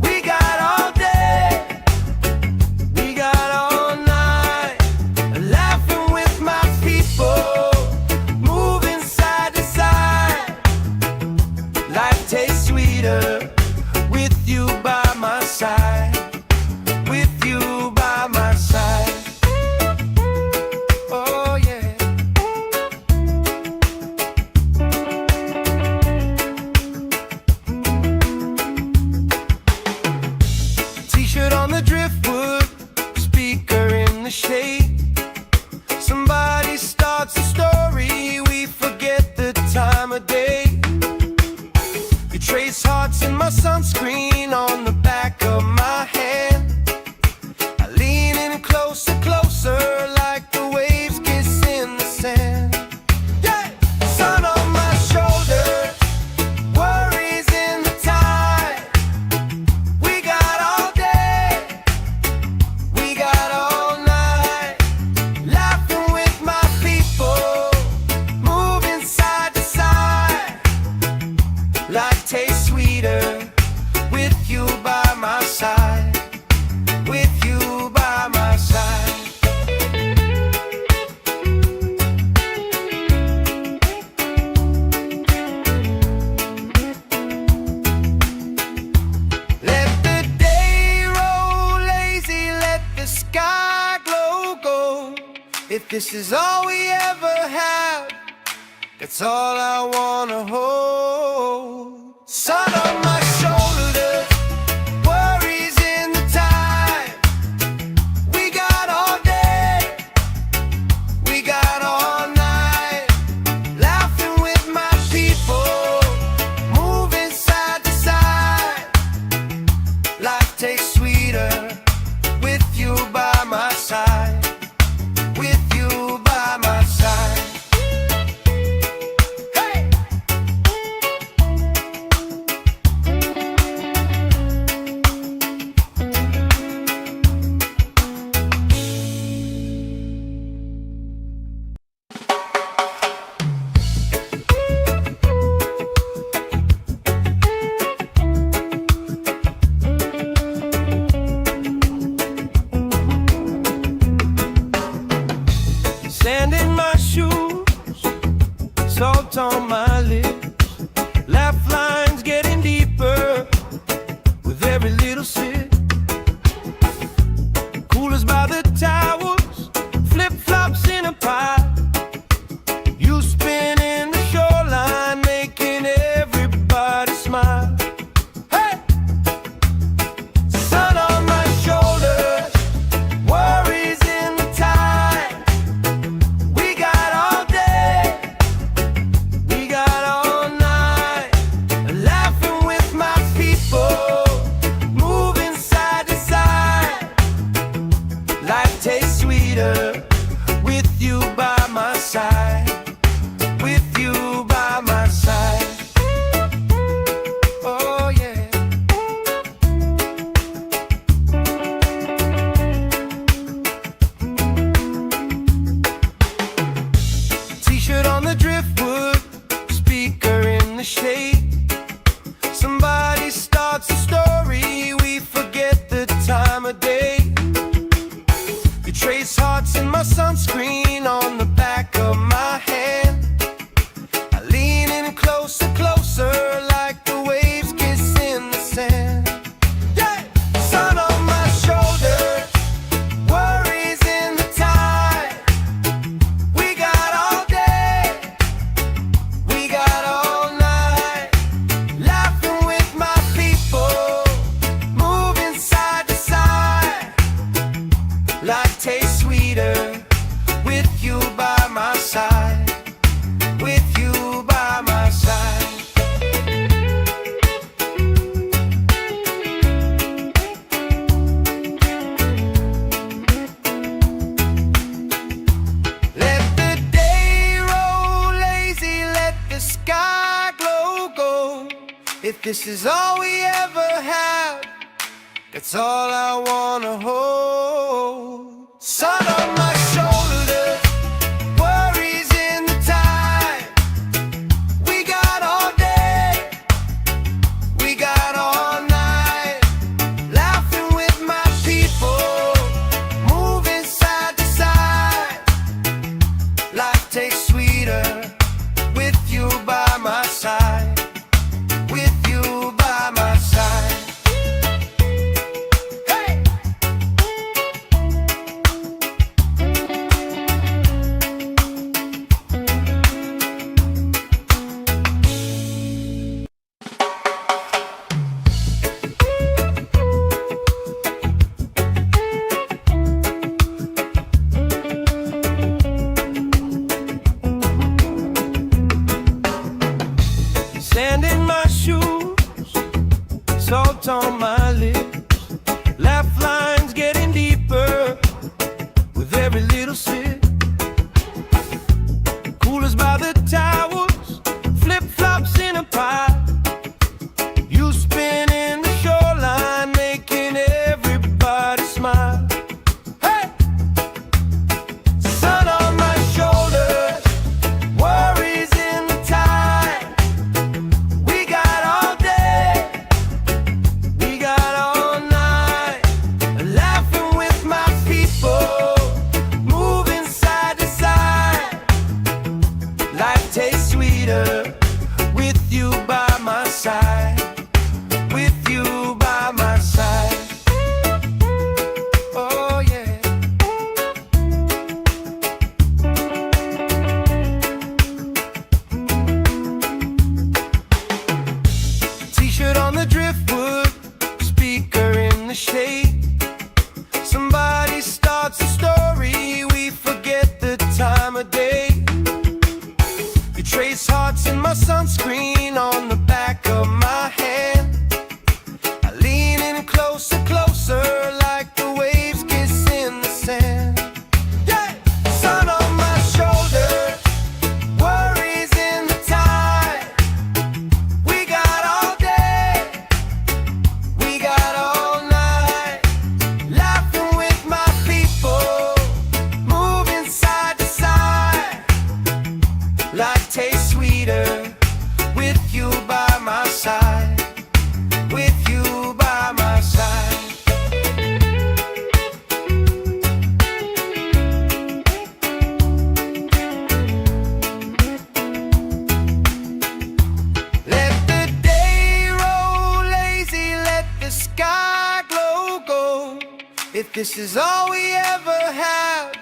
We got all day, we got all night, laughing with my people, moving side to side. Life tastes sweeter with you by my side, with you by my side. Oh yeah. the shade. Somebody starts a story, we forget the time of day. You trace hearts in my sunscreen on the back of my hand. I lean in closer, closer, like the waves kiss in the sand. Yeah! Sun on my shoulders, worries in the tide. We got all day, we got all night, laughing with my people, moving side to side. Life tastes sweeter with you by my side, with you by my side. Let the day roll lazy, let the sky glow gold. If this is all we ever have, that's all I wanna hold. Sun on my shoulders, worries in the tide. We got all day, we got all night, laughing with my people, moving side to side. Life tastes sweeter with you by my side, with you by my side. Sand in my shoes, salt on my lips, laugh lines getting deeper with every little sip. Coolers by the towers, flip-flops in a pile. You spinning the shoreline, making everybody smile. Hey! Sun on my shoulders, worries in the tide. We got all day, we got all night, laughing with my people, moving side to side. Life tastes sweeter with you by my side, with you by my side. Oh yeah. T-shirt on the driftwood, speaker in the shade. Somebody starts a story, we forget the time of day. You trace hearts in my sunscreen on the back of my hand. I lean in closer, closer, like the waves kiss in the sand. Yeah! Sun on my shoulders, worries in the tide. We got all day, we got all night, laughing with my people, moving side to side. Life tastes sweeter with you by my side, with you by my side. Let the day roll lazy, let the sky glow gold. If this is all we ever have, that's all I wanna hold. Sun on my shoulders, worries in the tide. We got all day, we got all night, laughing with my people, moving side to side. Life tastes sweeter with you by my side, with you by my side. Hey! the shade. Somebody starts a story, we forget the time of day. You trace hearts in my sunscreen on the back of my hand. I lean in closer, closer, like the waves kiss in the sand. Yeah! Sun on my shoulder, worries in the tide. We got all day, we got all night, laughing with my people, moving side to side. Life tastes sweeter with you by my side, with you by my side. Let the day roll lazy, let the sky glow gold. If this is all we ever have,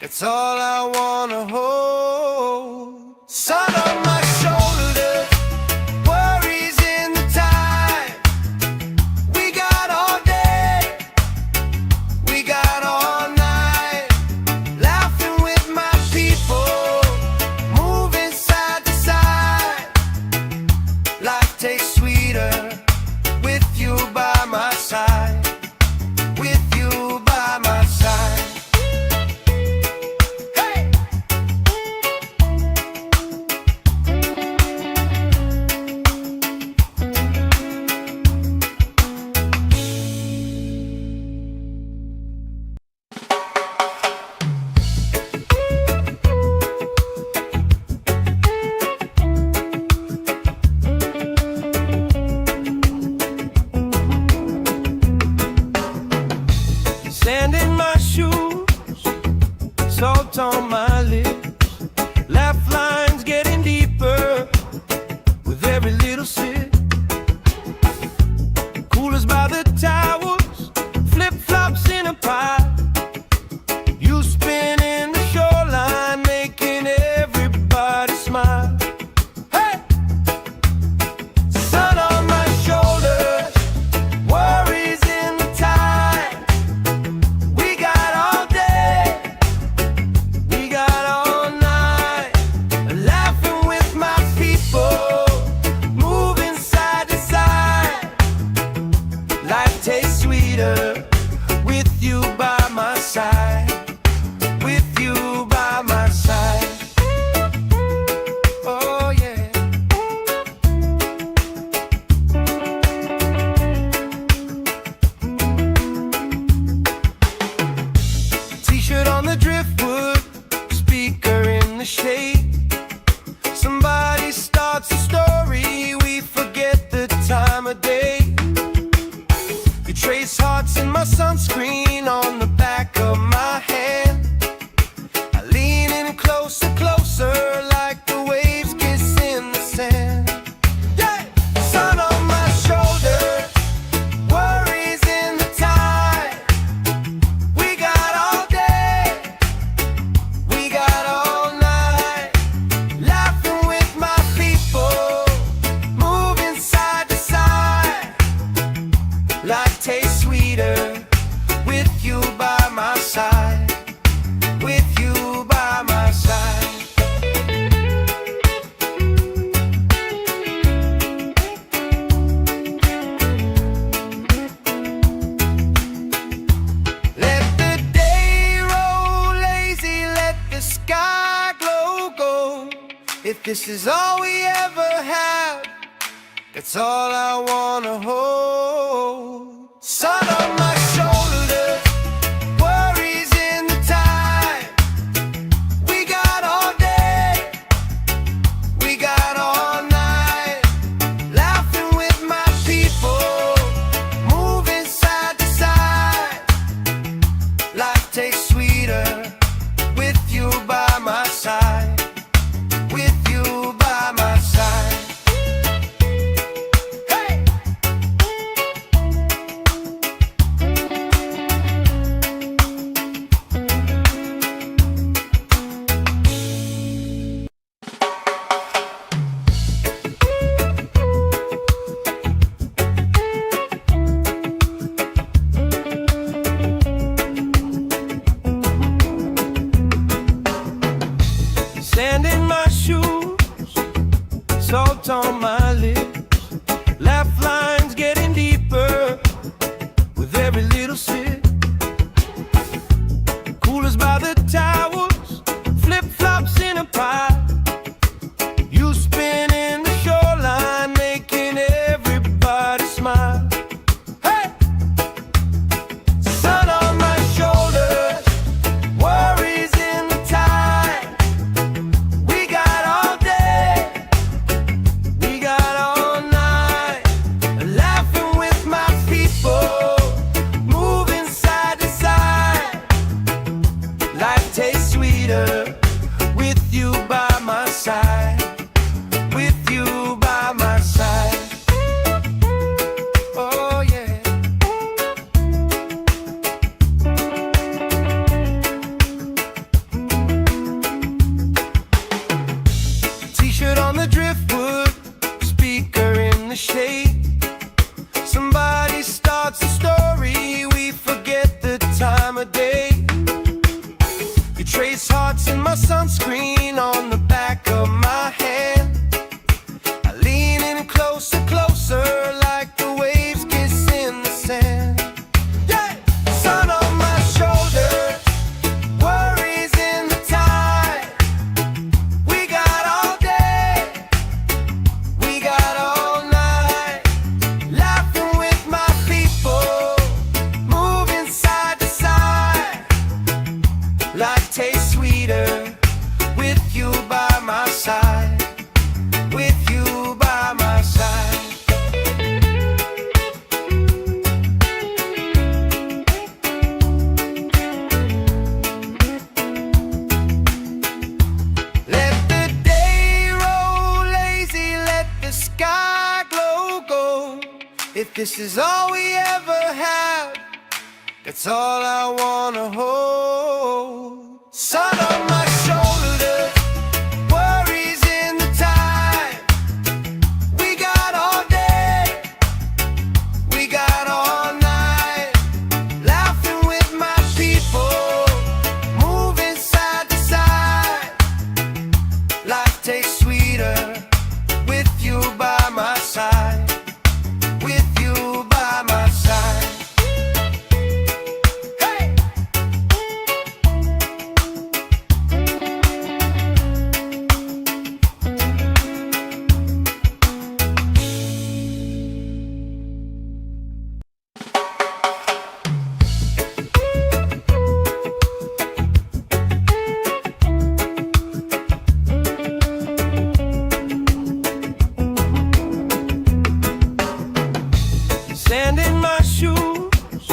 that's all I wanna hold. Sun on my shoulder, worries in the tide. We got all day, we got all night, laughing with my people, moving side to side. Life tastes sweeter with you by my side, with you by my side. Hey! Sand in my shoes, salt on my lips, laugh lines getting deeper with every little sip. Coolers by the towers, flip-flops in a pile. You spin in the shoreline, making everybody smile. Hey! Sun on my shoulders, worries in the tide. We got all day, we got all night, laughing with my people, moving side to side. Life tastes sweeter with you by my side, with you by my side. Oh yeah. T-shirt on the driftwood, speaker in the shade. Somebody starts a story, we forget the time of day. You trace hearts in my sunscreen on the back of my hand. I lean in closer, closer, like the waves kiss in the sand. Yeah! Sun on my shoulder, worries in the tide. We got all day, we got all night, laughing with my people, moving side to side. Life tastes sweeter with you by my side, with you by my side. Let the day roll lazy, let the sky glow gold. If this is all we ever have, that's all I wanna hold. Sun on my shoulder, worries in the tide. We got all day, we got all night, laughing with my people, moving side to side. Life tastes sweeter with you by my side, with you by my side. Hey! this is all we ever have, that's all I wanna hold. Sun on my shoulders, worries in the tide. We got all day, we got all night, laughing with my people, moving side to side. Life tastes sweeter with you by my side, with you by my side. Hey! Sand in my shoes,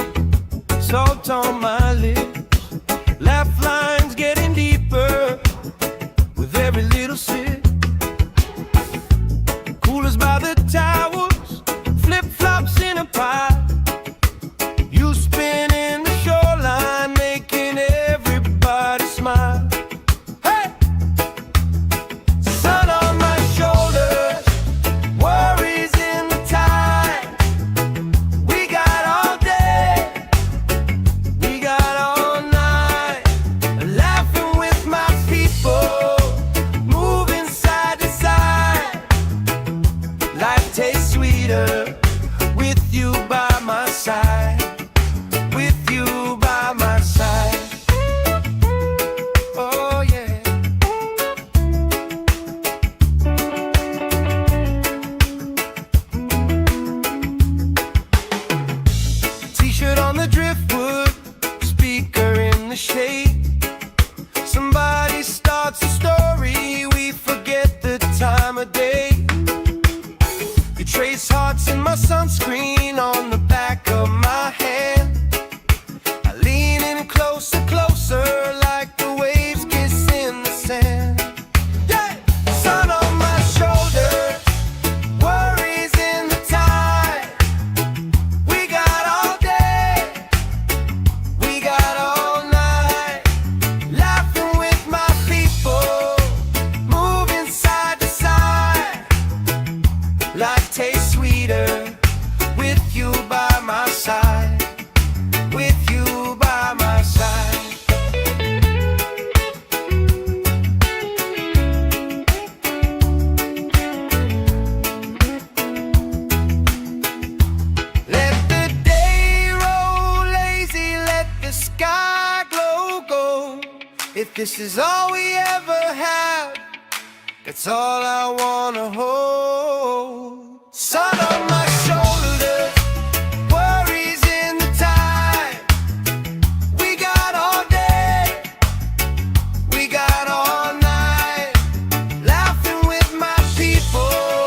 salt on my lips, laugh lines getting deeper with every little sip. Coolers by the towers, flip-flops in a pie. You spinning the shoreline, making everybody smile. Hey! Sun on my shoulders, worries in the tide. We got all day, we got all night, laughing with my people, moving side to side. Life tastes sweeter with you by my side, with you by my side. Oh yeah. T-shirt on the driftwood, speaker in the shade. Somebody starts a story, we forget the time of day. You trace hearts in my sunscreen on the back of my hand. I lean in closer, closer, like the waves kiss in the sand. Yeah! Sun on my shoulders, worries in the tide. We got all day, we got all night, laughing with my people, moving side to side. Life tastes sweeter with you by my side, with you by my side. Let the day roll lazy, let the sky glow gold. If this is all we ever have, that's all I wanna hold. Sun on my shoulders, worries in the tide. We got all day, we got all night, laughing with my people,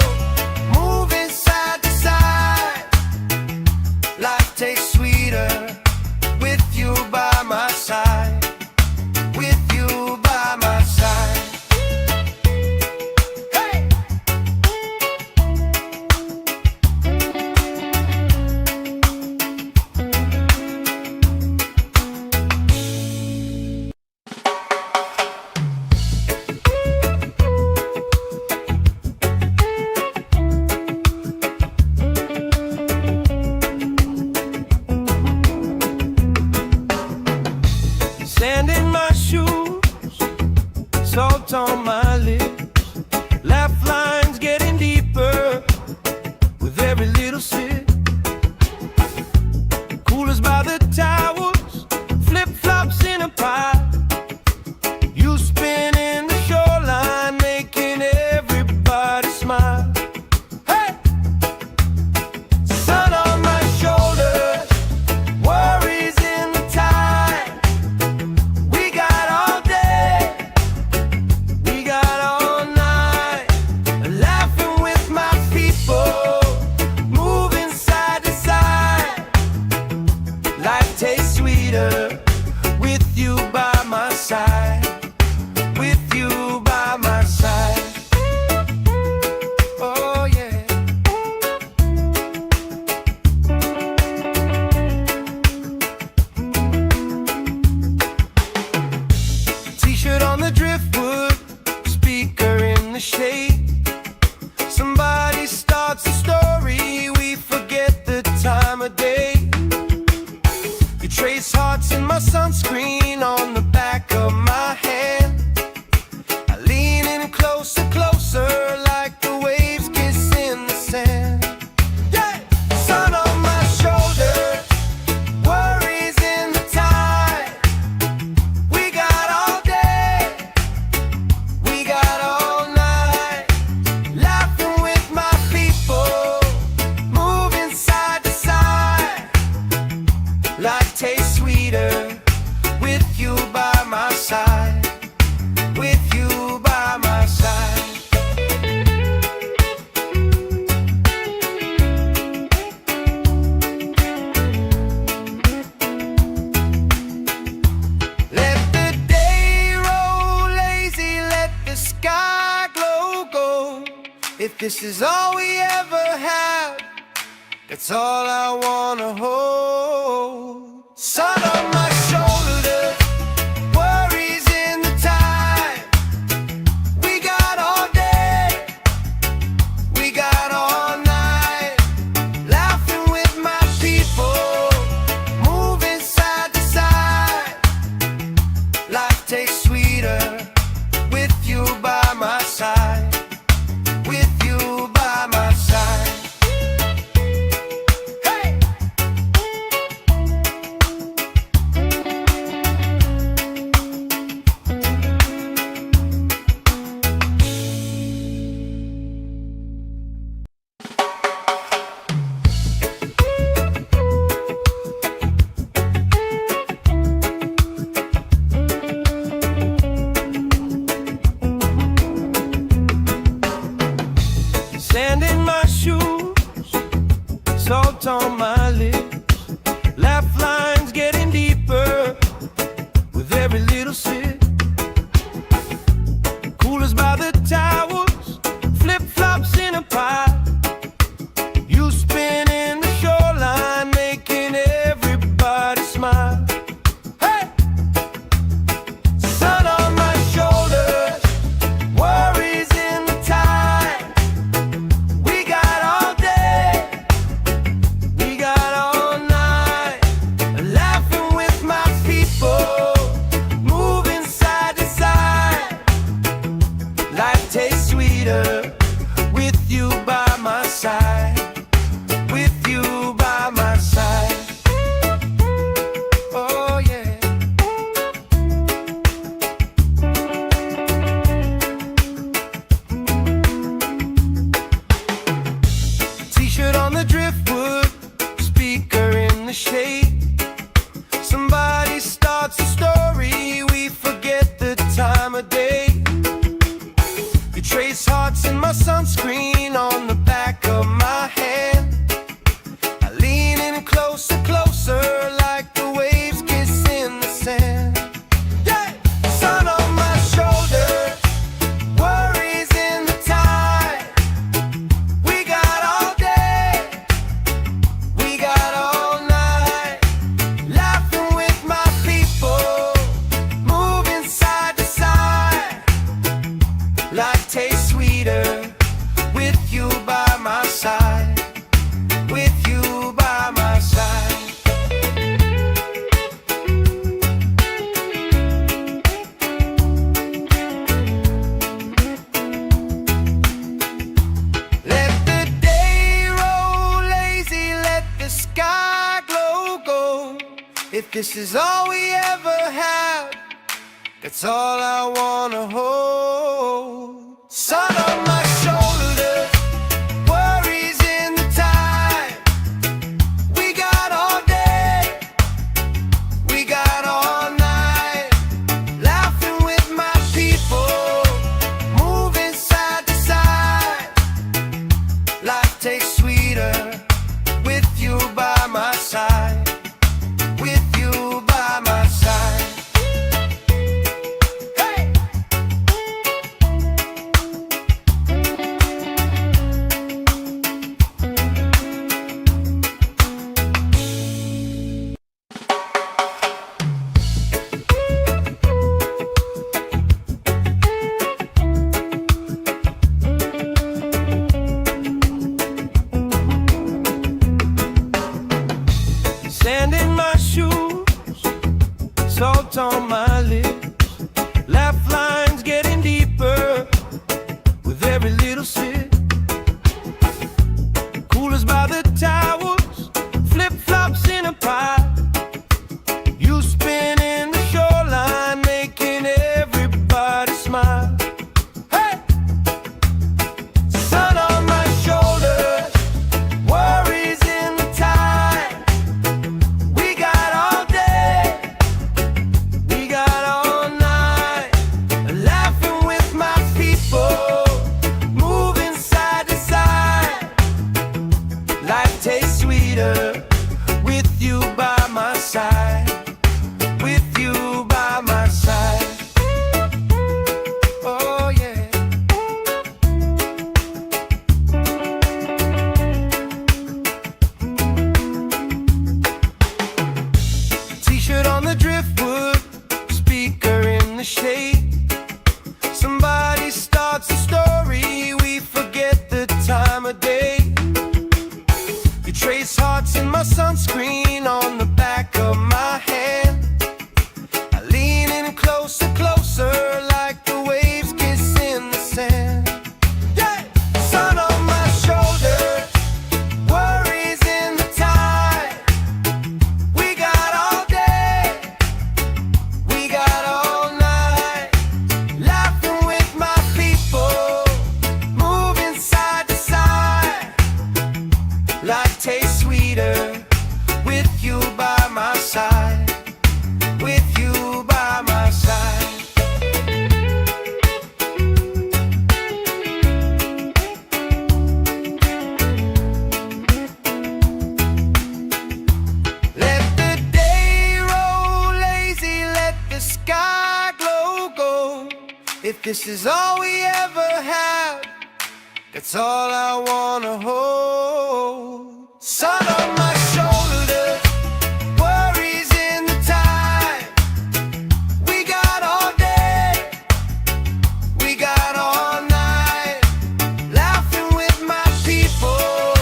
moving side to side. Life tastes sweeter with you by my side, with you by my side. Hey! Sand in my shoes, salt on my lips, laugh lines getting deeper with every little sip. Coolers by the towers, flip-flops in a pie. You spinning the shoreline, making everybody smile. Hey! Sun on my shoulders, worries in the tide. We got all day, we got all night, laughing with my people, moving side to side. Life tastes sweeter with you by my side, with you by my side. Oh yeah. my sunscreen on the back of my hand. I lean in closer, closer, like the waves kiss in the sand. Yeah! Sun on my shoulders, worries in the tide. We got all day, we got all night, laughing with my people, moving side to side. Life tastes sweeter with you by my side, with you by my side. Let the day roll lazy, let the sky glow gold. If this is all we ever have, that's all I wanna hold. Sun on my shoulders, worries in the tide. We got all day, we got all night, laughing with my people, moving side to side. Life tastes sweeter with you by my side, with you by my side. Sand in my shoes, salt on my lips, laugh lines getting deeper with every little sip. Coolers by the towers, flip-flops in a pile. You spinning the shoreline, making everybody smile. Hey! Sun on my shoulders, worries in the tide. We got all day, we got all night, laughing with my people, moving side to side. Life tastes sweeter with you by my side, with you by my side. Oh yeah. T-shirt on the driftwood, speaker in the shade. Somebody starts a story, we forget the time of day. You trace hearts in my sunscreen on the back of my hand. I lean in closer, closer, like the waves kiss in the sand. Yeah! Sun on my shoulders, worries in the tide. We got all day, we got all night, laughing with my people, moving side to side. Life tastes sweeter with you by my side, with you by my side. Let the day roll lazy, let the sky glow gold. If this is all we ever have, that's all I wanna hold. Sun on my shoulders, worries in the tide. We got all day, we got all night, laughing with my people, moving side to side. Life tastes sweeter with you by my side, with you by my side. Hey! salt on my lips, laugh lines getting deeper with every little sip. Coolers by the towels, flip-flops in a pile. You spin in the shoreline, making everybody smile. Hey! Sun on my shoulders, worries in the tide. We got all day, we got all night, laughing with my people, moving side to side. Life tastes sweeter with you by my side. With you by my side. Oh yeah. T-shirt on the driftwood, speaker in the shade. Somebody starts a story, we forget the time of day. You trace hearts in my sunscreen on the back of my hand. I lean in closer, closer, like the waves kiss in the sand. Yeah! Sun on my shoulders, worries in the tide. We got all day, we got all night, laughing with my people, moving side to side. Life tastes sweeter with you by my side. With you by my side. Let the day roll lazy, let the sky glow gold. If this is all we ever have, that's all I wanna hold. Sun on my shoulders, worries in the tide. We got all day, we got all night, laughing with my people,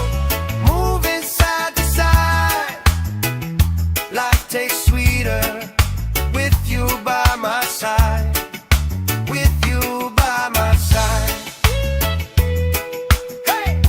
moving side to side. Life tastes sweeter with you by my side. With you by my side. Hey!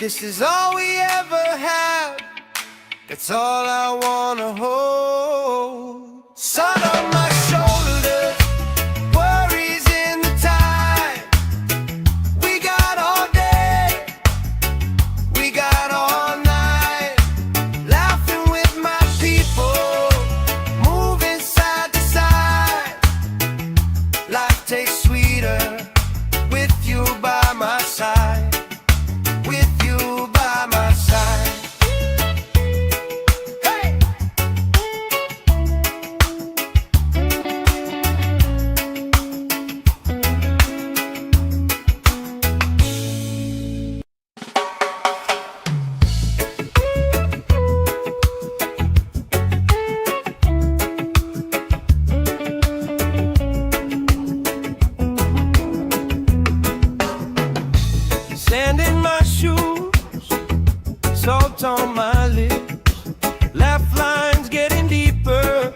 this is all we ever had, that's all I wanna hold. Sun on my shoulders, worries in the tide. We got all day, we got all night, laughing with my people, moving side to side. Life tastes sweeter with you by my side. With you by my side. Hey! Sand in my shoes, salt on my lips, laugh lines getting deeper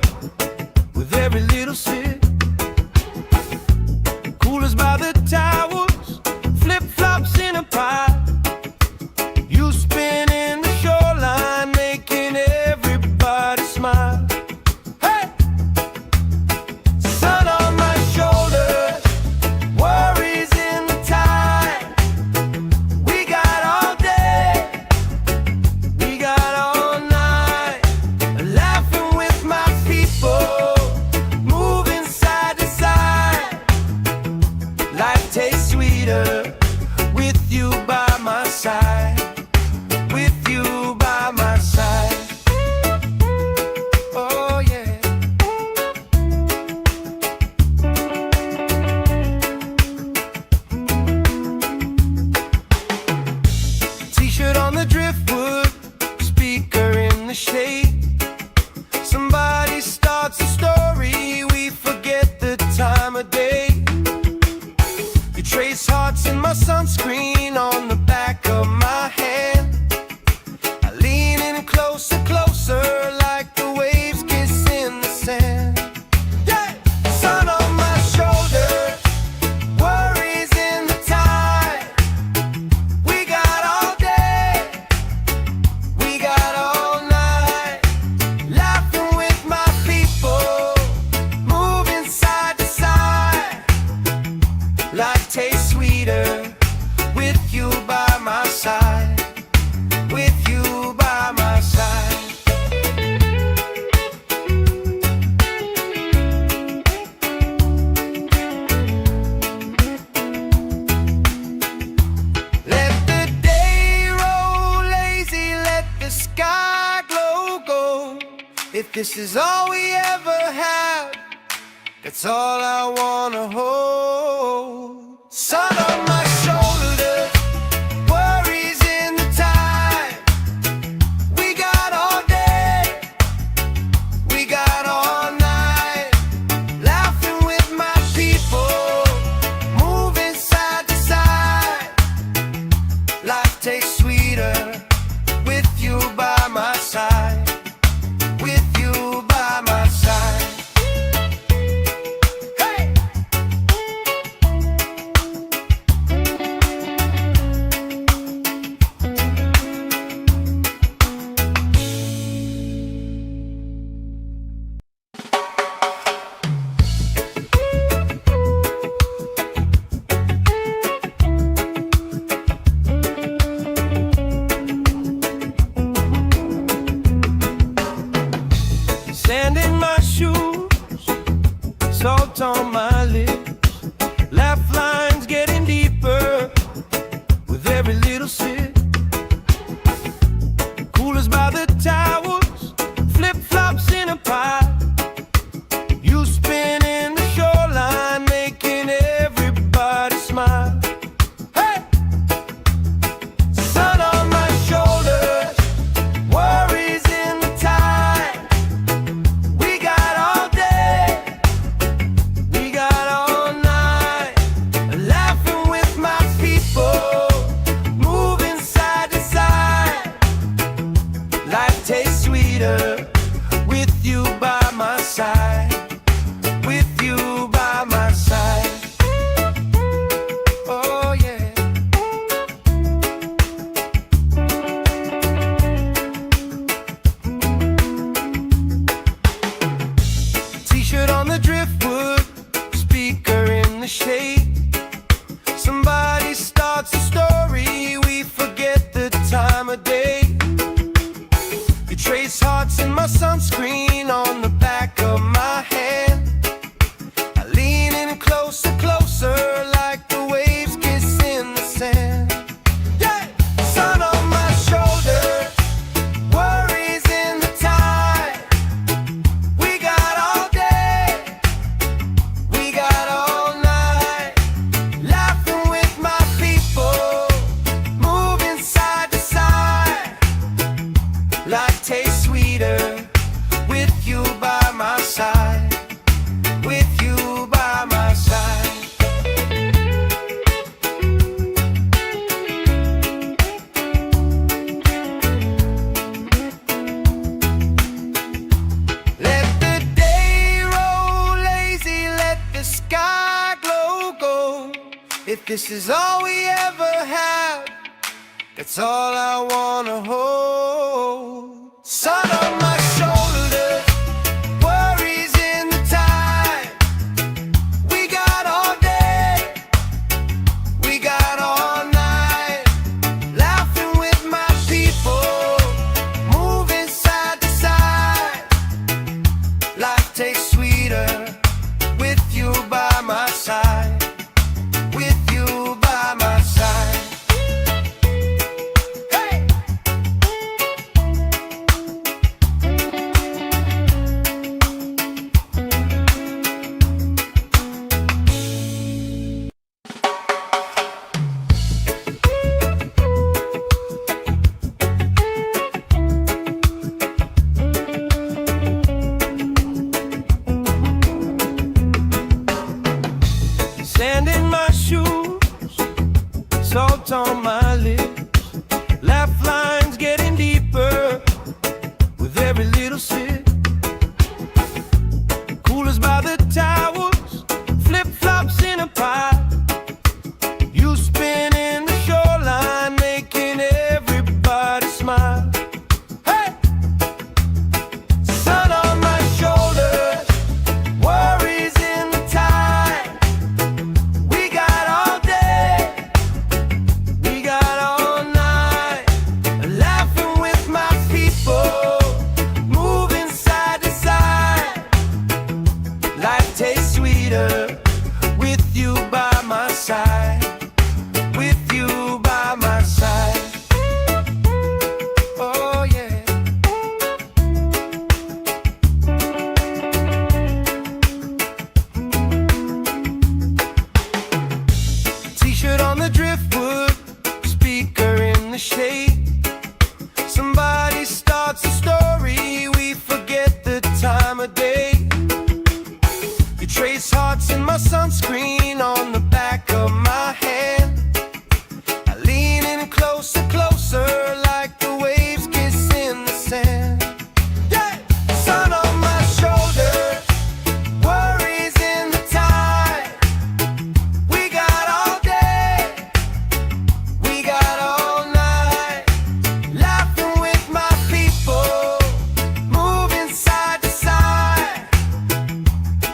with every little sip. Coolers by the towers, flip-flops in a pie. You spin in the shoreline, making everybody smile. Hey! Sun on my shoulders, worries in the tide. We got all day, we got all night, laughing with my people, moving side to side. Life tastes sweeter with you by my side. With you by my side. Oh yeah. T-shirt on the driftwood, speaker in the shade. Somebody starts a story, we forget the time of day. You trace hearts in my sunscreen on the back of my hand. I lean in closer, closer, like the waves kiss in the sand. Yeah! Sun on my shoulders, worries in the tide. We got all day, we got all night, laughing with my people, moving side to side. Life tastes sweeter with you by my side. With you by my side. Let the day roll lazy, let the sky glow gold. If this is all we ever had, that's all I wanna hold. Sun on my shoulders, worries in the tide. We got all day, we got all night, laughing with my people, moving side to side. Life tastes sweeter with you by my side. With you by my side. Hey! Sand in my shoes, salt on my lips, laugh lines getting deeper with every little sip. Coolers by the towers, flip-flops in a pie. You spin in the shoreline, making everybody smile. Hey! Sun on my shoulders, worries in the tide. We got all day, we got You trace hearts in my sunscreen on the back of my hand. I lean in closer, closer, like the waves kiss in the sand. Yeah! Sun on my shoulder, worries in the tide. We got all day, we got all night, laughing with my people, moving side to side. Life tastes sweeter with you by my side, with you by my side. Let the day roll lazy, let the sky glow gold. If this is all we ever have, that's all I wanna hold. Sun on my shoulders, worries in the tide. We got all day, we got all night, laughing with my people, moving side to side. Life tastes sweeter with you by my side, with you by my side. Hey! Sand in my shoes, salt on my lips, laugh lines getting deeper with every little sip. Coolers by the towers, flip-flops in a pile. You spinning the shoreline, making everybody smile. Hey! Sun on my shoulders, worries in the tide. We got all day, we got all night, laughing with my people, moving side to side. Life tastes sweeter with you by my side, with you by my side. Oh yeah. T-shirt on the driftwood, speaker in the shade. Somebody starts a story, we forget the time of day. You trace hearts in my sunscreen on the back of my hand. I lean in closer, closer, like the waves kiss in the sand. Yeah! Sun on my shoulder, worries in the tide. We got all day, we got all night, laughing with my people, moving side to side.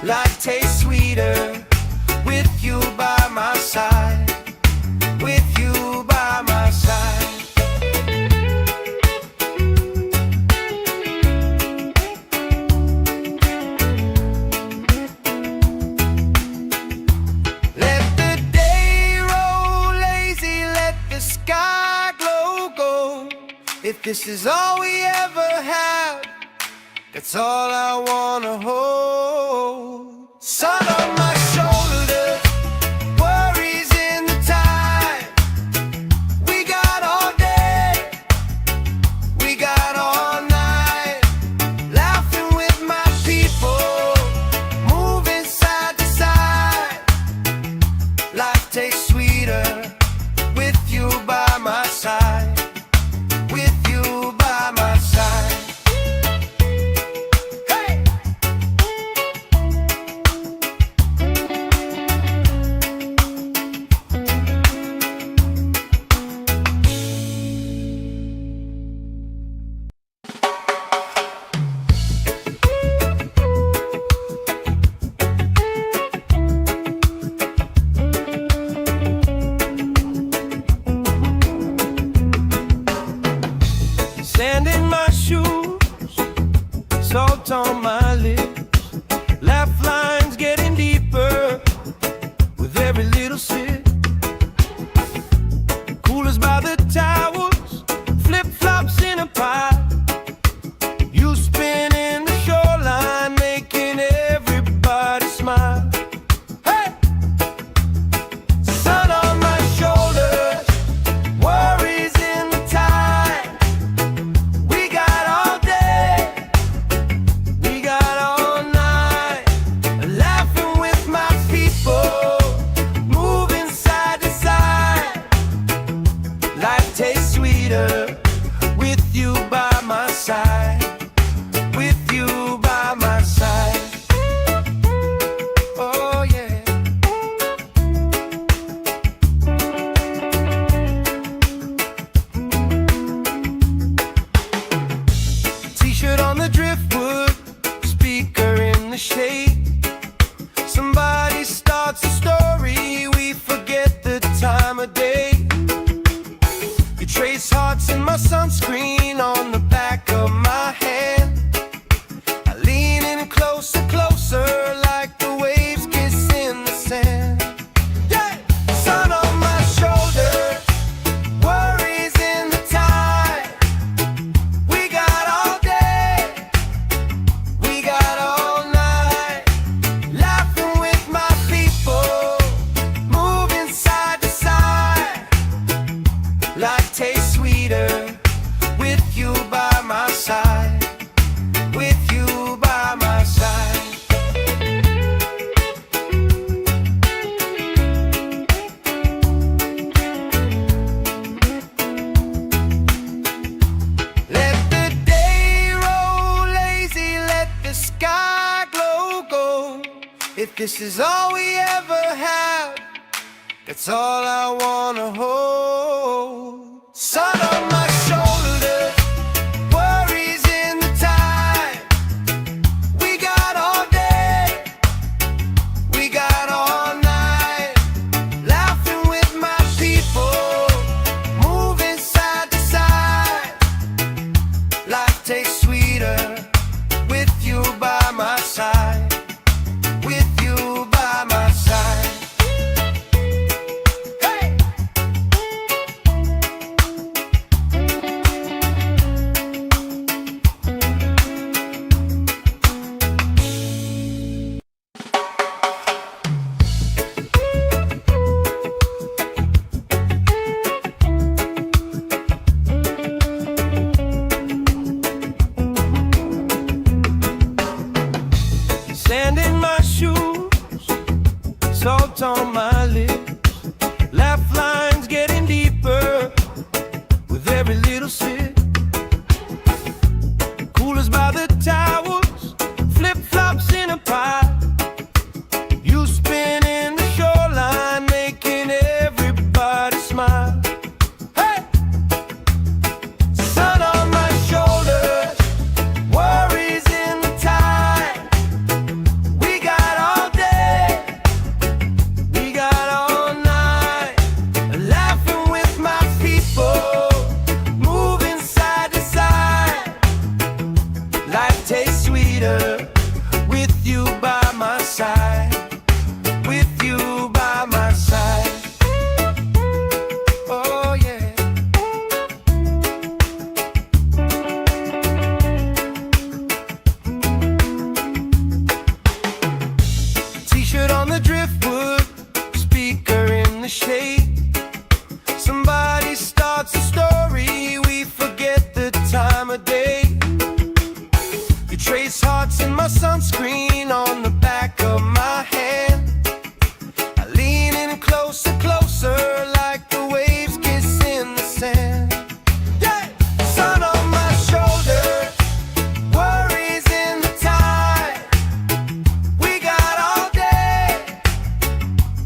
Life tastes sweeter with you by my side, with you by my side. Let the day roll lazy, let the sky glow gold. If this is all we ever have, that's all I wanna hold. Sun on my shoulders, worries in the tide. We got all day, we got all night, laughing with my people, moving side to side. Life tastes sweeter with you by my side, with you by my side. Hey! salt on my lips, laugh lines getting deeper with every little sip. Coolers by the towers, flip-flops in a pie. You spin in the shoreline, making everybody smile. Hey! Sun on my shoulders, worries in the tide. We got all day, we got all night, laughing with my people, moving side to side. Life tastes sweeter with you by my side. With you by my side. Oh yeah. T-shirt on the driftwood, speaker in the shade. Somebody starts a story, we forget the time of day. You trace hearts in my sunscreen on the back of my hand. I lean in closer, closer, like the waves kiss in the sand. Yeah! Sun on my shoulders, worries in the tide. We got all day, we got all night, laughing with my people, moving side to side. Life tastes sweeter with you by my side. With you by my side. Let the day roll lazy, let the sky glow gold. If this is all we ever have, that's all I wanna hold. Sun on my shoulders, worries in the tide. We got all day, we got all night, laughing with my people, moving side to side. Life tastes sweeter with you by my side. With you by my side. Hey! Sand in my shoes, salt on my lips, laugh lines getting deeper with every little sip. Coolers by the towers, flip-flops in a pie. You spin in the shoreline, making everybody smile. Hey! Sun on my shoulders, worries in the tide. We got all day, we got all night, laughing with my people, moving side to side. Life tastes sweeter with you by my side. With you by my side. Oh yeah. T-shirt on the driftwood, speaker in the shade. Somebody starts a story, we forget the time of day. You trace hearts in my sunscreen on the back of my hand. I lean in closer, closer, like the waves kiss in the sand. Yeah! Sun on my shoulders, worries in the tide. We got all day,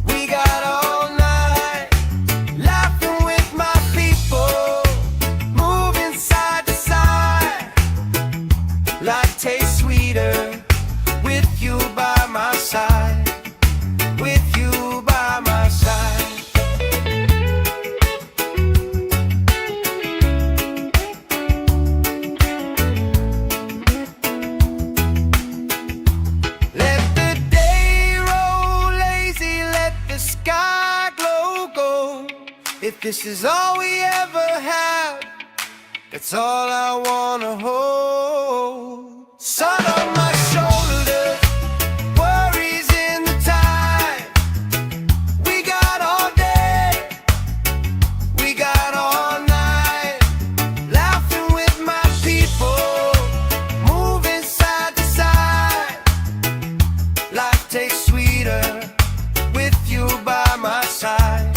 we got all night, laughing with my people, moving side to side. Life tastes sweeter with you by my side. With you by my side. this is all we ever have, that's all I wanna hold. Sun on my shoulders, worries in the tide. We got all day, we got all night, laughing with my people, moving side to side. Life tastes sweeter with you by my side,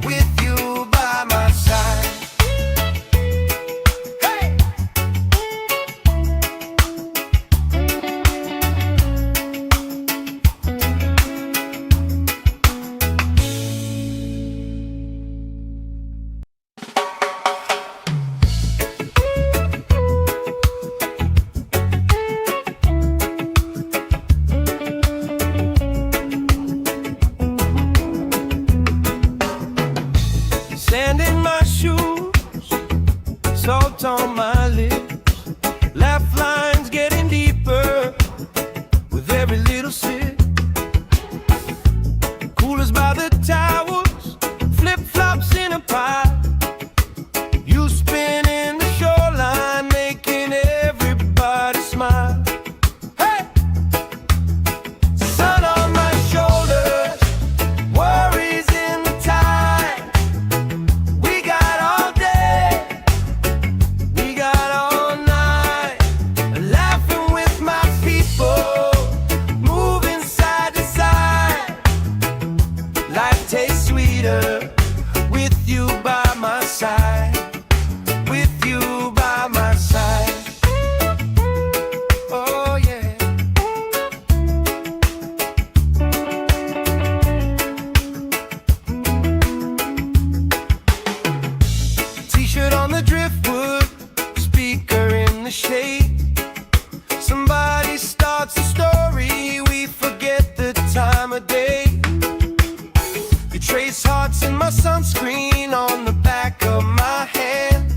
with you by my side. Hey! Sand in my shoes, salt on my lips, laugh lines getting deeper with every little sip. Coolers by the towers, flip-flops in a pie. You spinning the shoreline, making everybody smile. Hey! Sun on my shoulders, worries in the tide. We got all day, we got all night, laughing with my people, moving side to side. Life tastes sweeter with you by my side, with you by my side. Oh yeah. T-shirt on the driftwood, speaker in the shade. Somebody starts a story, we forget the time of day. You trace hearts in my sunscreen on the back of my hand.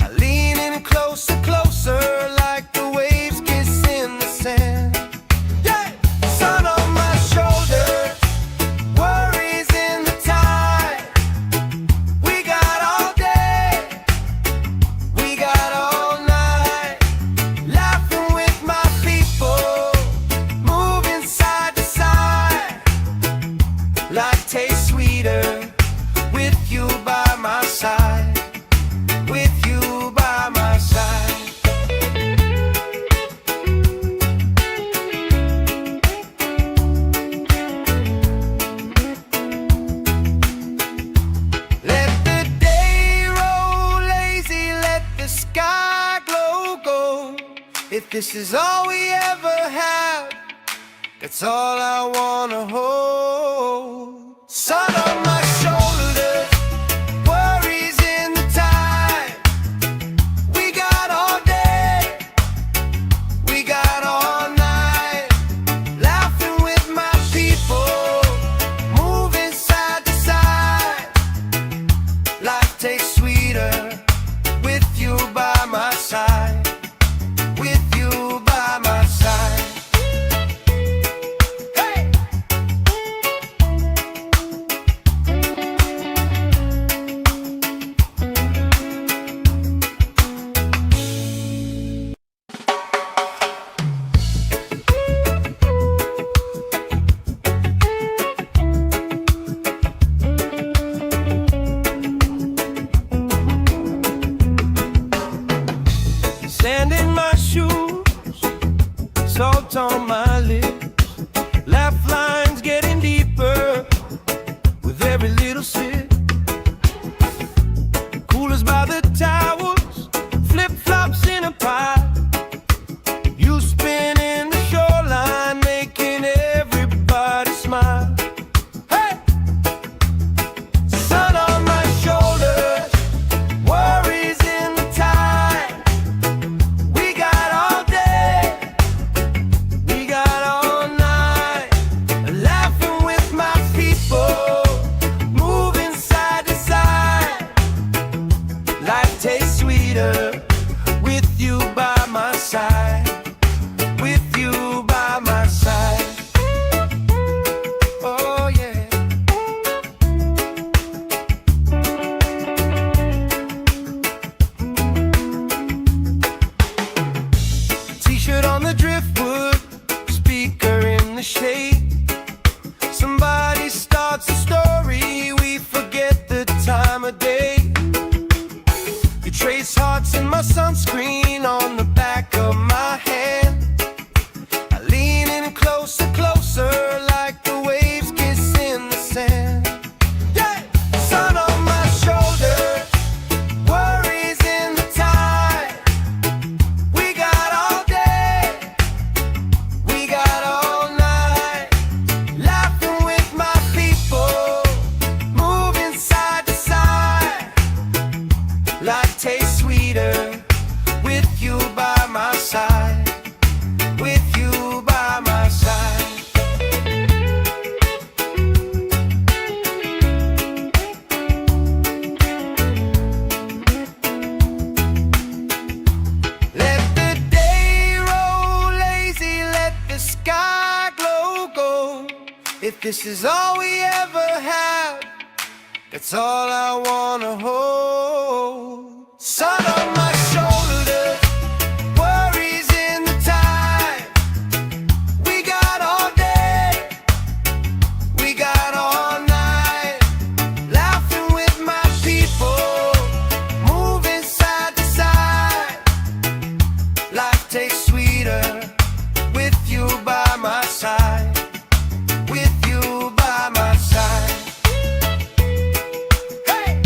I lean in closer, closer, like the waves kiss in the sand. Yeah! Sun on my shoulders, worries in the tide. We got all day, we got all night, laughing with my people, moving side to side. Life tastes sweeter with you by my side, with you by my side. Let the day roll lazy, let the sky glow gold. If this is all we ever have, that's all I wanna hold. Sun on my shoulders, worries in the tide. We got all day, we got all night, laughing with my people, moving side to side. Life tastes sweeter with you by my side, with you by my side. Hey! Sand in my shoes, salt on my lips, laugh lines getting deeper with every little sip. Coolers by the towers, flip-flops in a pie. You spinning the shoreline, making everybody smile. Hey! Sun on my shoulders, worries in the tide. We got all day, we got If this is all we ever have, that's all I wanna hold. Sun on my shoulders, worries in the tide. We got all day, we got all night, laughing with my people, moving side to side. Life tastes sweeter with you by my side. With you by my side. Hey!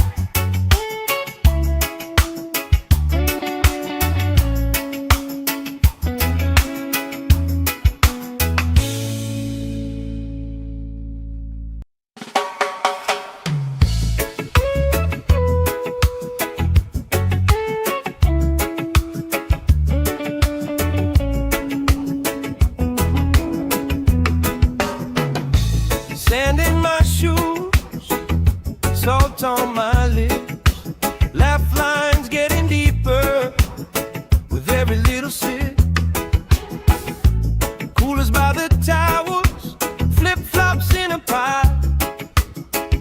Sand in my shoes, salt on my lips, laugh lines getting deeper with every little sip. Coolers by the towels, flip-flops in a pile.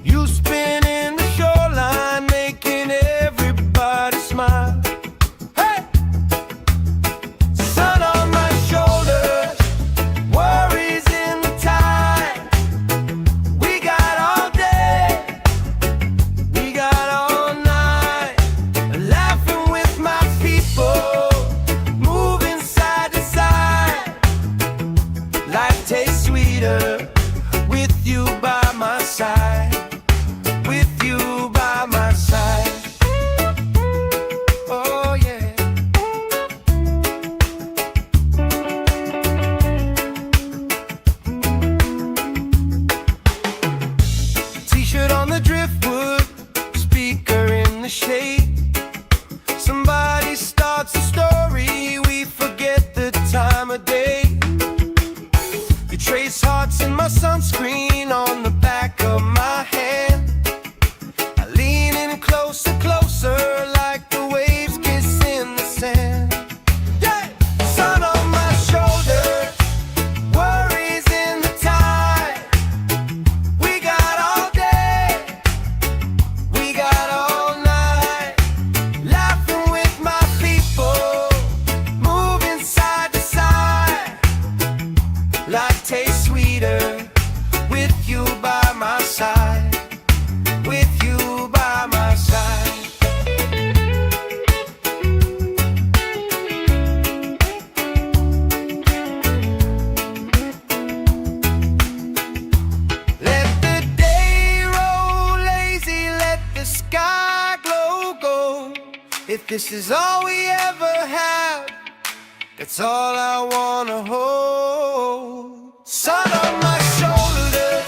You spin in the shoreline, making everybody smile. Hey! Sun on my shoulders, worries in the tide. We got all day, we got all night, laughing with my people, moving side to side. Life tastes sweeter with you by my side. With you by my side. Oh yeah. T-shirt on the driftwood, speaker in the shade. Somebody starts a story, we forget the time of day. You trace hearts in my sunscreen on the back of my hand. I lean in closer, closer, like the waves kiss in the sand. Yeah! Sun on my shoulders, worries in the tide. We got all day, we got all night, laughing with my people, moving side to side. Life tastes sweeter with you by my side. With you by my side. Let the day roll lazy, let the sky glow gold. If this is all we ever have, that's all I wanna hold. Sun on my shoulders,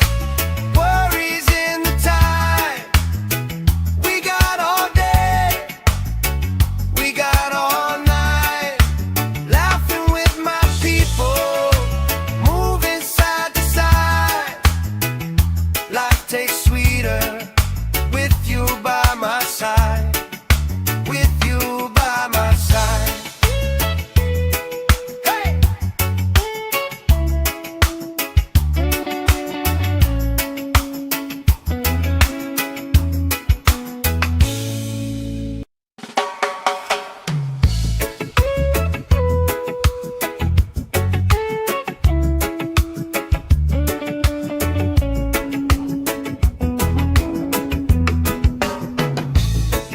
worries in the tide. We got all day, we got all night, laughing with my people, moving side to side. Life tastes sweeter with you by my side. With you by my side. Hey!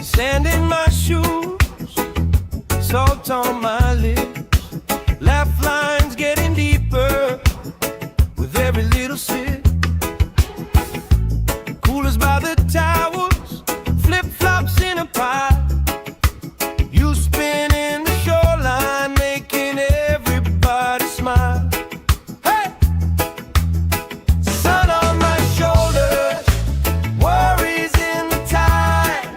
Sand in my shoes, salt on my lips, laugh lines getting deeper with every little sip. Coolers by the towels, flip-flops in a pile. You spin in the shoreline, making everybody smile. Hey! Sun on my shoulders, worries in the tide.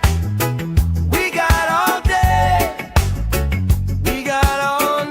We got all day, we got all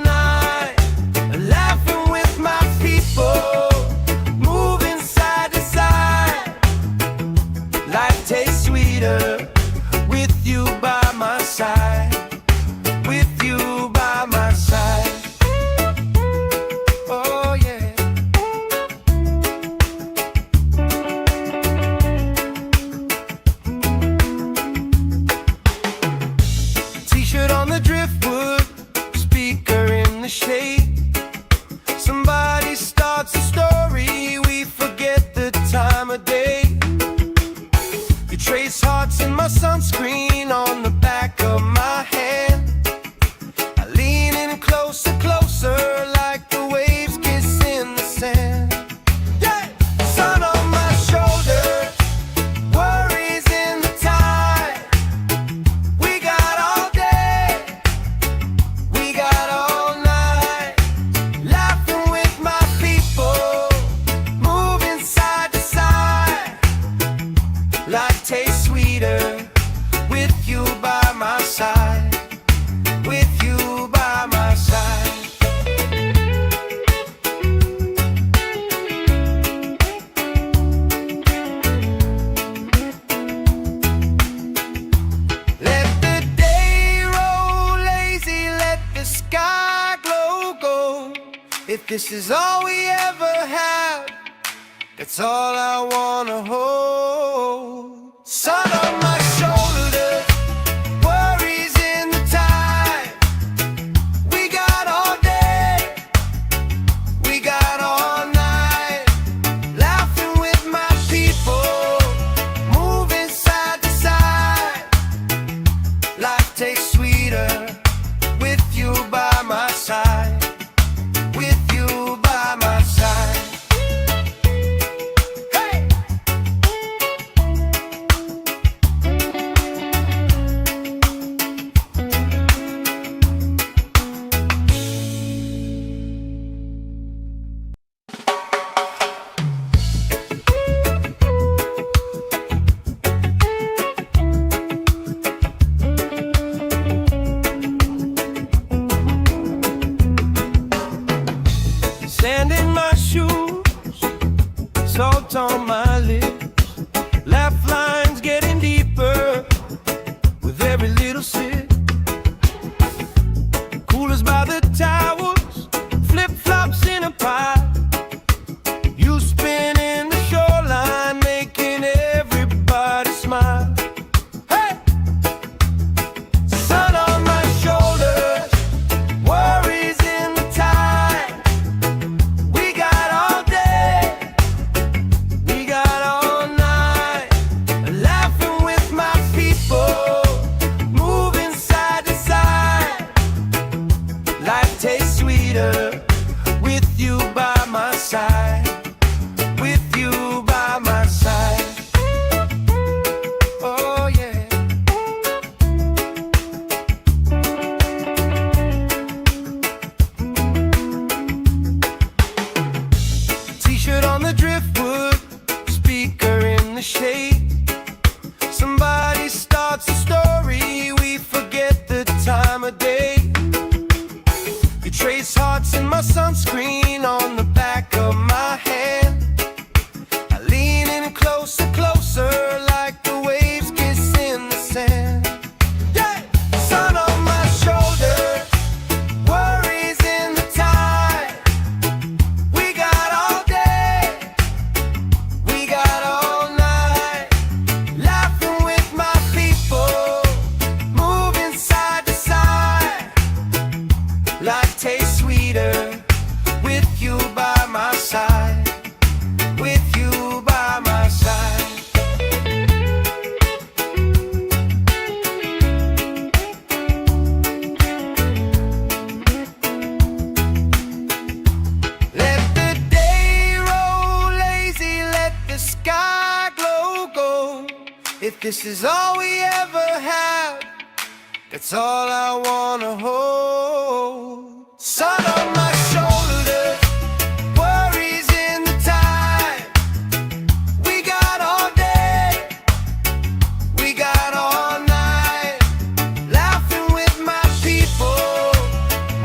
If this is all we ever have, that's all I wanna hold. Sun on my shoulders, worries in the tide. We got all day, we got all night, laughing with my people, moving side to side. Life tastes sweeter with you by my side. With you by my side. Hey! Sand in my shoes, salt on my lips, laugh lines getting deeper with every little sip. Coolers by the towers, flip-flops in a pile. You spin in the shoreline, making everybody smile. Hey! Sun on my shoulders, worries in the tide. We got all day, we got all night, laughing with my people, moving side to side. Life tastes sweeter with you by my side. With you by my side. Oh yeah. T-shirt on the driftwood, speaker in the shade. Somebody starts a story, we forget the time of day. You trace hearts in my sunscreen on the back of my hand. I lean in closer, closer, like the waves kiss in the sand. Yeah! Sun on my shoulders, worries in the tide. We got all day, we got all night, laughing with my people, moving side to side. Life tastes sweeter with you by my side. With you by my side. Let the day roll lazy, let the sky glow gold. If this is all we ever have, that's all I wanna hold. Sun on my shoulders, worries in the tide. We got all day, we got all night, laughing with my people,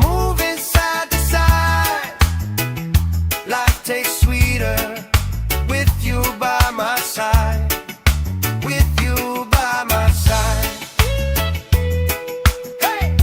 moving side to side. Life tastes sweeter with you by my side. With you by my side. Hey!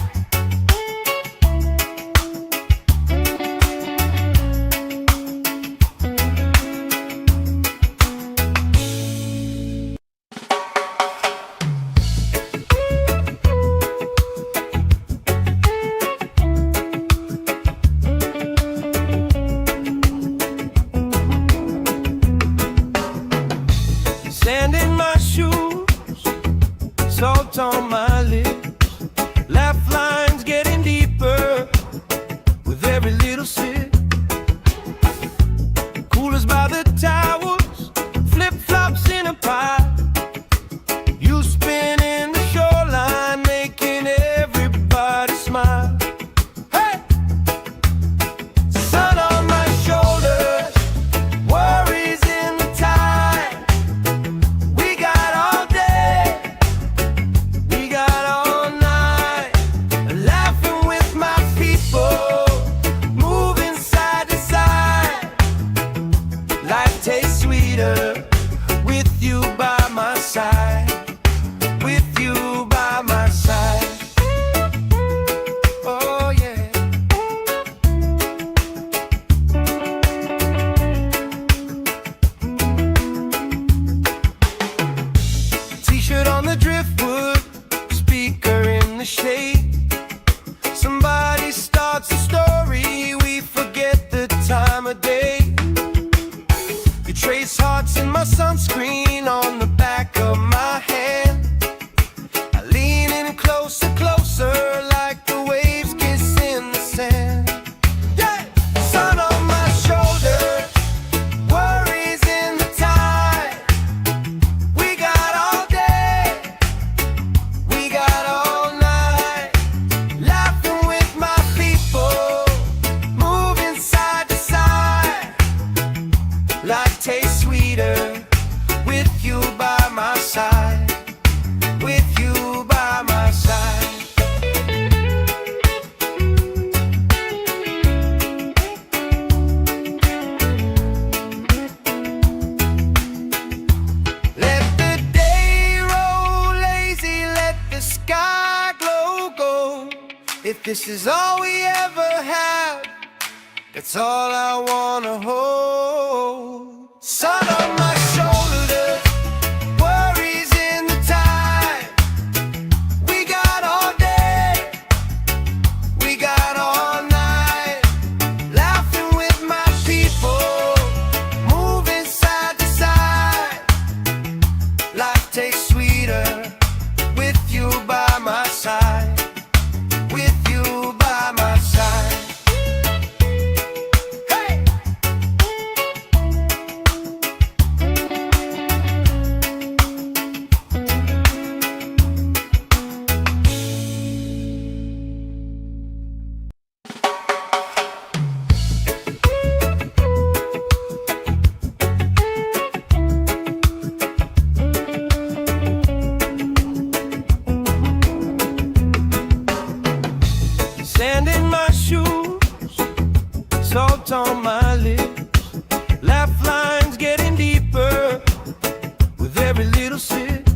this is all we ever have, that's all I wanna hold. Sun on my shoulders, worries in the tide. We got all day, we got all night, laughing with my people, moving side to side. Life tastes sweeter with you by my side. With you by my side. Hey! Sand in my shoes, salt on my lips, laugh lines getting deeper with every little sip.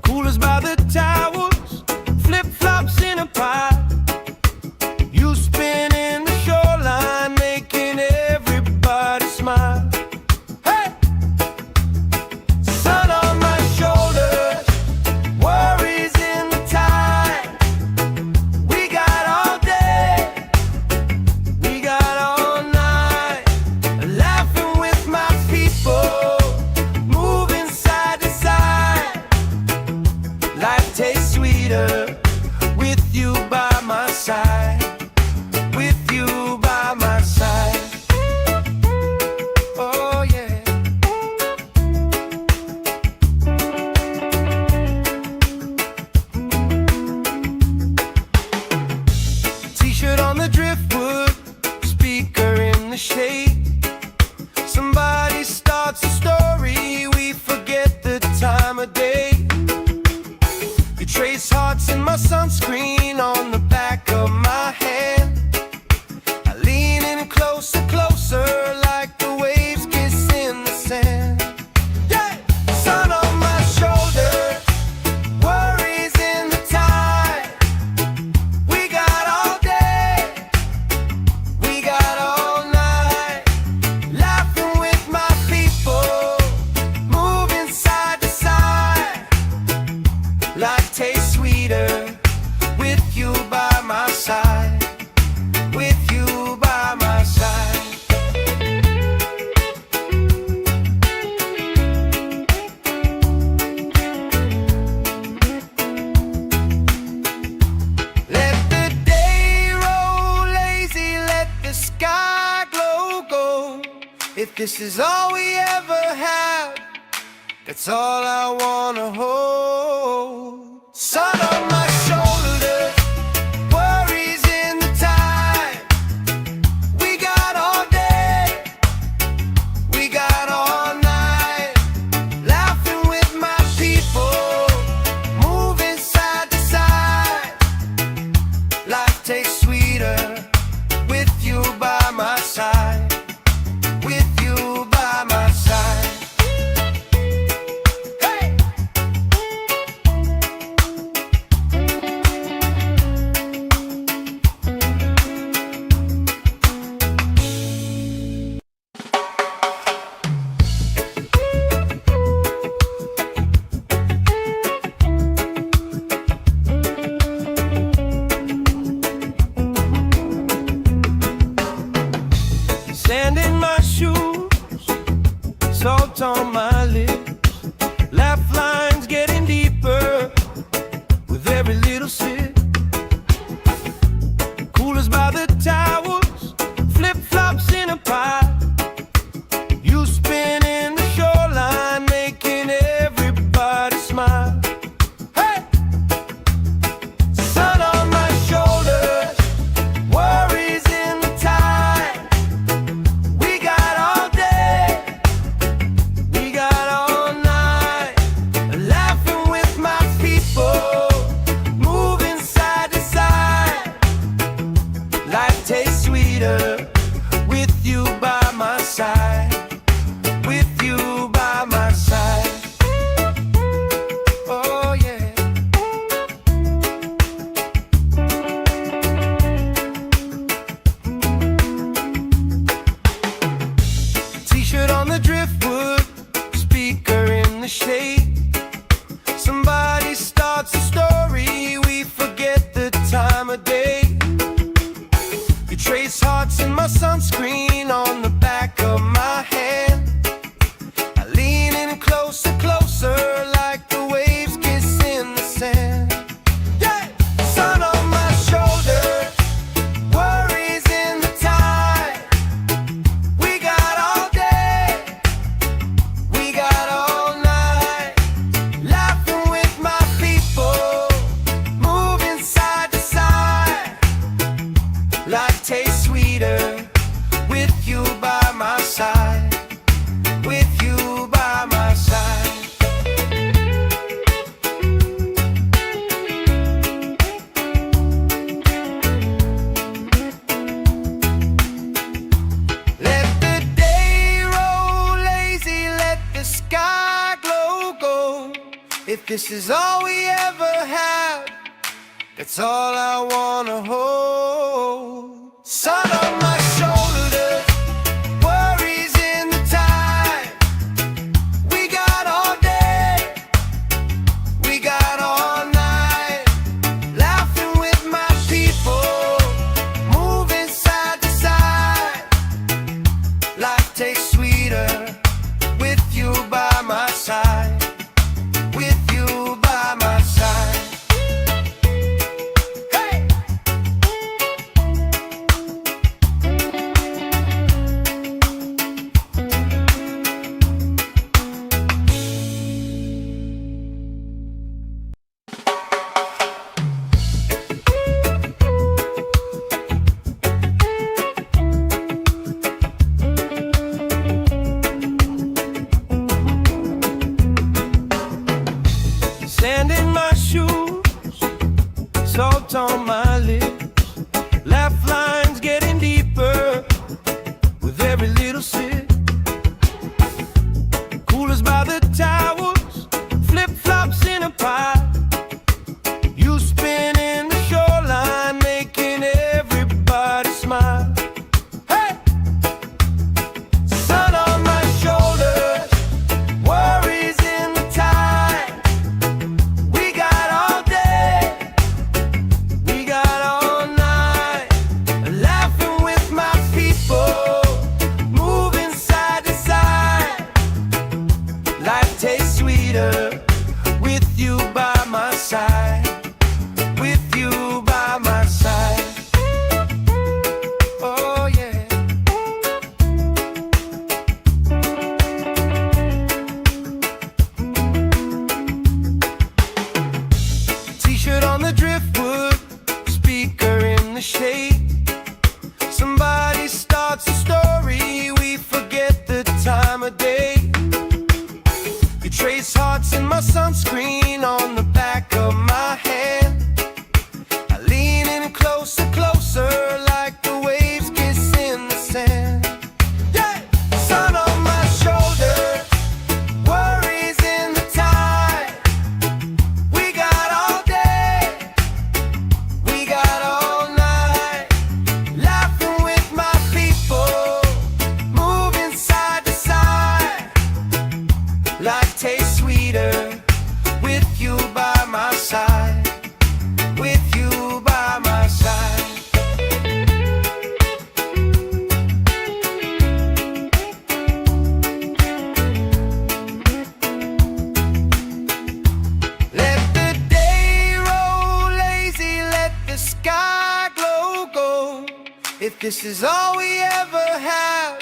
Coolers by the towels, flip-flops in a pile. You spinning the shoreline, making everybody smile. Hey! Sun on my shoulders, worries in the tide. We got all day, we got all night, laughing with my people, moving side to side. Life tastes sweeter with you by my side. With you by my side. Oh yeah. T-shirt on the driftwood, speaker in the shade. Somebody starts a story, we forget the time of day. You trace hearts in my sunscreen on the back of my hand. I lean in closer, closer, like the waves kiss in the sand. Yeah! Sun on my shoulders, worries in the tide. We got all day, we got all night, laughing with my people, moving side to side. Life tastes sweeter with you by my side. With you by my side. Let the day roll lazy, let the sky glow gold. If this is all we ever have, that's all I wanna hold. Sun on my shoulders, worries in the tide. We got all day, we got all night, laughing with my people, moving side to side. Life tastes sweeter with you by my side. With you by my side. Hey! Life tastes sweeter with you by my side. With you by my side. Let the day roll lazy, let the sky glow gold. If this is all we ever have, that's all I wanna hold. Sun on my shoulders, worries in the tide. We got all day, we got all night. Laughing with my people, moving side to side. Life tastes sweeter with you by my side. With you by my side. Sand in my shoes, salt on my lips. Laugh lines getting deeper with every little sip. Coolers by the towers, flip-flops in a pie. You spin in the shoreline, making everybody smile. Hey! Sun on my shoulders, worries in the tide. We got all day, we got all night. Laughing with my people, moving side to side. Life tastes sweeter with you by my side. With you by my side. Oh yeah. T-shirt on the driftwood, speaker in the shade. Somebody starts a story, we forget the time of day. You trace hearts in my sunscreen on the back of my hand. I lean in closer, closer, like the waves kiss in the sand. Yeah! Sun on my shoulders, worries in the tide. We got all day, we got all night. Laughing with my people, moving side to side. Life tastes sweeter with you by my side. With you by my side. Let the day roll lazy, let the sky glow gold. If this is all we ever have,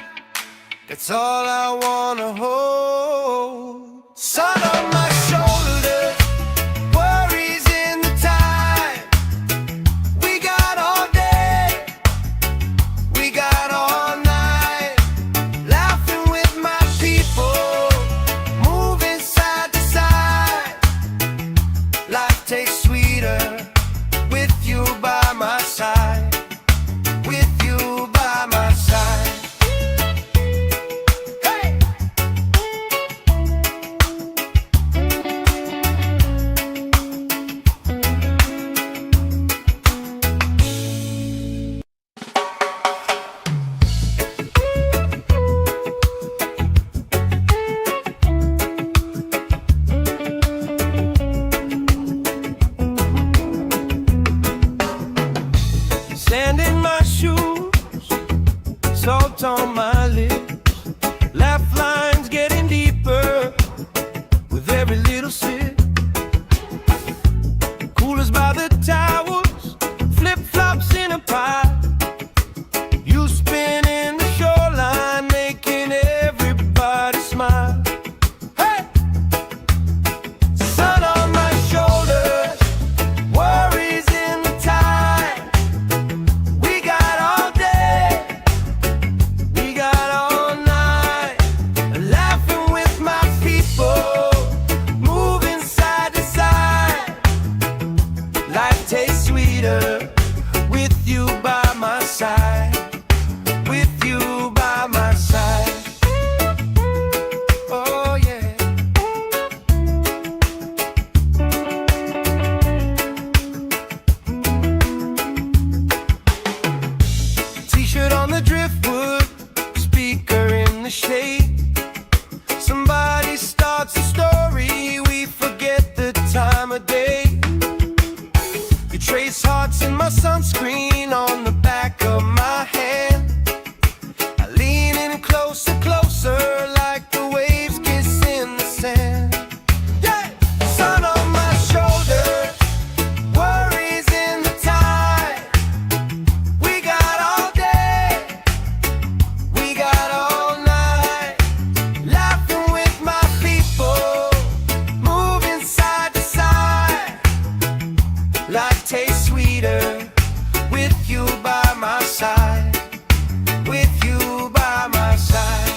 that's all I wanna hold. Sun on my shoulders, worries in the tide. We got all day, we got all night. Laughing with my people, moving side to side. Life tastes sweeter with you by my side. With you by my side. Hey! Sand in my shoes, salt on my lips. Laugh lines getting deeper with every little sip. Coolers by the towers, flip-flops in a pie. You spin in the shoreline, making everybody smile. Hey! Sun on my shoulders, worries in the tide. We got shade. Somebody starts a story, we forget the time of day. You trace hearts in my sunscreen on the back of my hand. I lean in closer, closer, like the waves kiss in the sand. Yeah! Sun on my shoulder, worries in the tide. We got all day, we got all night, laughing with my people, moving side to side. Life tastes sweeter with you by my side, with you by my side.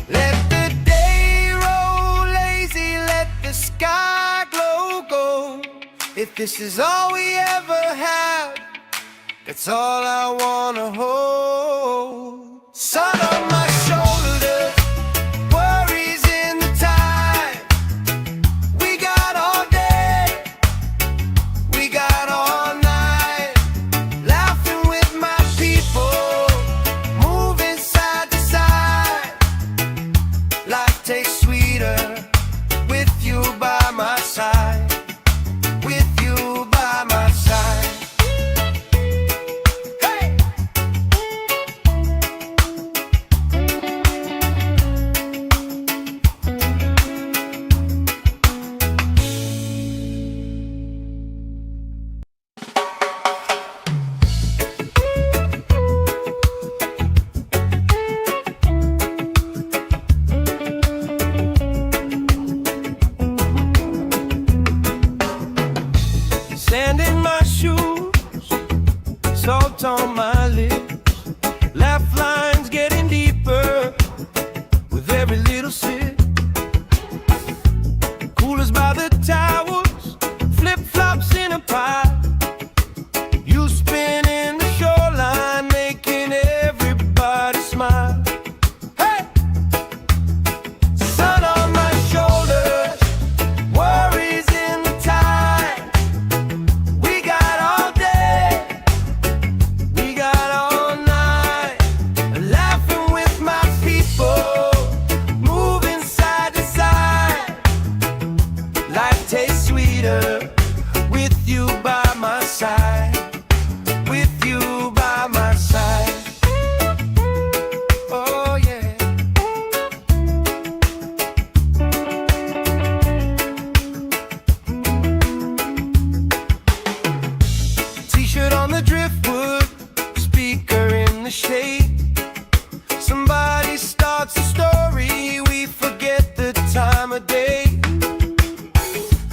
Let the day roll lazy, let the sky glow gold. If this is all we ever have, that's all I wanna hold. Sun on my shoulder, worries in the tide. We got all day, we got all night, laughing with my people, moving side to side. Life tastes sweeter with you by my side, with you by my side. Hey! Sand in my shoes, salt on my lips, laugh lines getting deeper with every little sip. Coolers by the towers, flip-flops in a pile. You spinning the shoreline, making everybody smile. Hey! Sun on my shoulders, worries in the tide. We got all day, we got all night, laughing with my people, moving side to side. Life tastes sweeter with you by my side, with you by my side. Oh yeah. T-shirt on the driftwood, speaker in the shade. Somebody starts a story, we forget the time of day.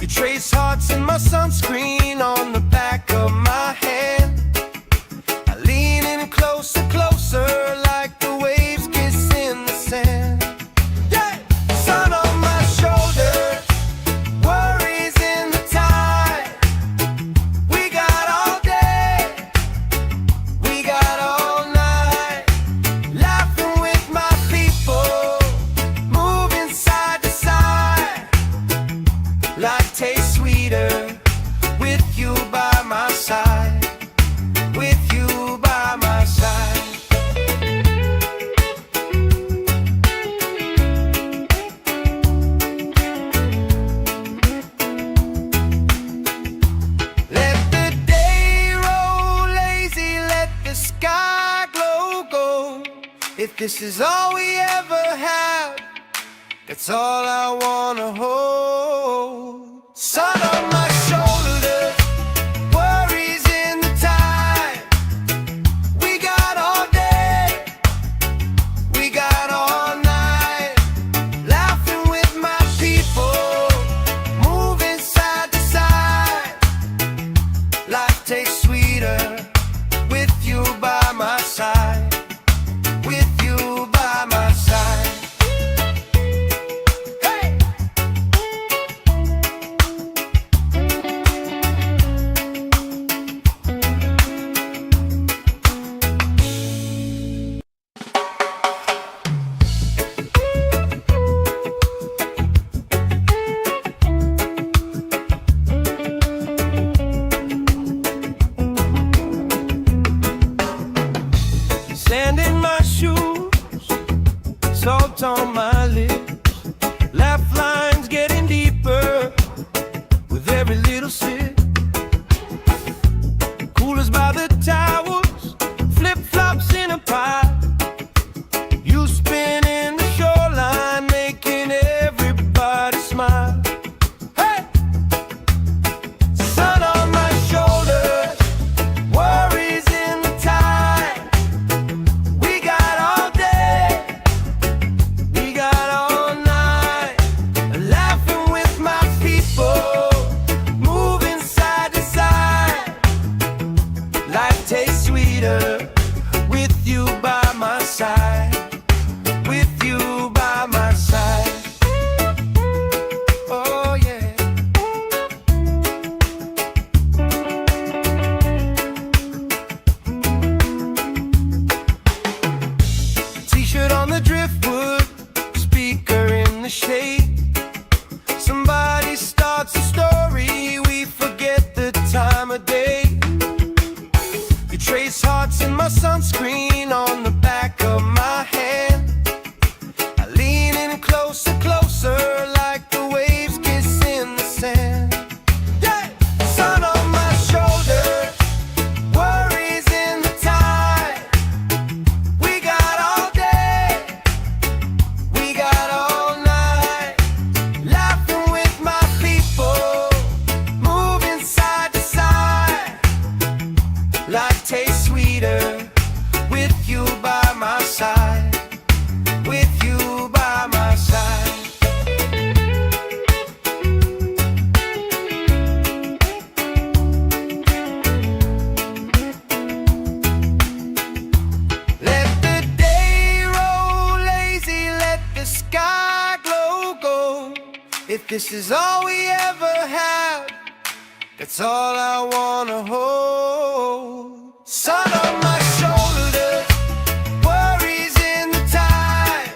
You trace hearts in my sunscreen on the back of my hand. I lean in closer, closer, like the waves kiss in the sand. Yeah! Sun on my shoulder, worries in the tide. We got all day, we got all night, laughing with my people, moving side to side. Life tastes sweeter with you by my side, with you by my side. Let the day roll lazy, let the sky glow gold. If this is all we ever have, that's all I wanna hold. Sun on my shoulder, worries in the tide. We got all day, we got all night, laughing with my people, moving side to side. Life tastes sweeter with you by my side, with you by my side. Hey! my lips. Laugh lines getting deeper with every little sip. Coolers by the towers, flip-flops in a pie. You spinning the shoreline, making everybody smile. Hey! Sun on my shoulders, worries in the tide. We got all day, we got all night. Laughing with my people, moving side to side. Life tastes sweeter with you by my side. With you by my side. Oh yeah. T-shirt on the driftwood, speaker in the shade. Somebody starts a story, we forget the time of day. You trace hearts in my sunscreen on the back of my hand. I lean in closer, closer, like the waves kiss in the sand. Yeah! Sun on my shoulders, worries in the tide. We got all day, we got all night. Laughing with my people, moving side to side. Life tastes sweeter with you by my side. With you by my side. Let the day roll lazy, let the sky glow gold. If this is all we ever have, that's all I wanna hold. Sun on my shoulders, worries in the tide.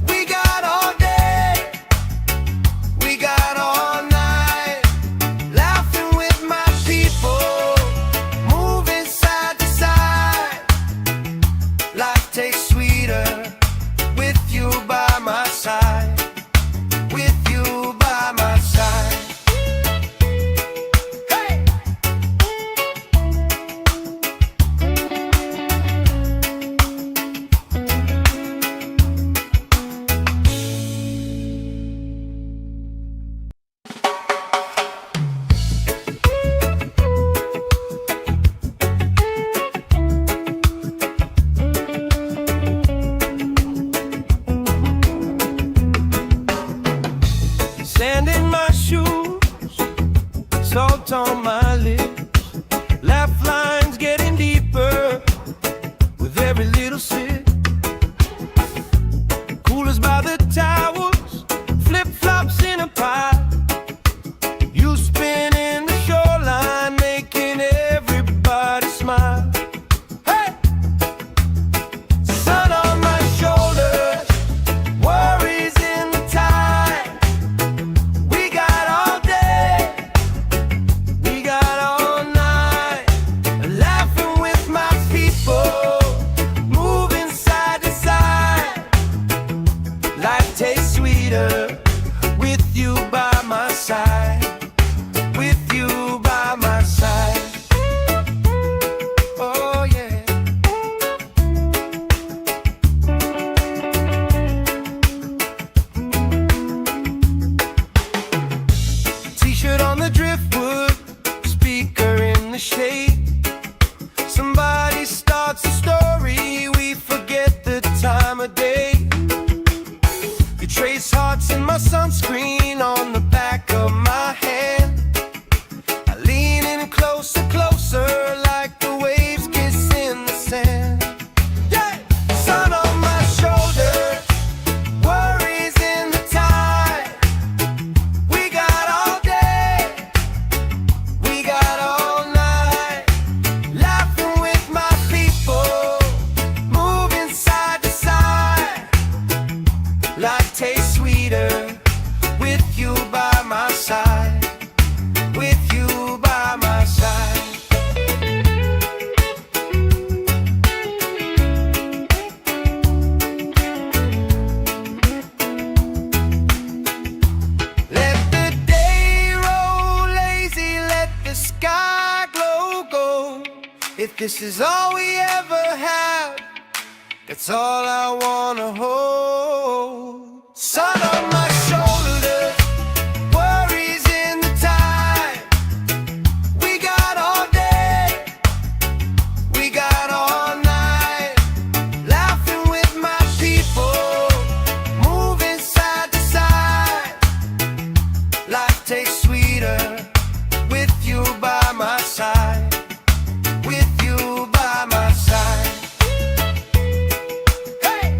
We got all day, we got all night. Laughing with my people, moving side to side. Life tastes sweeter with you by my side. With you by my side. Hey! Sand in my shoes, salt on my lips. Laugh lines getting deeper with every little sip. Coolers by the towers, flip-flops in a pie. You spinning the shoreline, making everybody smile. Hey! Sun on my shoulders, worries in the tide. We got all day, we got all night. Laughing with my people, moving side to side. Life tastes sweeter with you by my side. With you by my side. Oh yeah. T-shirt on the driftwood, speaker in the shade. Somebody starts a story, we forget the time of day. You trace hearts in my sunscreen on the back of my hand. I lean in closer, closer, like the waves kiss in the sand. Yeah! Sun on my shoulders, worries in the tide. We got all day, we got all night. Laughing with my people, moving side to side. Life tastes sweeter with you by my side. With you by my side. this is all we ever had, that's all I wanna hold. Sun on my shoulders, worries in the tide. We got all day, we got all night, laughing with my people, moving side to side. Life tastes sweeter with you by my side, with you by my side. Hey!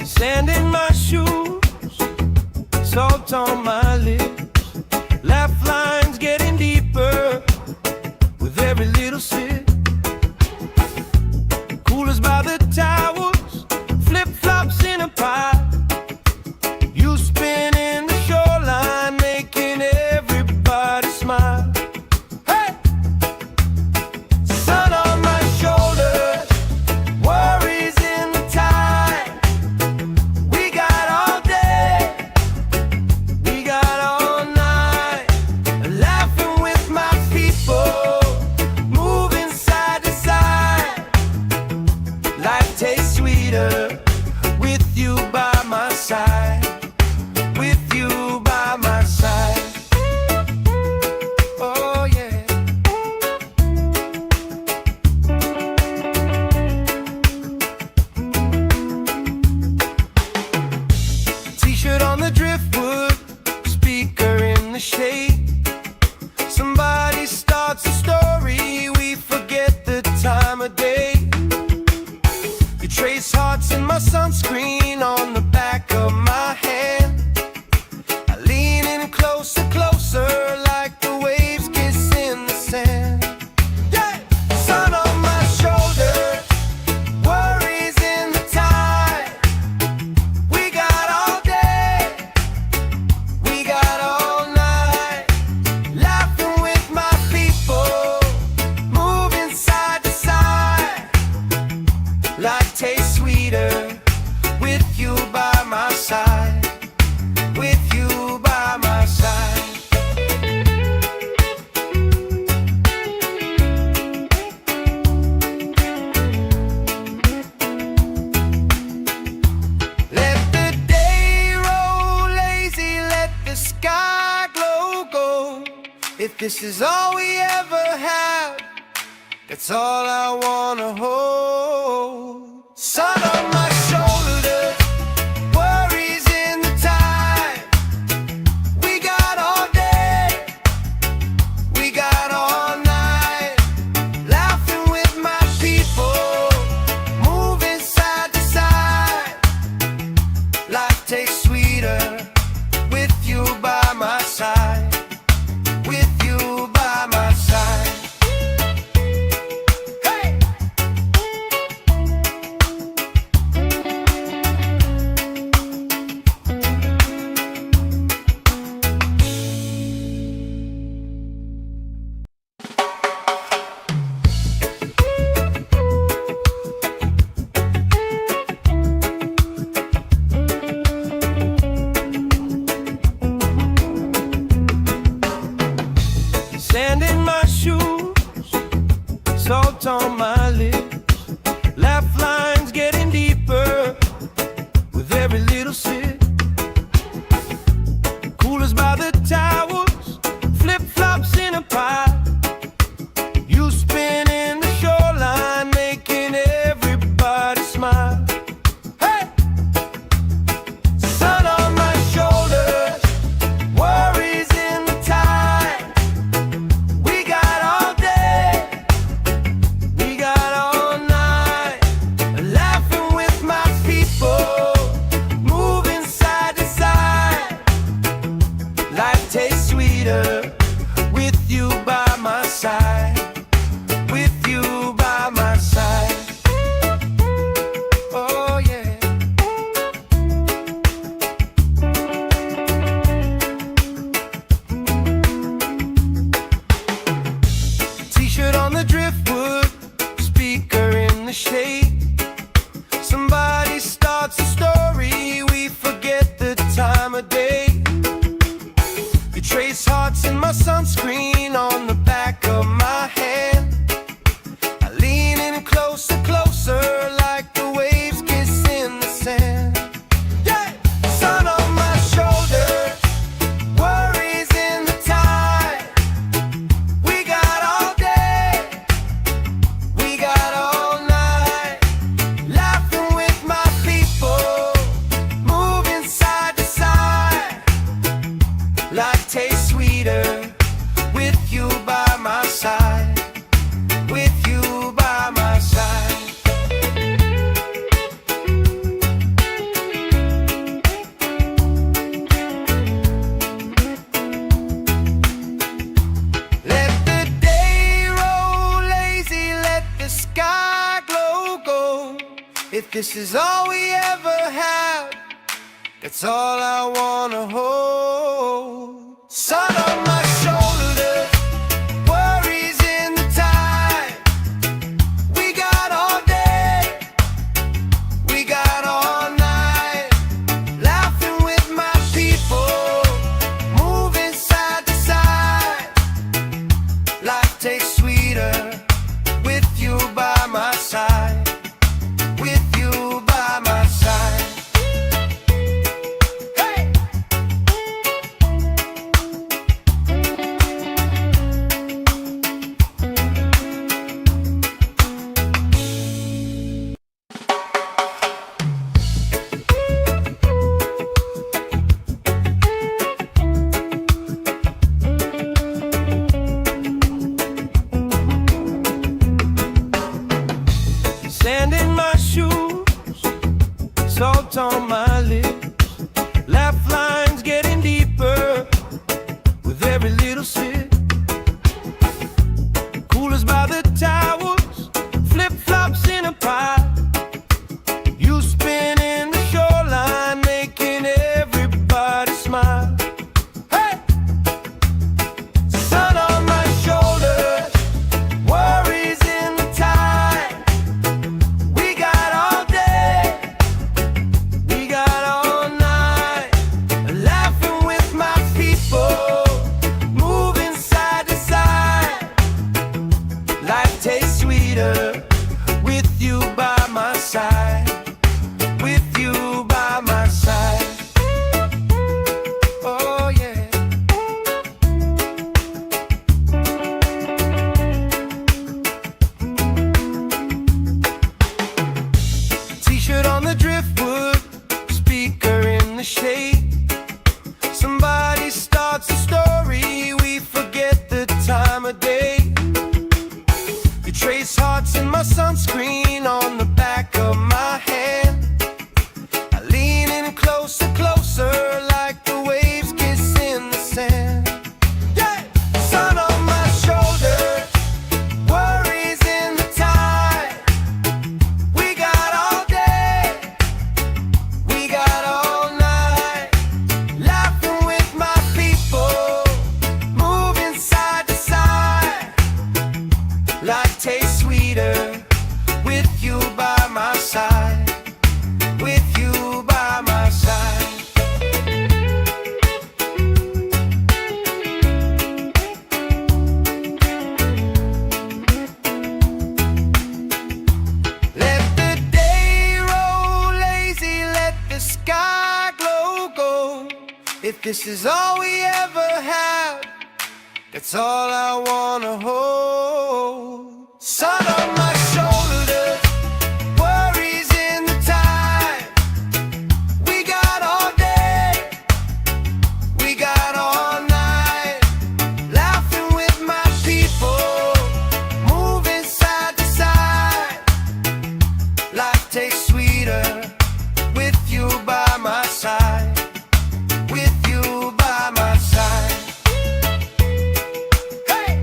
Sand in my shoes, salt on my lips, laugh lines getting deeper with every little sip. Coolers by the towers, flip-flops in a pile. You spin in the shoreline, making everybody smile. Hey! Sun on my shoulders, worries in the tide. We got all day, we got all night, laughing with my people, moving side to side. Life tastes sweeter with you by my side, with you by my side. Oh yeah. T-shirt on the driftwood, speaker in the shade. Somebody starts a story, we forget the time of day. You trace hearts in my sunscreen on the back of my hand. I lean in closer, closer, like the waves kiss in the sand. Yeah! Sun on my shoulders, worries in the tide. We got all day, we got all night, laughing with my people, moving side to side. Life tastes sweeter with you by my side, with you by my side. Let the day roll lazy, let the sky glow gold. If this is all we ever had, that's all I wanna hold. Sun on my shoulders, worries in the tide. We got all day, we got all night, laughing with my people, moving side to side. Life tastes sweeter with you by my side, with you by my side. Hey! Sand in my shoes, salt on my lips, laugh lines getting deeper with every little sip. Coolers by the towers, flip-flops in a pile. You spin in the shoreline, making everybody smile. Hey! Sun on my shoulders, worries in the tide. We got all day, we got If this is all we ever have, that's all I wanna hold. Sun on my shoulders, worries in the tide. We got all day, we got all night, laughing with my people, moving side to side. Life tastes sweeter with you by my side. With you by my side. Hey! Sand in my shoes, salt on my lips, laugh lines getting deeper with every little sip. Coolers by the towers, flip-flops in a pile. You spinning the shoreline, making everybody smile. Hey! Sun on my shoulders, worries in the tide. We got all day, we got all night, laughing with my people, moving side to side. Life tastes sweeter with you by my side. With you by my side. Oh yeah. T-shirt on the driftwood, speaker in the shade. Somebody starts a story, we forget the time of day. You trace hearts in my sunscreen on the back of my hand. I lean in closer, closer, like the waves kiss in the sand. Yeah! Sun on my shoulders, worries in the tide. We got all day, we got all night, laughing with my people, moving side to side. Life tastes sweeter with you by my side. With you by my side. Let the day roll lazy, let the sky glow gold. If this is all we ever have, that's all I wanna hold. Sun on my shoulders, worries in the tide. We got all day, we got all night, laughing with my people, moving side to side. Life tastes sweeter with you by my side. With you by my side. Hey!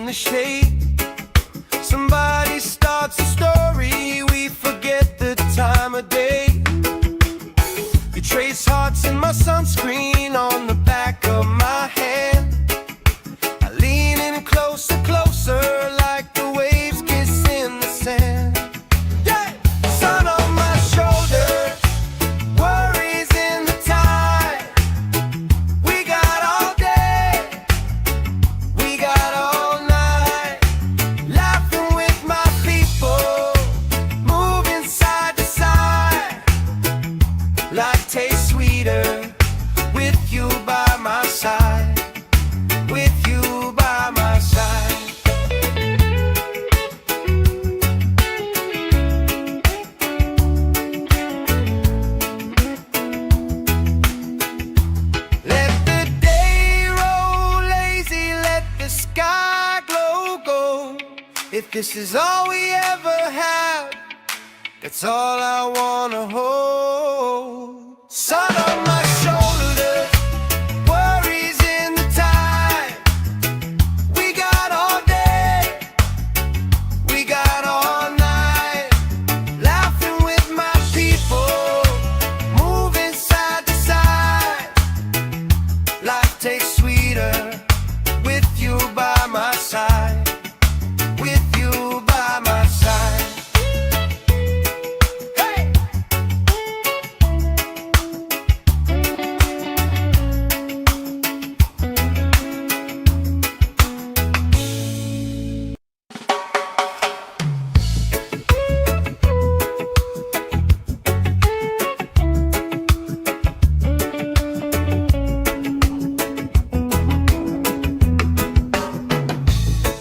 the shade. Somebody starts a story, we forget the time of day. You trace hearts in my sunscreen on the back of my hand. I lean in closer, closer, like the waves kiss in the sand. Yeah! Sun on my shoulders, worries in the tide. We got all day, we got all night, laughing with my people, moving side to side. Life tastes sweeter with you by my side, with you by my side. Let the day roll lazy, let the sky glow gold. If this is all we ever have, that's all I wanna hold. Sun on my shoulders, worries in the tide. We got all day, we got all night, laughing with my people, moving side to side. Life tastes sweeter with you by my side, with you by my side. Hey!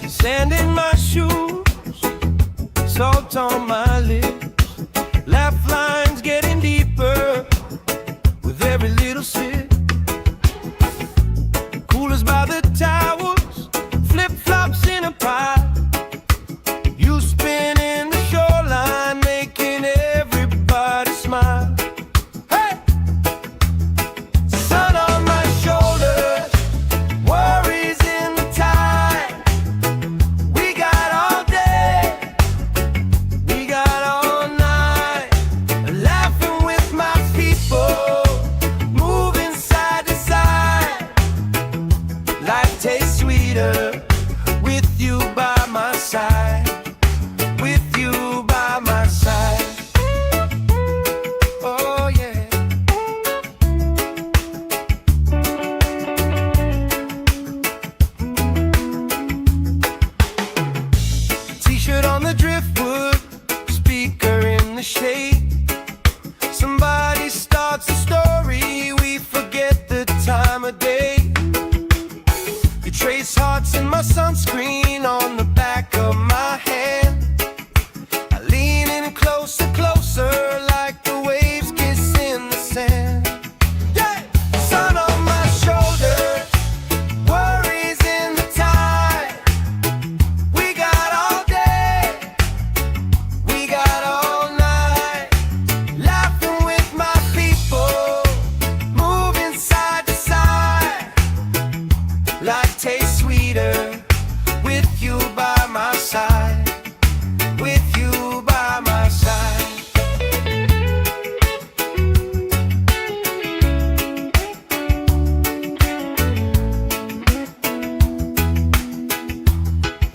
Sand in my shoes, salt on my lips, laugh lines getting deeper with every little sip. Coolers by the towels, flip-flops in a pile. You spin in the shoreline, making everybody smile. Hey! Sun on my shoulders, worries in the tide. We got all day, we got all night, laughing with my people, moving side to side. Life tastes sweeter with you by my side, with you by my side. Oh yeah. T-shirt on the driftwood, speaker in the shade. Somebody starts a story, we forget the time of day. You trace hearts in my sunscreen on the back of my hand. I lean in closer, closer, like the waves kiss in the sand. Yeah! Sun on my shoulders, worries in the tide. We got all day, we got all night, laughing with my people, moving side to side. Life tastes sweeter with you by my side, with you by my side.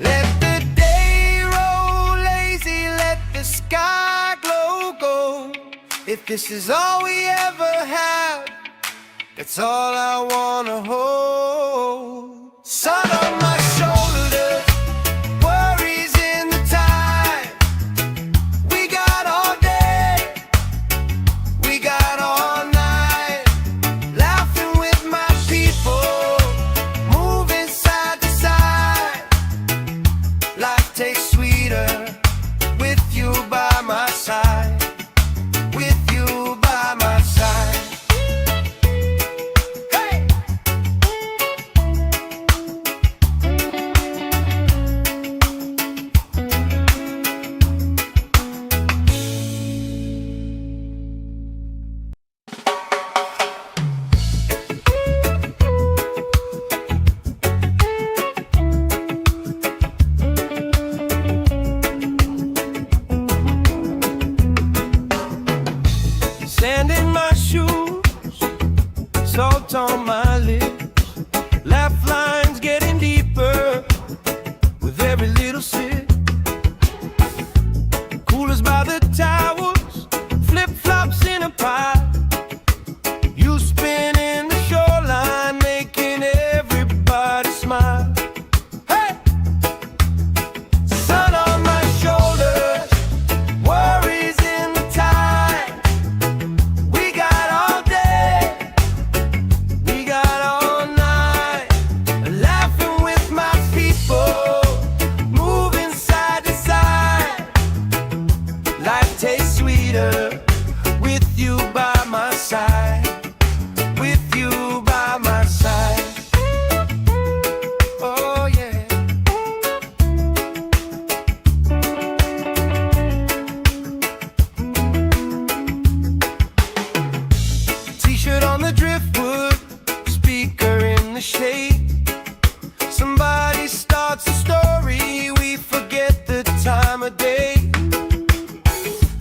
Let the day roll lazy, let the sky glow gold. If this is all we ever have, that's all I wanna hold. Sun on my shoulders, worries in the tide. We got all day, we got all night, laughing with my people, moving side to side. Life tastes sweeter with you by my side, with you by my side. Hey! every little sip. Coolers by the towers, flip-flops in a pie. You spin in the shoreline, making everybody smile. Hey! Sun on my shoulders, worries in the tide. We got all day, we got all night, laughing with my people, moving side to side. Life tastes sweeter with you by my side, with you by my side. Oh yeah. T-shirt on the driftwood, speaker in the shade. Somebody starts a story, we forget the time of day.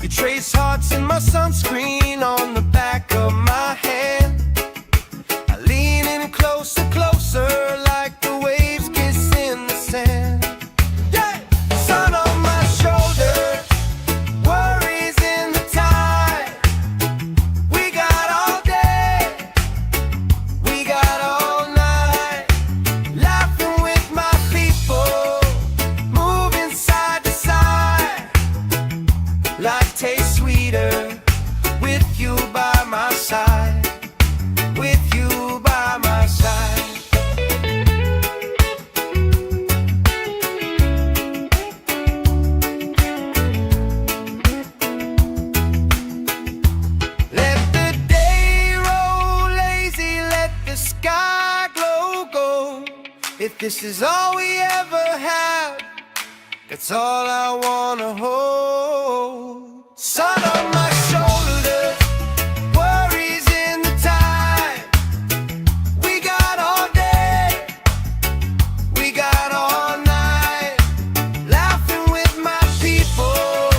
You trace hearts in my sunscreen on the back of my hand. I lean in closer, closer, like the waves kiss in the sand. Yeah! Sun on my shoulders, worries in the tide. We got all day, we got all night, laughing with my people, moving side to side. Life tastes sweeter with you by my side, with you by my side. Let the day roll lazy, let the sky glow gold. If this is all we ever have, that's all I wanna hold. Sun on my shoulders, worries in the tide. We got all day, we got all night, laughing with my people,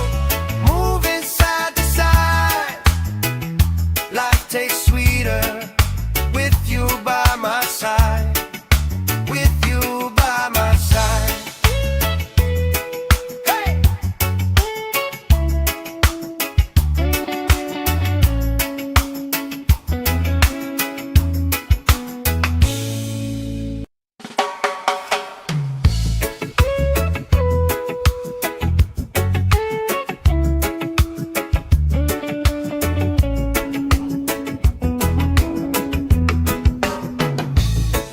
moving side to side. Life tastes sweeter with you by my side, with you by my side. Hey!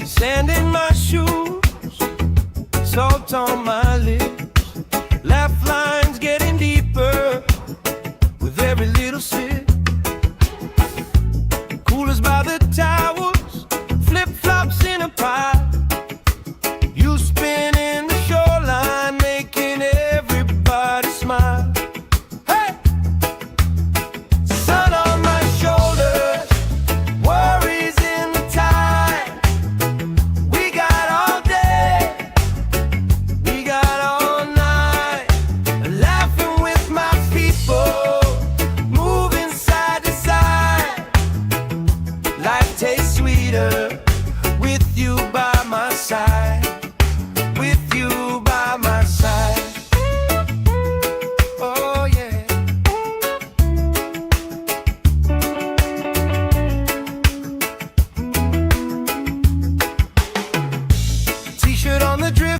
Sand in my shoes, salt on my lips.